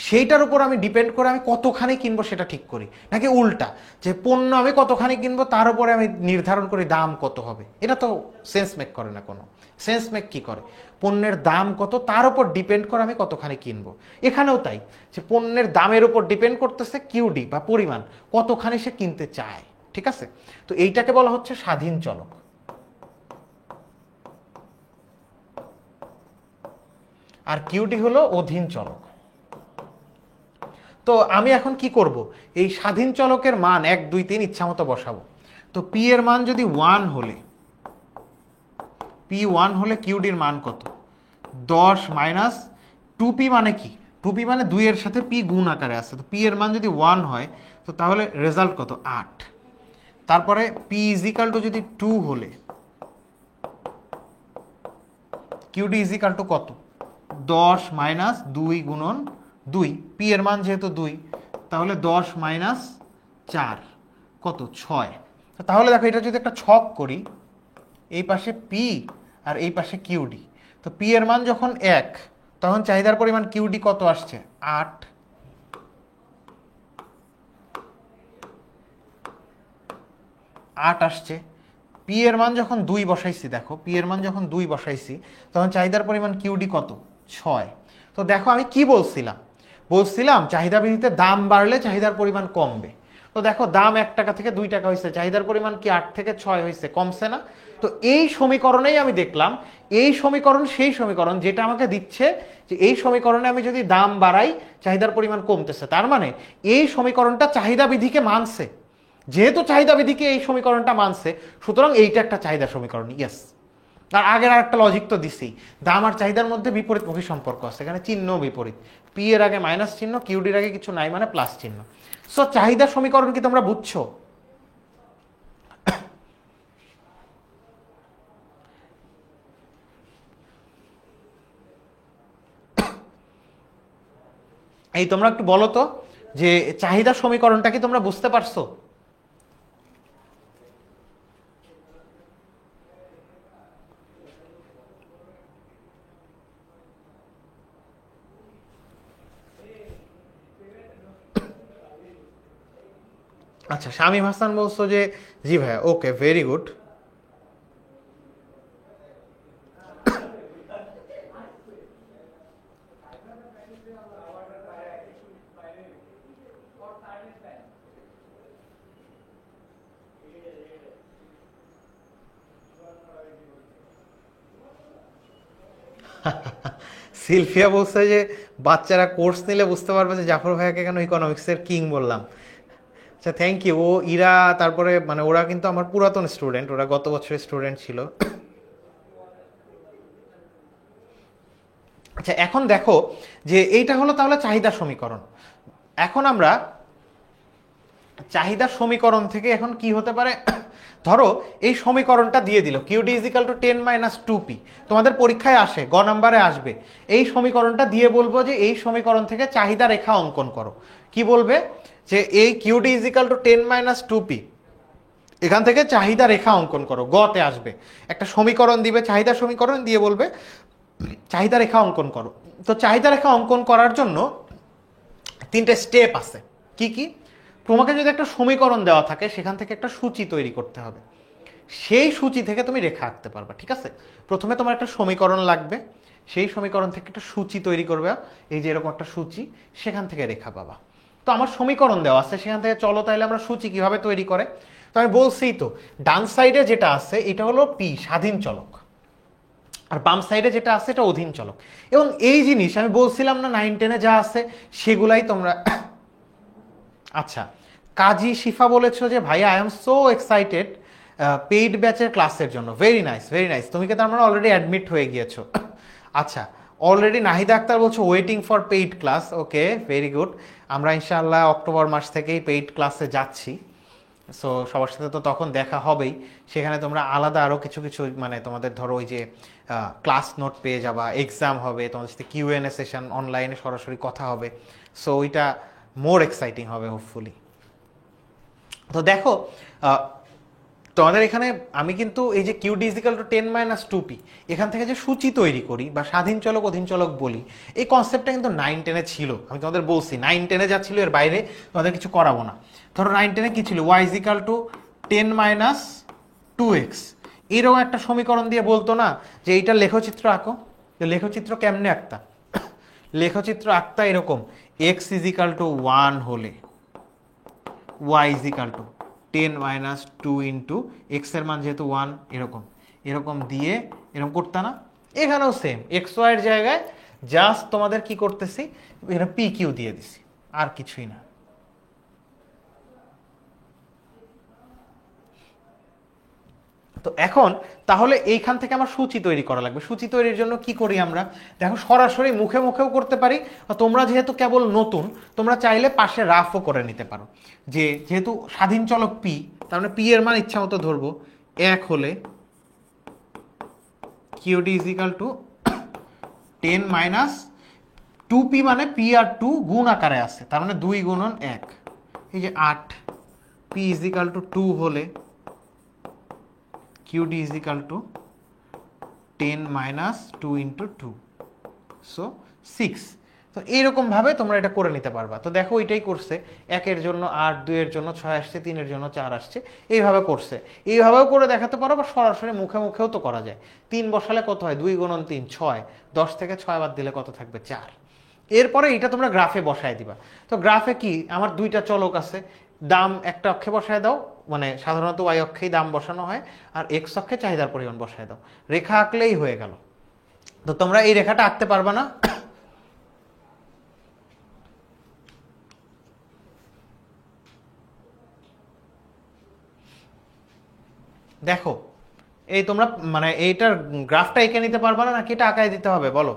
সেইটার উপর আমি ডিপেন্ড করে আমি কতখানি কিনবো সেটা ঠিক করি, নাকি উল্টা, যে পণ্য আমি কতখানি কিনবো তার উপরে আমি নির্ধারণ করি দাম কত হবে? এটা তো সেন্স মেক করে না। কোনো সেন্স মেক কি করে, পণ্যের দাম কত তার উপর ডিপেন্ড করে আমি কতখানি কিনবো। এখানেও তাই, যে পণ্যের দামের উপর ডিপেন্ড করতেছে কিউডি বা পরিমাণ, কতখানি সে কিনতে চায়। ঠিক আছে, তো এইটাকে বলা হচ্ছে স্বাধীন চলক, আর কিউডি হলো অধীন চলক। তো আমি এখন কি করব, এই স্বাধীন চলকের মান 1 2 3 ইচ্ছা মতো বসাবো। তো পি এর মান যদি 1 হলে, পি 1 হলে কিউডির মান কত, 10 মাইনাস 2p, মানে কি 2p মানে 2 এর সাথে পি গুণ আকারে আছে। তো পি এর মান যদি 1 হয়, তো তাহলে রেজাল্ট কত, 8। তারপরে পি ইজিক্যাল টু যদি 2 হলে, কিউডি ইজিক্যাল টু কত, 10 মাইনাস 2 গুণন 2, পি এর মান যেহেতু 2, তাহলে 10 মাইনাস 4 কত, 6। তাহলে দেখো এটা যদি একটা ছক করি, এই পাশে পি আর এই পাশে কিউডি, তো পি এর মান যখন 1, তখন চাহিদার পরিমাণ কিউডি কত আসছে, 8। আসছে। পি এর মান যখন 2 বসাইছি, দেখো পি এর মান যখন 2 বসাইছি, তখন চাহিদার পরিমাণ কিউডি কত, 6। তো দেখো আমি কি বলছিলাম, বলছিলাম চাহিদা বৃদ্ধিতে দাম বাড়লে চাহিদার পরিমাণ কমবে। তো দেখো দাম 1 টাকা থেকে 2 টাকা হয়েছে, চাহিদার পরিমাণ কি 8 থেকে 6 হয়েছে, কমছে না? তো এই সমীকরণেই আমি দেখলাম, এই সমীকরণ সেই সমীকরণ যেটা আমাকে দিচ্ছে যে এই সমীকরণে আমি যদি দাম বাড়াই চাহিদার পরিমাণ কমতেছে, তার মানে এই সমীকরণটা চাহিদা বিধিকে মানছে। যেহেতু চাহিদা বিধিকে এই সমীকরণটা মানছে, সুতরাং এইটা একটা চাহিদা সমীকরণ। ইয়েস। আর আগের আর একটা লজিক তো দিছি, দাম আর চাহিদার মধ্যে বিপরীতমুখী সম্পর্ক আছে, এখানে চিহ্ন বিপরীত, পি এর আগে মাইনাস চিহ্ন, কিউডির আগে কিছু নাই মানে প্লাস চিহ্ন। সো চাহিদা সমীকরণ কি তোমরা বুঝছো? এই তোমরা একটু বলো তো, যে চাহিদা সমীকরণটা কি তোমরা বুঝতে পারছো? আচ্ছা, শামীম হাসান বলছো যে জি ভাইয়া, ওকে, ভেরি গুড। সিলফিয়া বলছে যে বাচ্চারা কোর্স নিলে বুঝতে পারবে যে জাফর ভাইয়াকে কেন ইকোনমিক্সের কিং বললাম। আচ্ছা, থ্যাংক ইউ। ও ইরা, তারপরে মানে ওরা কিন্তু আমার পুরাতন স্টুডেন্ট, ওরা গত বছরের স্টুডেন্ট ছিল। আচ্ছা, এখন দেখো যে এইটা হলো তাহলে চাহিদা সমীকরণ। এখন আমরা চাহিদার সমীকরণ থেকে এখন কি হতে পারে, ধরো এই সমীকরণটা দিয়ে দিল QD is equal to 10 minus 2p, তোমাদের পরীক্ষায় আসে, গ নাম্বারে আসবে। এই সমীকরণটা দিয়ে বলবো যে এই সমীকরণ থেকে চাহিদা রেখা অঙ্কন করো। কি বলবে যে এই QD is equal to 10 minus 2p, এখান থেকে চাহিদা রেখা অঙ্কন করো। গতে আসবে একটা সমীকরণ দিবে, চাহিদা সমীকরণ দিয়ে বলবে চাহিদা রেখা অঙ্কন করো। তো চাহিদা রেখা অঙ্কন করার জন্য 3টে স্টেপ আছে। কি কি? তোমাকে যদি একটা সমীকরণ দেওয়া থাকে সেখান থেকে একটা সূচি তৈরি করতে হবে, সেই সূচি থেকে তুমি রেখা আঁকতে পারবা। ঠিক আছে, প্রথমে তোমার একটা সমীকরণ লাগবে, সেই সমীকরণ থেকে একটা সূচি তৈরি করবে, এই যে এরকম একটা সূচি, সেখান থেকে রেখা পাবা। তো আমার সমীকরণ দেওয়া আছে সেখান থেকে, চলো তাহলে আমরা সূচি কিভাবে তৈরি করে। তো আমি বলছি তো, ডান সাইডে যেটা আছে এটা হলো পি, স্বাধীন চলক, আর বাম সাইডে যেটা আছে এটা অধীন চলক। এবং এই জিনিস আমি বলছিলাম না 9-10-এ যা আছে সেগুলাই তোমরা আচ্ছা, কাজী শিফা বলেছো যে ভাইয়া I am so excited paid ব্যাচের ক্লাসের জন্য। Very nice, very nice. তুমি কি তার মানে অলরেডি অ্যাডমিট হয়ে গিয়েছো? আচ্ছা, অলরেডি নাহিদা আক্তার বলছো waiting for paid class. Okay, very good. আমরা ইনশাআল্লাহ অক্টোবর মাস থেকেই পেইড ক্লাসে যাচ্ছি। সো সবার সাথে তো তখন দেখা হবেই, সেখানে তোমরা আলাদা আরও কিছু কিছু মানে তোমাদের ধরো ওই যে ক্লাস নোট পেয়ে যাবা, এক্সাম হবে, তোমাদের সাথে কিউএনএ সেশন, অনলাইনে সরাসরি কথা হবে। সো ওইটা মোর এক্সাইটিং হবে হোপফুলি। তো দেখো তোমাদের এখানে আমি কিন্তু এই যে Q D is equal to 10 minus 2p, এখান থেকে যে সূচি তৈরি করি বা স্বাধীন চলক অধীন চলক বলি, এই কনসেপ্টটা কিন্তু 9-10-এ ছিল। আমি তোমাদের বলছি 9-10-এ যা ছিল এর বাইরে তোমাদের কিছু করাবো না। ধরো 9-10-এ কি ছিল, y is equal to 10 minus 2x, এরকম একটা সমীকরণ দিয়ে বলতো না যে এইটা লেখচিত্র আঁকো। লেখচিত্র কেমনে আঁকতা? লেখচিত্র আঁকতা এরকম, এক্স ইজ ইকাল টু 1 হলে y is equal to 10 minus 2 into x এর মান যেহেতু 1, এরকম এরকম দিয়ে এরকম করতে না। এখানেও সেম, এক্স ওয়াইয়ের জায়গায় জাস্ট তোমাদের কি করতেছি, এখানে পি কিউ দিয়ে দিছি, আর কিছুই না। তো এখন তাহলে এইখান থেকে আমার সূচি তৈরি করা লাগবে। সূচি তৈরির জন্য কি করি আমরা, দেখো সরাসরি মুখে মুখেও করতে পারি, তোমরা যেহেতু কেবল নতুন তোমরা চাইলে পাশে রাফও করে নিতে পারো। যে যেহেতু স্বাধীন চলক পি, তার মানে পি এর মান ইচ্ছা মতো ধরবো 1 হলে QD is equal to 10 minus 2p, মানে পি আর 2 গুণ আকারে আছে, তার মানে 2 গুণন 1, এই যে 8। পি ইজ ইকাল টু 2 হলে QD is equal to 10 minus 2 into 2, so 6। তো এইরকম ভাবে তোমরা এটা করে নিতে পারবা। তো দেখো এটাই করছে, 1-এর জন্য 8, 2-এর জন্য 6 আসছে, 3-এর জন্য 4 আসছে, এইভাবে করছে। এইভাবেও করে দেখাতে পারো বা সরাসরি মুখে মুখেও তো করা যায়। 3 বসালে কত হয়, 2 গুণন 3 6, 10 থেকে 6 বাদ দিলে কত থাকবে 4। এরপরে এটা তোমরা গ্রাফে বসায় দিবা। তো গ্রাফে কি, আমার 2টা চলক আছে, দাম একটা অক্ষে বসায় দাও, মানে সাধারণত ওয়াই অক্ষেই দাম বসানো হয়, আর এক্স অক্ষে চাহিদার পরিমাণ বসায় দাও, রেখা আঁকলেই হয়ে গেল। তো তোমরা এই রেখাটা আঁকতে পারবা না? দেখো এই তোমরা মানে এইটার গ্রাফটা এঁকে নিতে পারবা না, নাকি এটা আঁকায় দিতে হবে বলো?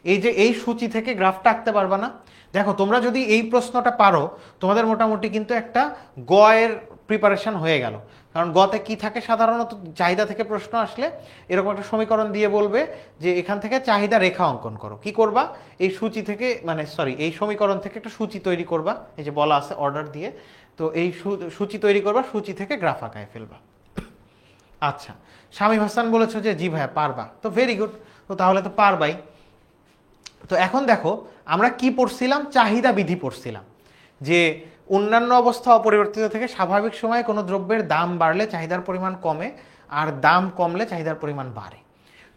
এই যে এই সূচি থেকে গ্রাফটা আঁকতে পারবা না? দেখো তোমরা যদি এই প্রশ্নটা পারো, তোমাদের মোটামুটি কিন্তু একটা গ এর প্রিপারেশন হয়ে গেল। কারণ গতে কি থাকে, সাধারণত চাহিদা থেকে প্রশ্ন আসলে এরকম একটা সমীকরণ দিয়ে বলবে যে এখান থেকে চাহিদা রেখা অঙ্কন করো। কি করবা, এই সূচি থেকে মানে সরি এই সমীকরণ থেকে একটা সূচি তৈরি করবা, এই যে বলা আছে অর্ডার দিয়ে। তো এই সূচি তৈরি করবা, সূচি থেকে গ্রাফ আঁকায় ফেলবা। আচ্ছা, শামীম হাসান বলেছো যে জি ভাইয়া পারবা, তো ভেরি গুড, তো তাহলে তো পারবাই। তো এখন দেখো আমরা কি পড়ছিলাম, চাহিদা বিধি পড়ছিলাম, যে অন্যান্য অবস্থা অপরিবর্তিত থেকে স্বাভাবিক সময়ে কোনো দ্রব্যের দাম বাড়লে চাহিদার পরিমাণ কমে, আর দাম কমলে চাহিদার পরিমাণ বাড়ে।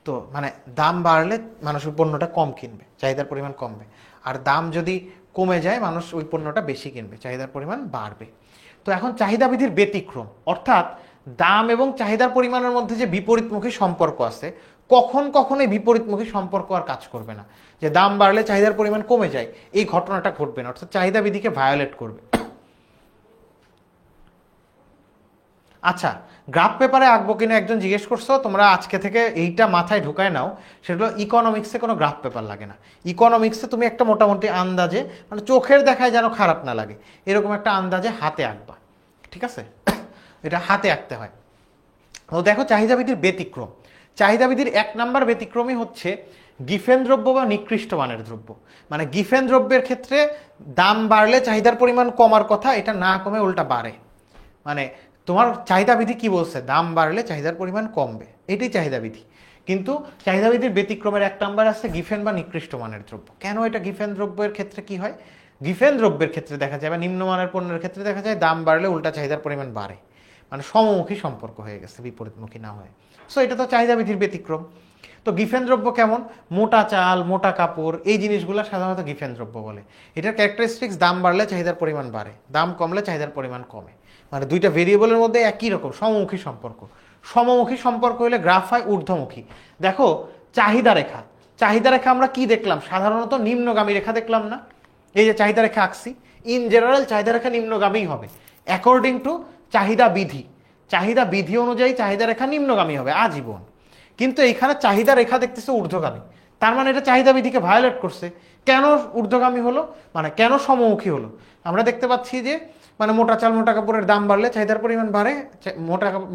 তো মানে দাম বাড়লে মানুষ ওই পণ্যটা কম কিনবে, চাহিদার পরিমাণ কমবে, আর দাম যদি কমে যায় মানুষ ওই পণ্যটা বেশি কিনবে, চাহিদার পরিমাণ বাড়বে। তো এখন চাহিদা বিধির ব্যতিক্রম, অর্থাৎ দাম এবং চাহিদার পরিমাণের মধ্যে যে বিপরীতমুখী সম্পর্ক আছে, কখন কখন এই বিপরীতমুখী সম্পর্ক আর কাজ করবে না, যে দাম বাড়লে চাহিদার পরিমাণ কমে যায়, এই ঘটনাটা ঘটবে না, অর্থাৎ চাহিদা বিধিকে ভায়োলেট করবে। আচ্ছা, গ্রাফ পেপারে আঁকবো কিনা একজন জিজ্ঞেস করছো, তোমরা আজকে থেকে এইটা মাথায় ঢুকায় নাও, সেগুলো ইকোনমিক্সে কোনো গ্রাফ পেপার লাগে না। ইকোনমিক্সে তুমি একটা মোটামুটি আন্দাজে, মানে চোখের দেখায় যেন খারাপ না লাগে এরকম একটা আন্দাজে হাতে আঁকবা, ঠিক আছে? এটা হাতে আঁকতে হয়। তো দেখো চাহিদাবিধির ব্যতিক্রম, চাহিদাবিধির 1 নাম্বার ব্যতিক্রমই হচ্ছে গিফেন দ্রব্য বা নিকৃষ্ট মানের দ্রব্য। মানে গিফেন দ্রব্যের ক্ষেত্রে দাম বাড়লে চাহিদার পরিমাণ কমার কথা, এটা না কমে উল্টা বাড়ে। মানে তোমার চাহিদাবিধি কি বলছে, দাম বাড়লে চাহিদার পরিমাণ কমবে, এটাই চাহিদাবিধি। কিন্তু চাহিদাবিধির ব্যতিক্রমের 1 নাম্বার আছে গিফেন বা নিকৃষ্ট মানের দ্রব্য। কেন এটা গিফেন দ্রব্যের ক্ষেত্রে কি হয়? গিফেন দ্রব্যের ক্ষেত্রে দেখা যায় বা নিম্নমানের পণ্যের ক্ষেত্রে দেখা যায় দাম বাড়লে উল্টা চাহিদার পরিমাণ বাড়ে, মানে সমমুখী সম্পর্ক হয়ে গেছে, বিপরীতমুখী না হয়। সো এটা তো চাহিদাবিধির ব্যতিক্রম। তো গিফেন দ্রব্য কেমন? মোটা চাল, মোটা কাপড়, এই জিনিসগুলো সাধারণত গিফেন দ্রব্য বলে। এটার ক্যারেক্টারিস্টিক্স দাম বাড়লে চাহিদার পরিমাণ বাড়ে, দাম কমলে চাহিদার পরিমাণ কমে। মানে দুইটা ভেরিয়েবলের মধ্যে একই রকম সমমুখী সম্পর্ক। সমমুখী সম্পর্ক হলে গ্রাফ হয় ঊর্ধ্বমুখী। দেখো চাহিদা রেখা, চাহিদা রেখা আমরা কি দেখলাম? সাধারণত নিম্নগামী রেখা দেখলাম না? এই যে চাহিদা রেখা আঁকছি, ইন জেনারেল চাহিদা রেখা নিম্নগামী হবে অ্যাকর্ডিং টু চাহিদা বিধি। চাহিদা বিধি অনুযায়ী চাহিদা রেখা নিম্নগামী হবে আজীবন। কিন্তু এইখানে চাহিদা রেখা দেখতেছে ঊর্ধ্বগামী, তার মানে এটা চাহিদা বিধিকে ভায়োলেট করছে। কেন ঊর্ধ্বগামী হলো, মানে কেন সমমুখী হলো? আমরা দেখতে পাচ্ছি যে মানে মোটা চাল মোটা কাপড়ের দাম বাড়লে চাহিদার পরিমাণ বাড়ে,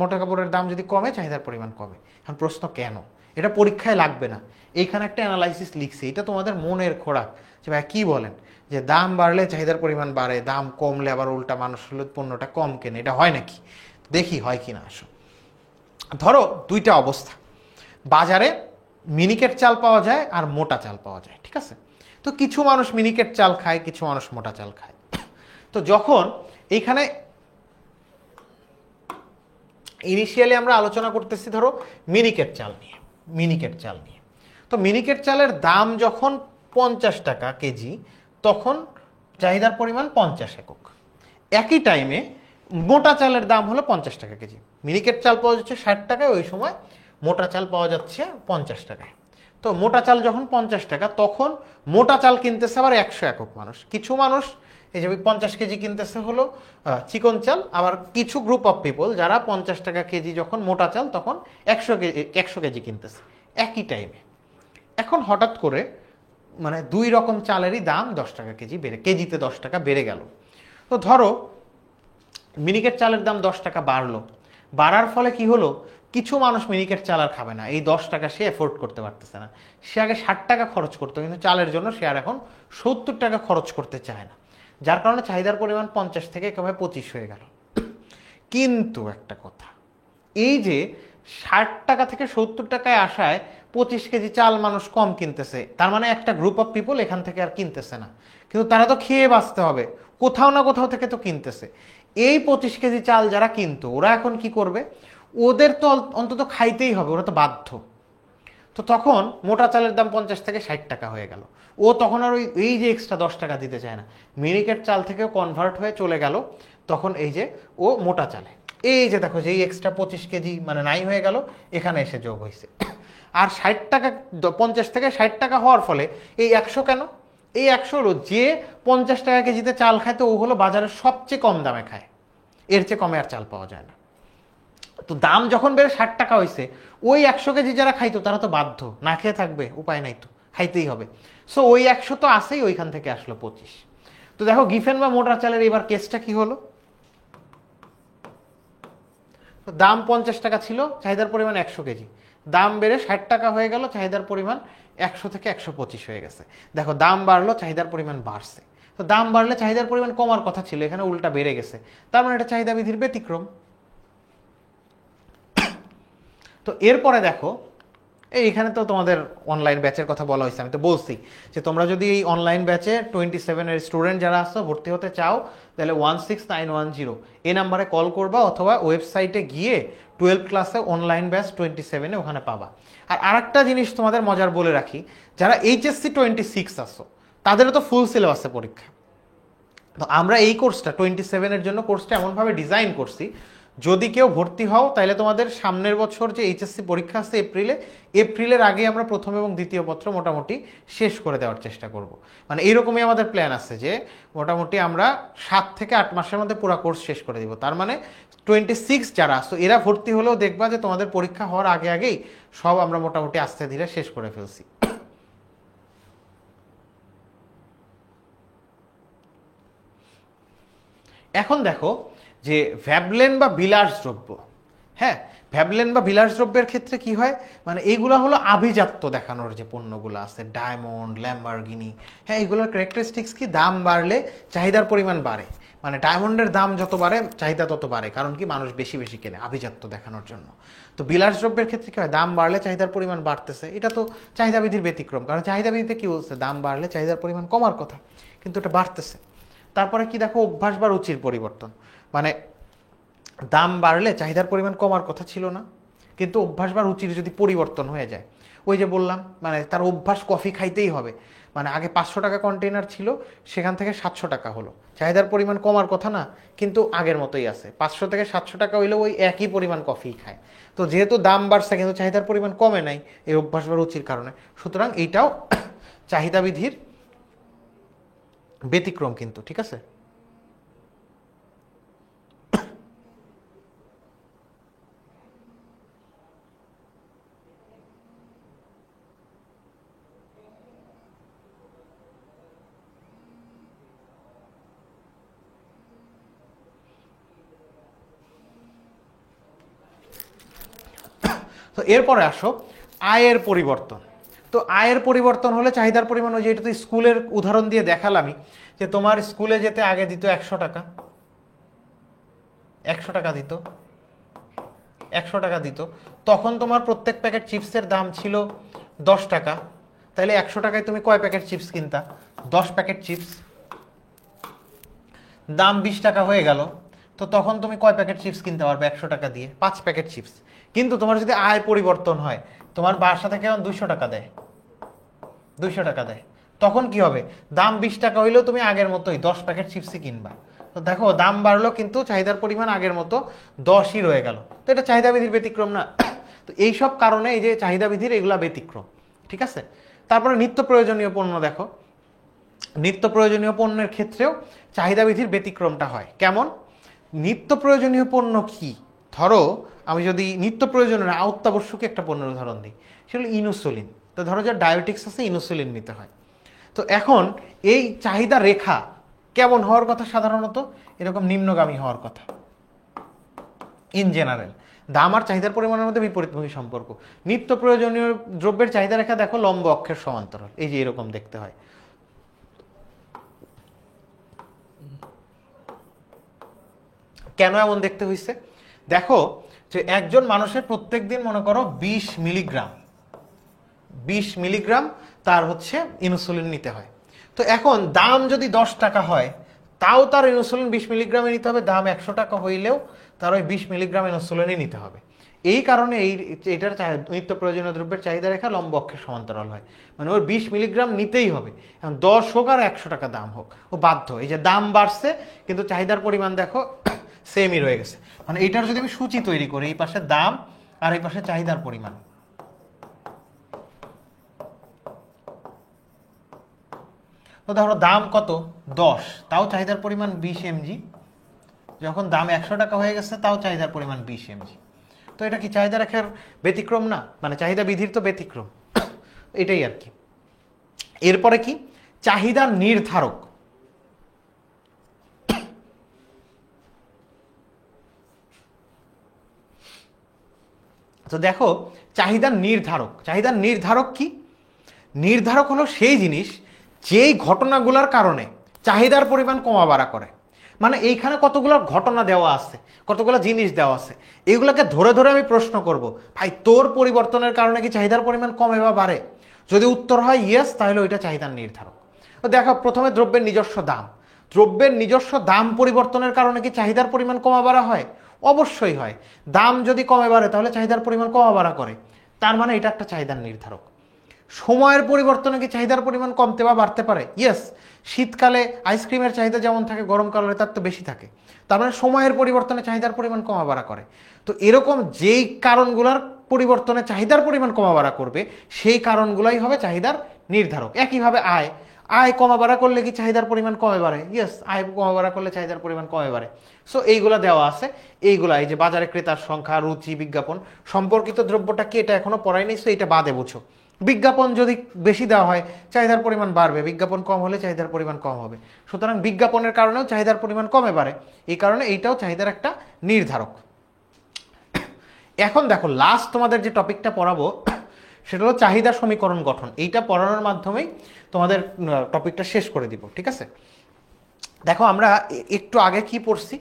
মোটা কাপড়ের দাম যদি কমে চাহিদার পরিমাণ কমে। এখন প্রশ্ন কেন? এটা পরীক্ষায় লাগবে না, এইখানে একটা অ্যানালাইসিস লিখছে, এটা তোমাদের মনের খোরাক যে ভাই কি বলেন যে দাম বাড়লে চাহিদার পরিমাণ বাড়ে, দাম কমলে আবার উল্টা মানুষ হলে পণ্যটা কম কেনে, এটা হয় নাকি? দেখি হয় কিনা। আসো ধরো দুইটা অবস্থা, বাজারে মিনিকেট চাল পাওয়া যায় আর মোটা চাল পাওয়া যায়, ঠিক আছে? তো কিছু মানুষ মিনিকেট চাল খায়, কিছু মানুষ মোটা চাল খায়। তো যখন এইখানে ইনিশিয়ালি আমরা আলোচনা করতেছি ধরো মিনিকেট চাল নিয়ে, মিনিকেট চাল নিয়ে। তো মিনিকেট চালের দাম যখন 50 টাকা কেজি, তখন চাহিদার পরিমাণ 50 একক। একই টাইমে মোটা চালের দাম হলো 50 টাকা কেজি। মিনিকেট চাল পাওয়া যাচ্ছে 60 টাকায়, ওই সময় মোটা চাল পাওয়া যাচ্ছে 50 টাকায়। তো মোটা চাল যখন 50 টাকা, তখন মোটা চাল কিনতেছে আবার 100 একক মানুষ। কিছু মানুষ এই যে 50 কেজি কিনতেছে হলো চিকন চাল, আবার কিছু গ্রুপ অফ পিপল যারা 50 টাকা কেজি যখন মোটা চাল, তখন 100 কেজি কিনতেছে একই টাইমে। এখন হঠাৎ করে মানে দুই রকম চালেরই দাম 10 টাকা কেজি বেড়ে, কেজিতে 10 টাকা বেড়ে গেল। তো ধরো মিনিকেট চালের দাম 10 টাকা বাড়লো, বাড়ার ফলে কি হলো? কিছু মানুষ মিনিকেট চাল আর খাবে না, এই 10 টাকা সে এফোর্ড করতে পারতেছে না। সে আগে 60 টাকা খরচ করতো, কিন্তু চালের জন্য সে আর এখন 70 টাকা খরচ করতে চায় না, যার কারণে চাহিদার পরিমাণ 50 থেকে কমে 25 হয়ে গেল। কিন্তু একটা কথা, এই যে 60 টাকা থেকে 70 টাকায় আসায় 25 কেজি চাল মানুষ কম কিনতেছে, তার মানে একটা গ্রুপ অফ পিপল এখান থেকে আর কিনতেছে না। কিন্তু তারা তো খেয়ে বাঁচতে হবে, কোথাও না কোথাও থেকে তো কিনতেছে। এই 25 কেজি চাল যারা কিনতো, ওরা এখন কি করবে? ওদের তো অন্তত খাইতেই হবে, ওরা তো বাধ্য। তো তখন মোটা চালের দাম 50 থেকে 60 টাকা হয়ে গেল। ও তখন আর এই যে এক্সট্রা 10 টাকা দিতে চায় না, মিনিকেট চাল থেকেও কনভার্ট হয়ে চলে গেল তখন এই যে ও মোটা চালে। এই যে দেখো যে এই এক্সট্রা 25 কেজি মানে নাই হয়ে গেল, এখানে এসে যোগ হয়েছে। আর 60 টাকা, 50 থেকে 60 টাকা হওয়ার ফলে এই 100 কেন? এই 100 হলো যে 50 টাকা কেজিতে চাল খায়, তো ও হলো বাজারের সবচেয়ে কম দামে খায়, এর চেয়ে কমে আর চাল পাওয়া যায় না। তো দাম যখন বেড়ে 60 টাকা হয়েছে, ওই 100 কেজি যারা খাইতো তারা তো বাধ্য, না খেয়ে থাকবে, উপায় নাই, তো খাইতেই হবে। সো ওই 100 তো আসেই, ওইখান থেকে আসলো 25। তো দেখো গিফেন বা মোটা চালের এবার কেসটা কি হলো? দাম 50 টাকা ছিল, চাহিদার পরিমাণ 100 কেজি, দাম বেড়ে 60 টাকা হয়ে গেল, চাহিদার পরিমাণ 100 থেকে 125 হয়ে গেছে। দেখো দাম বাড়লো, চাহিদার পরিমাণ বাড়ছে। তো দাম বাড়লে চাহিদার পরিমাণ কমার কথা ছিল, এখানে উল্টা বেড়ে গেছে, তার মানে এটা চাহিদা বিধির ব্যতিক্রম। তো এরপরে দেখো এইখানে তো তোমাদের অনলাইন ব্যাচের কথা বলা হয়েছে, আমি তো বলছি যে তোমরা যদি এই অনলাইন ব্যাচে 27-এর স্টুডেন্ট যারা আসছো ভর্তি হতে চাও, তাহলে 16910 এই নাম্বারে কল করবা, অথবা ওয়েবসাইটে গিয়ে 12 ক্লাসে অনলাইন ব্যাচ 27-এ ওখানে পাবা। আর আরেকটা জিনিস তোমাদের মজার বলে রাখি, যারা এইচএসসি 26 আসছো তাদেরও তো ফুল সিলেবাসে পরীক্ষা। তো আমরা এই কোর্সটা 27-এর জন্য কোর্সটা এমনভাবে ডিজাইন করছি, যদি কেউ ভর্তি হও তাহলে তোমাদের সামনের বছর যে এইচএসসি পরীক্ষা আছে এপ্রিলের আগে আমরা প্রথম এবং দ্বিতীয় পত্র মোটামুটি শেষ করে দেওয়ার চেষ্টা করব। মানে এইরকমই আমাদের প্ল্যান আছে যে মোটামুটি আমরা 7 থেকে 8 মাসের মধ্যে পুরো কোর্স শেষ করে দিব। তার মানে 26 যারা আসো এরা ভর্তি হলেও দেখবা যে তোমাদের পরীক্ষা হওয়ার আগে আগেই সব আমরা মোটামুটি আস্তে ধীরে শেষ করে ফেলছি। এখন দেখো যে ভ্যাবলেন বা বিলাসদ্রব্য, হ্যাঁ ভ্যাবলেন বা বিলাসদ্রব্যের ক্ষেত্রে কি হয়, মানে এইগুলো হলো আভিজাত্য দেখানোর যে পণ্যগুলো আছে, ডায়মন্ড, ল্যাম্বরগিনি, হ্যাঁ এগুলোর ক্যারেক্টারিস্টিক্স কি, দাম বাড়লে চাহিদার পরিমাণ বাড়ে। মানে ডায়মন্ডের দাম যত বাড়ে চাহিদা তত বাড়ে, কারণ কি মানুষ বেশি বেশি কেনে আভিজাত্য দেখানোর জন্য। তো বিলাসদ্রব্যের ক্ষেত্রে কি হয়, দাম বাড়লে চাহিদার পরিমাণ বাড়তেছে, এটা তো চাহিদা বৃদ্ধির ব্যতিক্রম, কারণ চাহিদা বৃদ্ধিতে কি বলছে, দাম বাড়লে চাহিদার পরিমাণ কমার কথা, কিন্তু এটা বাড়তেছে। তারপরে কি দেখো, অভ্যাস বা রুচির পরিবর্তন, মানে দাম বাড়লে চাহিদার পরিমাণ কমার কথা ছিল না, কিন্তু অভ্যাস বা রুচির যদি পরিবর্তন হয়ে যায়, ওই যে বললাম মানে তার অভ্যাস কফি খাইতেই হবে, মানে আগে 500 টাকা কন্টেনার ছিল সেখান থেকে 700 টাকা হলো, চাহিদার পরিমাণ কমার কথা না, কিন্তু আগের মতোই আছে, 500 থেকে 700 টাকা হইলেও ওই একই পরিমাণ কফি খায়। তো যেহেতু দাম বাড়ছে কিন্তু চাহিদার পরিমাণ কমে নাই এই অভ্যাস বা রুচির কারণে, সুতরাং এইটাও চাহিদা বৃদ্ধির ব্যতিক্রম কিন্তু, ঠিক আছে। তো এরপরে আসো আয়ের পরিবর্তন। তো আয়ের পরিবর্তন হলে চাহিদার পরিমাণ, ওই যে এটা তো স্কুলের উদাহরণ দিয়ে দেখালামই, যে তোমার স্কুলে যেতে আগে দিত 100 টাকা, 100 টাকা দিত, 100 টাকা দিত, তখন তোমার প্রত্যেক প্যাকেট চিপসের দাম ছিল 10 টাকা, তাহলে 100 টাকায় তুমি কয় প্যাকেট চিপস কিনতা, 10 প্যাকেট চিপস, দাম 20 টাকা হয়ে গেল, তো তখন তুমি কয় প্যাকেট চিপস কিনতে পারবে 100 টাকা দিয়ে, 5 প্যাকেট চিপস। কিন্তু তোমার যদি আয় পরিবর্তন হয়, তোমার বাসা থেকে এখন 200 টাকা দেয়, 200 টাকা দেয়, তখন কি হবে, দাম 20 টাকা হইলেও তুমি আগের মতোই 10 প্যাকেট চিপসই কিনবা। তো দেখো দাম বাড়লো কিন্তু চাহিদার পরিমাণ আগের মতো 10ই রয়ে গেল, তো এটা চাহিদা বৃদ্ধির ব্যতিক্রম না। তো এইসব কারণে এই যে চাহিদা বৃদ্ধির এগুলা ব্যতিক্রম, ঠিক আছে। তারপরে নিত্য প্রয়োজনীয় পণ্য দেখো, নিত্য প্রয়োজনীয় পণ্যের ক্ষেত্রেও চাহিদা বৃদ্ধির ব্যতিক্রমটা হয় কেমন, নিত্য প্রয়োজনীয় পণ্য কি, ধরো আমি যদি নিত্য প্রয়োজনীয় অত্যাবশ্যকীয় একটা পণ্যের উদাহরণ দিই, সেগুলো ইনসুলিন। তো ধরো যে ডায়াবেটিক্স আছে, ইনসুলিন নিতে হয়। তো এখন এই চাহিদা রেখা কেমন হওয়ার কথা, সাধারণত এরকম নিম্নগামী হওয়ার কথা ইন জেনারেল। দাম আর চাহিদার পরিমাণের মধ্যে বিপরীতমুখী সম্পর্ক। নিত্য প্রয়োজনীয় দ্রব্যের চাহিদা রেখা দেখো লম্ব অক্ষের সমান্তরাল, এই যে এরকম দেখতে হয়। কেন এমন দেখতে হয়েছে, দেখো যে একজন মানুষের প্রত্যেক দিন মনে করো 20 মিলিগ্রাম, 20 মিলিগ্রাম তার হচ্ছে ইনসুলিন নিতে হয়। তো এখন দাম যদি 10 টাকা হয়, তাও তার ইনসুলিন 20 মিলিগ্রামে নিতে হবে, দাম 100 টাকা হইলেও তার ওই 20 মিলিগ্রাম ইনসুলিনই নিতে হবে। এই কারণে এটার নিত্য প্রয়োজনীয় দ্রব্যের চাহিদা রেখা লম্ব অক্ষের সমান্তরাল হয়, মানে ওর 20 মিলিগ্রাম নিতেই হবে, এখন 10 হোক আর 100 টাকা দাম হোক, ও বাধ্য। এই যে দাম বাড়ছে কিন্তু চাহিদার পরিমাণ দেখো সেমই রয়ে গেছে, মানে এইটার যদি আমি সূচি তৈরি করি, এই পাশে দাম আর এই পাশে চাহিদার পরিমাণ, তো ধরো দাম কত 10, তাও চাহিদার পরিমাণ 20 mg, যখন দাম 100 টাকা হয়ে গেছে তাও চাহিদার পরিমাণ 20 mg। তো এটা কি চাহিদা রেখার ব্যতিক্রম না, মানে চাহিদা বৃদ্ধির তো ব্যতিক্রম, এটাই আর কি। এরপরে কি চাহিদা নির্ধারক, তো দেখো চাহিদার নির্ধারক, চাহিদার নির্ধারক কি, নির্ধারক হলো সেই জিনিস যেই ঘটনাগুলোর কারণে চাহিদার পরিমাণ কমা বাড়া করে। মানে এইখানে কতগুলো ঘটনা দেওয়া আছে, কতগুলো জিনিস দেওয়া আছে, এগুলোকে ধরে ধরে আমি প্রশ্ন করব, ভাই তোর পরিবর্তনের কারণে কি চাহিদার পরিমাণ কমে বা বাড়ে, যদি উত্তর হয় ইয়েস, তাহলে ওইটা চাহিদার নির্ধারক। তো দেখো প্রথমে দ্রব্যের নিজস্ব দাম, দ্রব্যের নিজস্ব দাম পরিবর্তনের কারণে কি চাহিদার পরিমাণ কমা বাড়া হয়, অবশ্যই হয়। দাম যদি কমে বাড়ে তাহলে চাহিদার পরিমাণ কমা বাড়া করে, তার মানে এটা একটা চাহিদার নির্ধারক। সময়ের পরিবর্তনে কি চাহিদার পরিমাণ কমতে বা বাড়তে পারে, ইয়েস। শীতকালে আইসক্রিমের চাহিদা যেমন থাকে গরমকালে তার তো বেশি থাকে, তার মানে সময়ের পরিবর্তনে চাহিদার পরিমাণ কমা বাড়া করে। তো এরকম যেই কারণগুলোর পরিবর্তনে চাহিদার পরিমাণ কমা বাড়া করবে সেই কারণগুলাই হবে চাহিদার নির্ধারক। একইভাবে আয় আয় কমা বাড়া করলে কি চাহিদার পরিমাণ কমে বাড়ে? ইয়েস, আয় কমা বাড়া করলে চাহিদার পরিমাণ কমে বাড়ে। সো এইগুলা দেওয়া আছে। এইগুলা এই যে বাজারে ক্রেতার সংখ্যা, রুচি, বিজ্ঞাপন সম্পর্কিত দ্রব্যটা কি এটা এখনো পড়াই নেই, সো এটা বাদে বুঝো। বিজ্ঞাপন যদি বেশি দেওয়া হয় চাহিদার পরিমাণ বাড়বে, বিজ্ঞাপন কম হলে চাহিদার পরিমাণ কম হবে। সুতরাং বিজ্ঞাপনের কারণেও চাহিদার পরিমাণ কমে বাড়ে, এই কারণে এইটাও চাহিদার একটা নির্ধারক। এখন দেখো লাস্ট তোমাদের যে টপিকটা পড়াবো সেটা হলো চাহিদা সমীকরণ গঠন। এইটা পড়ানোর মাধ্যমেই তোমাদের টপিকটা শেষ করে দিব, ঠিক আছে? দেখো আমরা একটু আগে কি পড়ছি,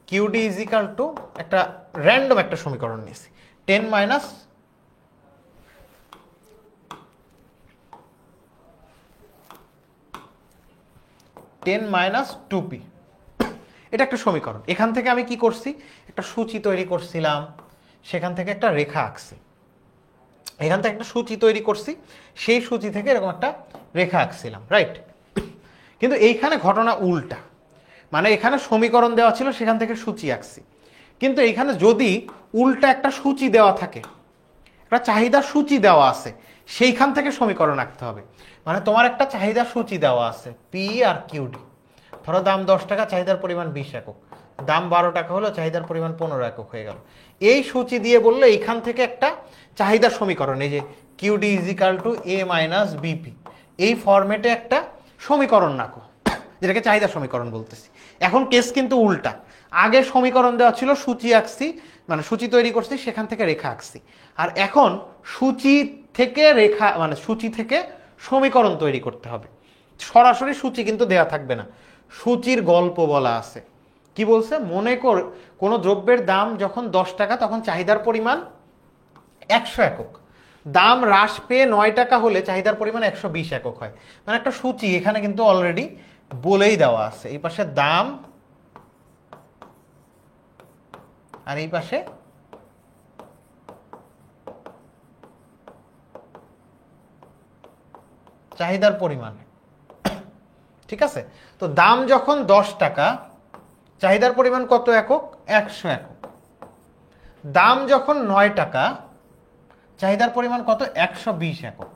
কিউডি ইজ ইকাল টু একটা র্যান্ডম একটা সমীকরণ নিয়েছি, 10 মাইনাস টু পি। এটা একটা সমীকরণ। এখান থেকে আমি কি করছি, একটা সূচি তৈরি করছিলাম, সেখান থেকে একটা রেখা আঁকছি, এখান থেকে একটা সূচি তৈরি করছি, সেই সূচি থেকে এরকম একটা রেখা আঁকছিলাম, রাইট? কিন্তু এইখানে ঘটনা উল্টা, মানে এখানে সমীকরণ দেওয়া ছিল, সেখান থেকে সূচি আঁকছি। কিন্তু এইখানে যদি উল্টা একটা সূচি দেওয়া থাকে, একটা চাহিদা সূচি দেওয়া আছে, সেইখান থেকে সমীকরণ আঁকতে হবে। মানে তোমার একটা চাহিদা সূচি দেওয়া আছে পি আর কিউডি, ধরো দাম 10 টাকা, চাহিদার পরিমাণ 20 একক, দাম 12 টাকা হলো, চাহিদার পরিমাণ 15 একক হয়ে গেল। এই সূচি দিয়ে বললে এইখান থেকে একটা চাহিদা সমীকরণ, এই যে QD is equal two A minus BP, এই ফরম্যাটে একটা সমীকরণ নাকো, যেটাকে চাহিদা সমীকরণ বলতেছি। এখন কেস কিন্তু উল্টা, আগে সমীকরণ দেওয়া ছিল, সূচি আঁকছি, মানে সূচি তৈরি করছি, সেখান থেকে রেখা আঁকছি। আর এখন সূচি থেকে রেখা, মানে সূচি থেকে সমীকরণ তৈরি করতে হবে। সরাসরি সূচি কিন্তু দেয়া থাকবে না, সূচির গল্প বলা আছে। কি বলছে, মনে কর কোনো দ্রব্যের দাম যখন 10 টাকা তখন চাহিদার পরিমাণ 100 একক, দাম হ্রাস পেয়ে 9 টাকা হলে চাহিদার পরিমাণ 120 একক হয়। মানে একটা সূচি এখানে কিন্তু অলরেডি বলেই দেওয়া আছে, এই পাশে দাম আর এই পাশে চাহিদার পরিমাণ, ঠিক আছে? তো দাম যখন 10 টাকা, চাহিদার পরিমাণ কত একক? 100 একক। দাম যখন 9 টাকা, চাহিদার পরিমাণ কত? 120 একক।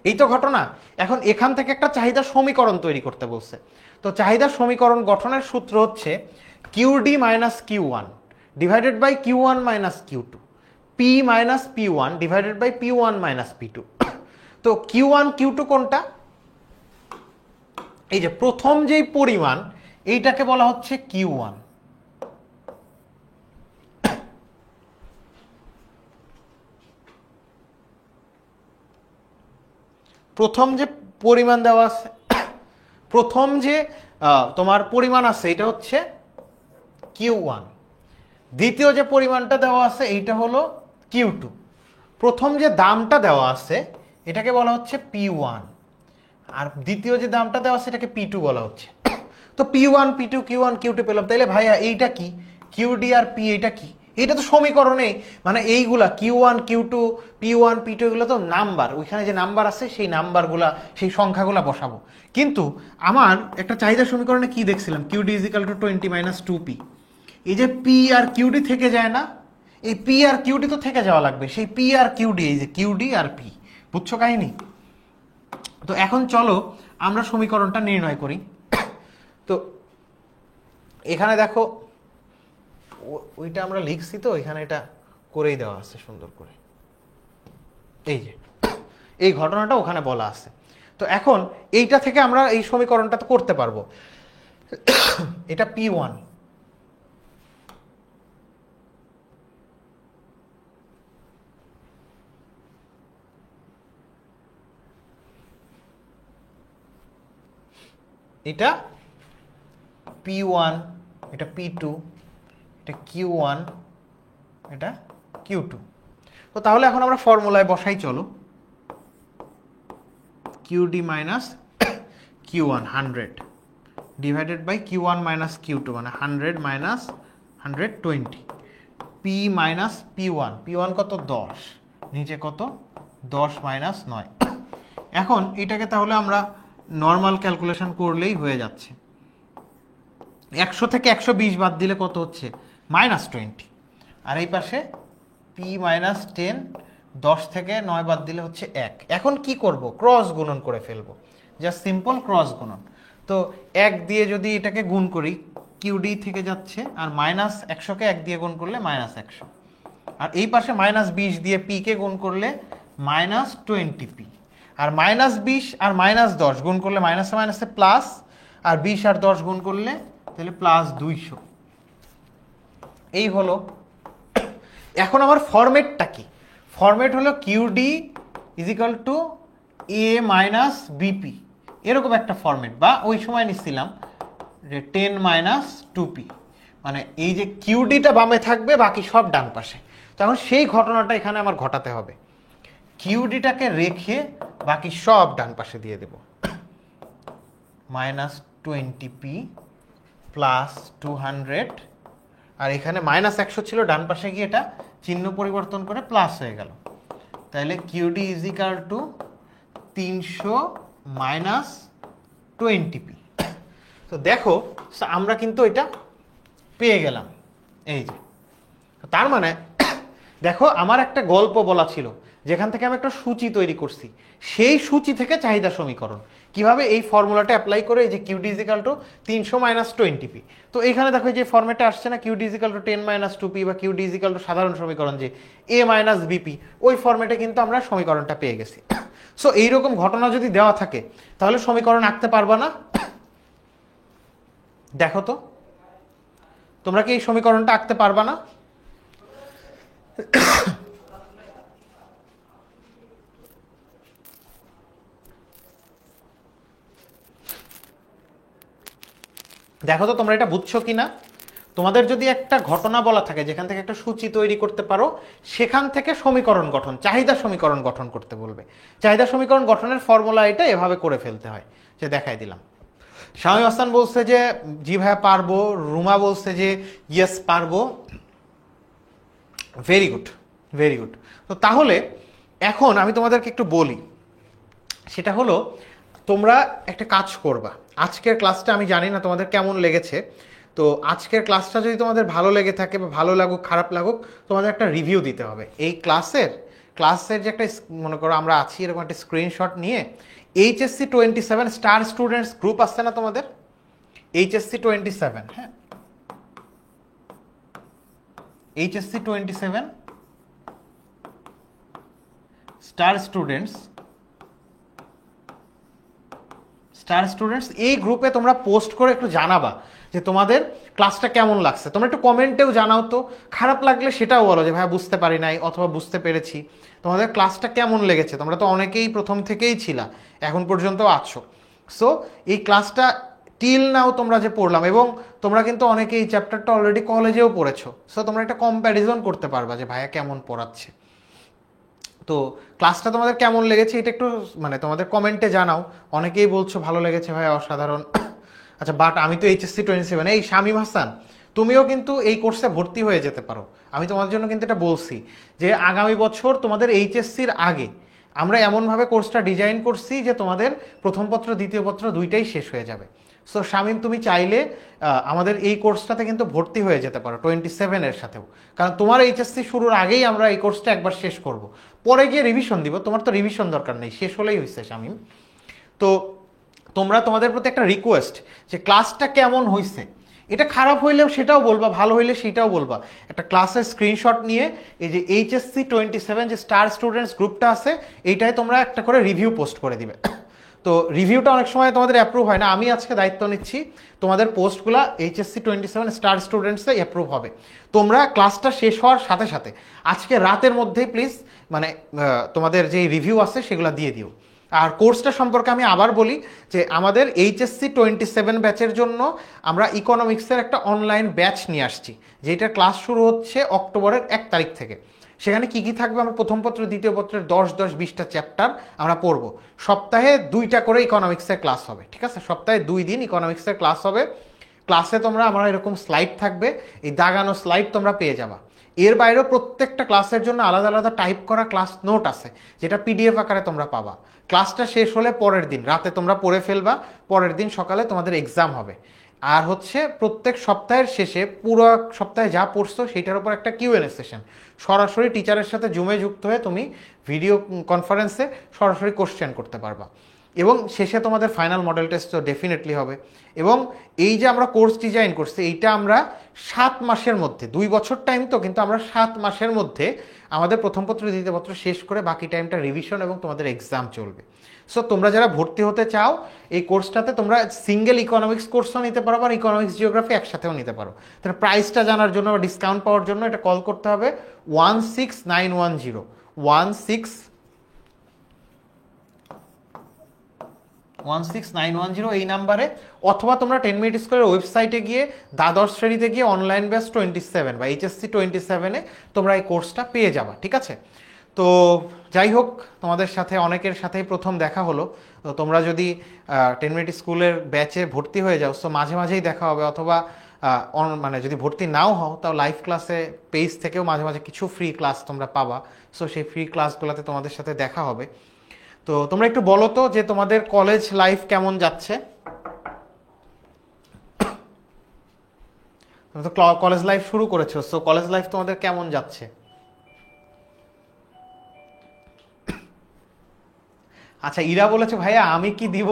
এই তো ঘটনা। এখন এখান থেকে একটা চাহিদা সমীকরণ তৈরি করতে বলছে। তো চাহিদা সমীকরণ গঠনের সূত্র হচ্ছে QD minus Q one divided by Q one minus Q two, P minus P one divided by P one minus P two. তো কিউ ওয়ান কিউ টু কোনটা? এই যে প্রথম যেই পরিমাণ, এইটাকে বলা হচ্ছে কিউ ওয়ান। প্রথম যে পরিমাণ দেওয়া আছে, প্রথম যে তোমার পরিমাণ আছে এটা হচ্ছে কিউ ওয়ান। দ্বিতীয় যে পরিমাণটা দেওয়া আছে এইটা হলো কিউ টু। প্রথম যে দামটা দেওয়া আছে এটাকে বলা হচ্ছে পি ওয়ান, আর দ্বিতীয় যে দামটা দেওয়া আছে এটাকে পি টু বলা হচ্ছে। তো P one P two Q one Q two পেলাম, তাইলে ভাইয়া এইটা কি, কিউ ডি আর পি, এইটা কি? এটা তো সমীকরণে, মানে এইগুলা Q one Q two P one P two এগুলো তো নাম্বার, ওইখানে যে নাম্বার আছে সেই নাম্বারগুলা, সেই সংখ্যাগুলা বসাবো। কিন্তু আমার একটা চাহিদা সমীকরণে কি দেখছিলাম, QD is equal to 20 minus two P. এই যে পি আর কিউডি থেকে যায় না, এই পি আর কিউডি তো থেকে যাওয়া লাগবে, সেই পি আর কিউডি, এই যে কিউডি আর পি, বুঝছো কাহিনী? তো এখন চলো আমরা সমীকরণটা নির্ণয় করি। তো এখানে দেখো ওইটা আমরা লিখছি, তো এখানে এটা করেই দেওয়া আছে সুন্দর করে, এই যে এই ঘটনাটা ওখানে বলা আছে। তো এখন এইটা থেকে আমরা এই সমীকরণটা তো করতে পারবো। এটা পি ওয়ান, এটা পি ওয়ান, এটা পি টু, এটা কিউ ওয়ান, এটা কিউ টু। তো তাহলে এখন আমরা ফর্মুলায় বসাই, চলো। QD minus Q one 100 divided by Q one minus Q two, মানে 100 minus 120, P minus P one, P one কত? 10, নিচে কত? 10 মাইনাস 9। এখন এটাকে তাহলে আমরা নর্মাল ক্যালকুলেশন করলেই হয়ে যাচ্ছে। 100 থেকে 120 বাদ দিলে কত হচ্ছে? -20। আর এই পাশে পি -10, 10 থেকে 9 বাদ দিলে হচ্ছে 1। এখন কি করব? ক্রস গুণন করে ফেলবো, জাস্ট সিম্পল ক্রস গুণন। তো 1 দিয়ে যদি এটাকে গুণ করি, কিউডি থেকে যাচ্ছে, আর -100কে 1 দিয়ে গুণ করলে -100, আর এই পাশে -20 দিয়ে পি কে গুণ করলে -20p, আর -20 আর -10 গুণ করলে মাইনাসে মাইনাসে প্লাস, আর 20 আর 10 গুণ করলে তাহলে +200। এই হলো। এখন আমার ফরম্যাটটা কি? ফরম্যাট হলো QD is equal two A minus BP, এরকম একটা ফরম্যাট, বা ওই সময় নিচ্ছিলাম যে 10 - 2p, মানে এই যে কিউডিটা বামে থাকবে, বাকি সব ডান পাশে। তখন সেই ঘটনাটা এখানে আমার ঘটাতে হবে, কিউডিটাকে রেখে বাকি সব ডান পাশে দিয়ে দেব। -20p +200, আর এখানে -100 ছিল, ডান পাশে গিয়ে এটা চিহ্ন পরিবর্তন করে প্লাস হয়ে গেল। তাহলে QD is equal two 300 - 20p। তো দেখো আমরা কিন্তু এটা পেয়ে গেলাম, এই যে। তার মানে দেখো আমার একটা গল্প বলা ছিল, যেখান থেকে আমি একটা সূচি তৈরি করছি, সেই সূচি থেকে চাহিদা সমীকরণ কিভাবে এই ফর্মুলাটা অ্যাপ্লাই করে, এই যে QD is equal two 300 - 20p। তো এখানে দেখো যে ফর্মেটে আসছে না, QD is equal to 10 - 2p, বা কিউডি ইজ ইকাল টু সাধারণ সমীকরণ যে a - bp, ওই ফর্মেটে কিন্তু আমরা সমীকরণটা পেয়ে গেছি। সো এইরকম ঘটনা যদি দেওয়া থাকে তাহলে সমীকরণ আঁকতে পারবা না? দেখো তো, তোমরা কি এই সমীকরণটা আঁকতে পারবা না? দেখো তো তোমরা এটা বুঝছো কিনা। তোমাদের যদি একটা ঘটনা বলা থাকে যেখান থেকে একটা সূচি তৈরি করতে পারো, সেখান থেকে সমীকরণ গঠন, চাহিদা সমীকরণ গঠন করতে বলবে। চাহিদা সমীকরণ গঠনের ফর্মুলা এটা এভাবে করে ফেলতে হয়, যে দেখাই দিলাম। শামীম হাসান বলছে যে জি ভাইয়া পারবো, রুমা বলছে যে ইয়েস পারবো। Very good, very good. তো তাহলে এখন আমি তোমাদেরকে একটু বলি, সেটা হলো তোমরা একটা কাজ করবা। আজকের ক্লাসটা আমি জানি না তোমাদের কেমন লেগেছে, তো আজকের ক্লাসটা যদি তোমাদের ভালো লেগে থাকে, বা ভালো লাগুক খারাপ লাগুক, তোমাদের একটা রিভিউ দিতে হবে। এই ক্লাসের যে একটা, মনে করো আমরা আছি, এরকম একটা স্ক্রিনশট নিয়ে HSC 27 স্টার স্টুডেন্টস গ্রুপ আসছে না তোমাদের, HSC 27, হ্যাঁ, HSC 27 স্টার স্টুডেন্টস, এই গ্রুপে তোমরা পোস্ট করে একটু জানাবা যে তোমাদের ক্লাসটা কেমন লাগছে। তোমরা একটু কমেন্টেও জানাও তো, খারাপ লাগলে সেটাও বলো যে ভাই বুঝতে পারি নাই, অথবা বুঝতে পেরেছি। তোমাদের ক্লাসটা কেমন লেগেছে? তোমরা তো অনেকেই প্রথম থেকেই ছিলা, এখন পর্যন্ত আছো। সো এই ক্লাসটা টিল নাও তোমরা যে পড়লাম, এবং তোমরা কিন্তু অনেকে এই চ্যাপ্টারটা অলরেডি কলেজেও পড়েছো, সো তোমরা একটা কম্প্যারিজন করতে পারবা যে ভাইয়া কেমন পড়াচ্ছে। তো ক্লাসটা তোমাদের কেমন লেগেছে এটা একটু মানে তোমাদের কমেন্টে জানাও। অনেকেই বলছো ভালো লেগেছে ভাই, অসাধারণ। আচ্ছা, বাট আমি তো HSC 27, এই শামীম হাসান তুমিও কিন্তু এই কোর্সে ভর্তি হয়ে যেতে পারো। আমি তোমাদের জন্য কিন্তু এটা বলছি যে আগামী বছর তোমাদের HSCর আগে আমরা এমনভাবে কোর্সটা ডিজাইন করছি যে তোমাদের প্রথম পত্র দ্বিতীয় পত্র দুইটাই শেষ হয়ে যাবে। সো শামীম, তুমি চাইলে আমাদের এই কোর্সটাতে কিন্তু ভর্তি হয়ে যেতে পারো 27-এর সাথেও, কারণ তোমার HSC শুরুর আগেই আমরা এই কোর্সটা একবার শেষ করব, পরে গিয়ে রিভিশন দিব। তোমার তো রিভিশন দরকার নেই, শেষ হলেই হয়েছে শামীম। তো তোমরা, তোমাদের প্রতি একটা রিকোয়েস্ট যে ক্লাসটা কেমন হয়েছে, এটা খারাপ হইলেও সেটাও বলবা, ভালো হইলে সেটাও বলবা। একটা ক্লাসের স্ক্রিনশট নিয়ে এই যে HSC 27 যে স্টার স্টুডেন্টস গ্রুপটা আছে, এইটাই তোমরা একটা করে রিভিউ পোস্ট করে দিবে। তো রিভিউটা অনেক সময় তোমাদের অ্যাপ্রুভ হয় না, আমি আজকে দায়িত্ব নিচ্ছি, তোমাদের পোস্টগুলো HSC 27 স্টার স্টুডেন্টসে অ্যাপ্রুভ হবে। তোমরা ক্লাসটা শেষ হওয়ার সাথে সাথে আজকে রাতের মধ্যেই প্লিজ মানে তোমাদের যে রিভিউ আছে সেগুলো দিয়ে দিও। আর কোর্সটা সম্পর্কে আমি আবার বলি যে আমাদের HSC 27 ব্যাচের জন্য আমরা ইকোনমিক্সের একটা অনলাইন ব্যাচ নিয়ে আসছি, যেটা ক্লাস শুরু হচ্ছে অক্টোবরের 1 তারিখ থেকে। সেখানে কি কি থাকবে, আমরা প্রথম পত্র দ্বিতীয় পত্রের 10-10-20টা চ্যাপ্টার আমরা পড়বো। সপ্তাহে 2টা করে ইকোনমিক্সের ক্লাস হবে, ঠিক আছে? সপ্তাহে 2 দিন ইকোনমিক্সের ক্লাস হবে। ক্লাসে তোমরা আমার এরকম স্লাইড থাকবে, এই দাগানো স্লাইড তোমরা পেয়ে যাবা। এর বাইরেও প্রত্যেকটা ক্লাসের জন্য আলাদা আলাদা টাইপ করা ক্লাস নোট আছে, যেটা PDF আকারে তোমরা পাবা। ক্লাসটা শেষ হলে পরের দিন রাতে তোমরা পড়ে ফেলবা, পরের দিন সকালে তোমাদের এক্সাম হবে। আর হচ্ছে প্রত্যেক সপ্তাহের শেষে পুরো সপ্তাহে যা পড়ছো সেটার উপর একটা কিউএনএ সেশন, সরাসরি টিচারের সাথে জুমে যুক্ত হয়ে তুমি ভিডিও কনফারেন্সে সরাসরি কোশ্চেন করতে পারবা। এবং শেষে তোমাদের ফাইনাল মডেল টেস্ট তো ডেফিনেটলি হবে। এবং এই যে আমরা কোর্স ডিজাইন করছি এইটা আমরা 7 মাসের মধ্যে, 2 বছর টাইম তো, কিন্তু আমরা 7 মাসের মধ্যে আমাদের প্রথম পত্র দ্বিতীয় পত্র শেষ করে বাকি টাইমটা রিভিশন এবং তোমাদের এক্সাম চলবে। সো তোমরা যারা ভর্তি হতে চাও এই কোর্সটাতে, তোমরা সিঙ্গেল ইকোনমিক্স কোর্সও নিতে পারো আর ইকোনমিক্স জিওগ্রাফি একসাথেও নিতে পারো। তাহলে প্রাইসটা জানার জন্য বা ডিসকাউন্ট পাওয়ার জন্য এটা কল করতে হবে 16910 16910 এই নাম্বারে, অথবা তোমরা 10 মিনিট স্কোয়ারের ওয়েবসাইটে গিয়ে দ্বাদশ শ্রেণীতে গিয়ে অনলাইন ব্যাচ 27 বা এইচএসসি 27-এ তোমরা এই কোর্সটা পেয়ে যাবা। ঠিক আছে? তো যাই হোক, তোমাদের সাথে অনেকের সাথেই প্রথম দেখা হলো। তো তোমরা যদি 10 মিনিট স্কুলের ব্যাচে ভর্তি হয়ে যাও তো মাঝে মাঝেই দেখা হবে, অথবা মানে যদি ভর্তি নাও হও তাও লাইভ ক্লাসে পেজ থেকেও মাঝে মাঝে কিছু ফ্রি ক্লাস তোমরা পাবা। সো সেই ফ্রি ক্লাসগুলোতে তোমাদের সাথে দেখা হবে। তো তোমরা একটু বলো তো যে তোমাদের কলেজ লাইফ কেমন যাচ্ছে? তুমি তো কলেজ লাইফ শুরু করেছো, সো কলেজ লাইফ তোমাদের কেমন যাচ্ছে? আচ্ছা, ইরা বলেছে ভাইয়া আমি কি দিব?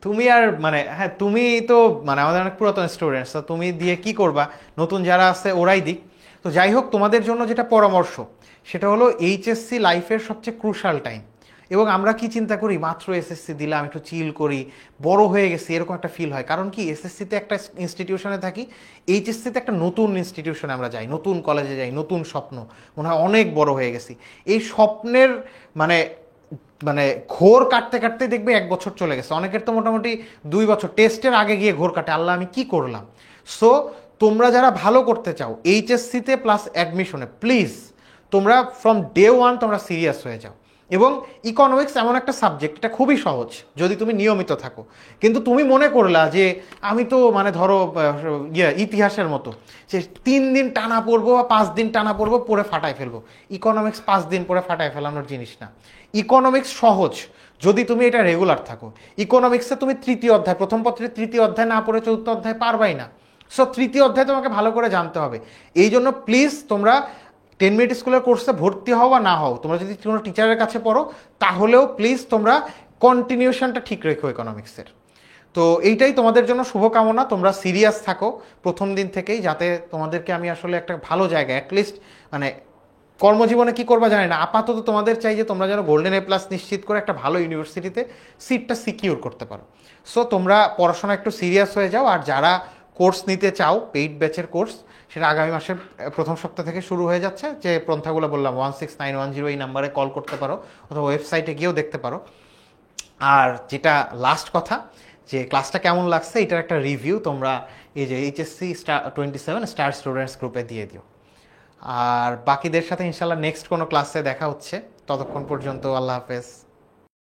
তুমি আর মানে হ্যাঁ, তুমি তো মানে আমাদের অনেক পুরাতন স্টুডেন্টস, তো তুমি দিয়ে কি করবা? নতুন যারা আছে ওরাই দিক। তো যাই হোক, তোমাদের জন্য যেটা পরামর্শ সেটা হলো এইচএসসি লাইফের সবচেয়ে ক্রুশাল টাইম। এবং আমরা কি চিন্তা করি, মাত্র এসএসসি দিলাম একটু চিল করি, বড় হয়ে গেছি এরকম একটা ফিল হয়। কারণ কি, এসএসসিতে একটা ইনস্টিটিউশনে থাকি, এইচএসসিতে একটা নতুন ইনস্টিটিউশনে আমরা যাই, নতুন কলেজে যাই, নতুন স্বপ্ন, মনে হয় অনেক বড় হয়ে গেছি। এই স্বপ্নের মানে মানে ঘোর কাটতে কাটতে দেখবে 1 বছর চলে গেছে, অনেকের তো মোটামুটি 2 বছর, টেস্টের আগে গিয়ে ঘোর কাটে, আল্লাহ আমি কি করলাম। সো তোমরা যারা ভালো করতে চাও এইচএসসিতে প্লাস অ্যাডমিশনে, প্লিজ তোমরা ফ্রম ডে 1 তোমরা সিরিয়াস হয়ে যাও। এবং ইকোনমিক্স এমন একটা সাবজেক্ট, এটা খুবই সহজ যদি তুমি নিয়মিত থাকো। কিন্তু তুমি মনে করলা যে আমি তো মানে ধরো ইতিহাসের মতো যে 3 দিন টানা পড়বো বা 5 দিন টানা পড়বো, পড়ে ফাটায় ফেলবো। ইকোনমিক্স 5 দিন পড়ে ফাটায় ফেলানোর জিনিস না। ইকোনমিক্স সহজ যদি তুমি এটা রেগুলার থাকো। ইকোনমিক্সে তুমি তৃতীয় অধ্যায়, প্রথম পত্রের তৃতীয় অধ্যায় না পড়ে চতুর্থ অধ্যায় পারবাই না। সো তৃতীয় অধ্যায় তোমাকে ভালো করে জানতে হবে। এই জন্য প্লিজ তোমরা 10 মিনিট স্কুলের কোর্সে ভর্তি হও বা না হও, তোমরা যদি কোনো টিচারের কাছে পড়ো তাহলেও প্লিজ তোমরা কন্টিনিউশনটা ঠিক রেখো ইকোনমিক্সের। তো এইটাই তোমাদের জন্য শুভকামনা, তোমরা সিরিয়াস থাকো প্রথম দিন থেকেই, যাতে তোমাদেরকে আমি আসলে একটা ভালো জায়গায় অ্যাটলিস্ট মানে কর্মজীবনে কি করবা জানি না, আপাতত তোমাদের চাই যে তোমরা যেন গোল্ডেন এ প্লাস নিশ্চিত করে একটা ভালো ইউনিভার্সিটিতে সিটটা সিকিউর করতে পারো। সো তোমরা পড়াশোনা একটু সিরিয়াস হয়ে যাও। আর যারা কোর্স নিতে চাও পেইড ব্যাচের কোর্স, সেটা আগামী মাসের প্রথম সপ্তাহ থেকে শুরু হয়ে যাচ্ছে। যে পন্থাগুলো বললাম 16910 এই নাম্বারে কল করতে পারো, অথবা ওয়েবসাইটে গিয়েও দেখতে পারো। আর যেটা লাস্ট কথা, যে ক্লাসটা কেমন লাগছে এটার একটা রিভিউ তোমরা এই যে এইচএসসি *27 স্টার স্টুডেন্টস গ্রুপে দিয়ে দিও। আর বাকিদের সাথে ইনশাল্লাহ নেক্সট কোনো ক্লাসে দেখা হচ্ছে। ততক্ষণ পর্যন্ত আল্লাহ হাফেজ।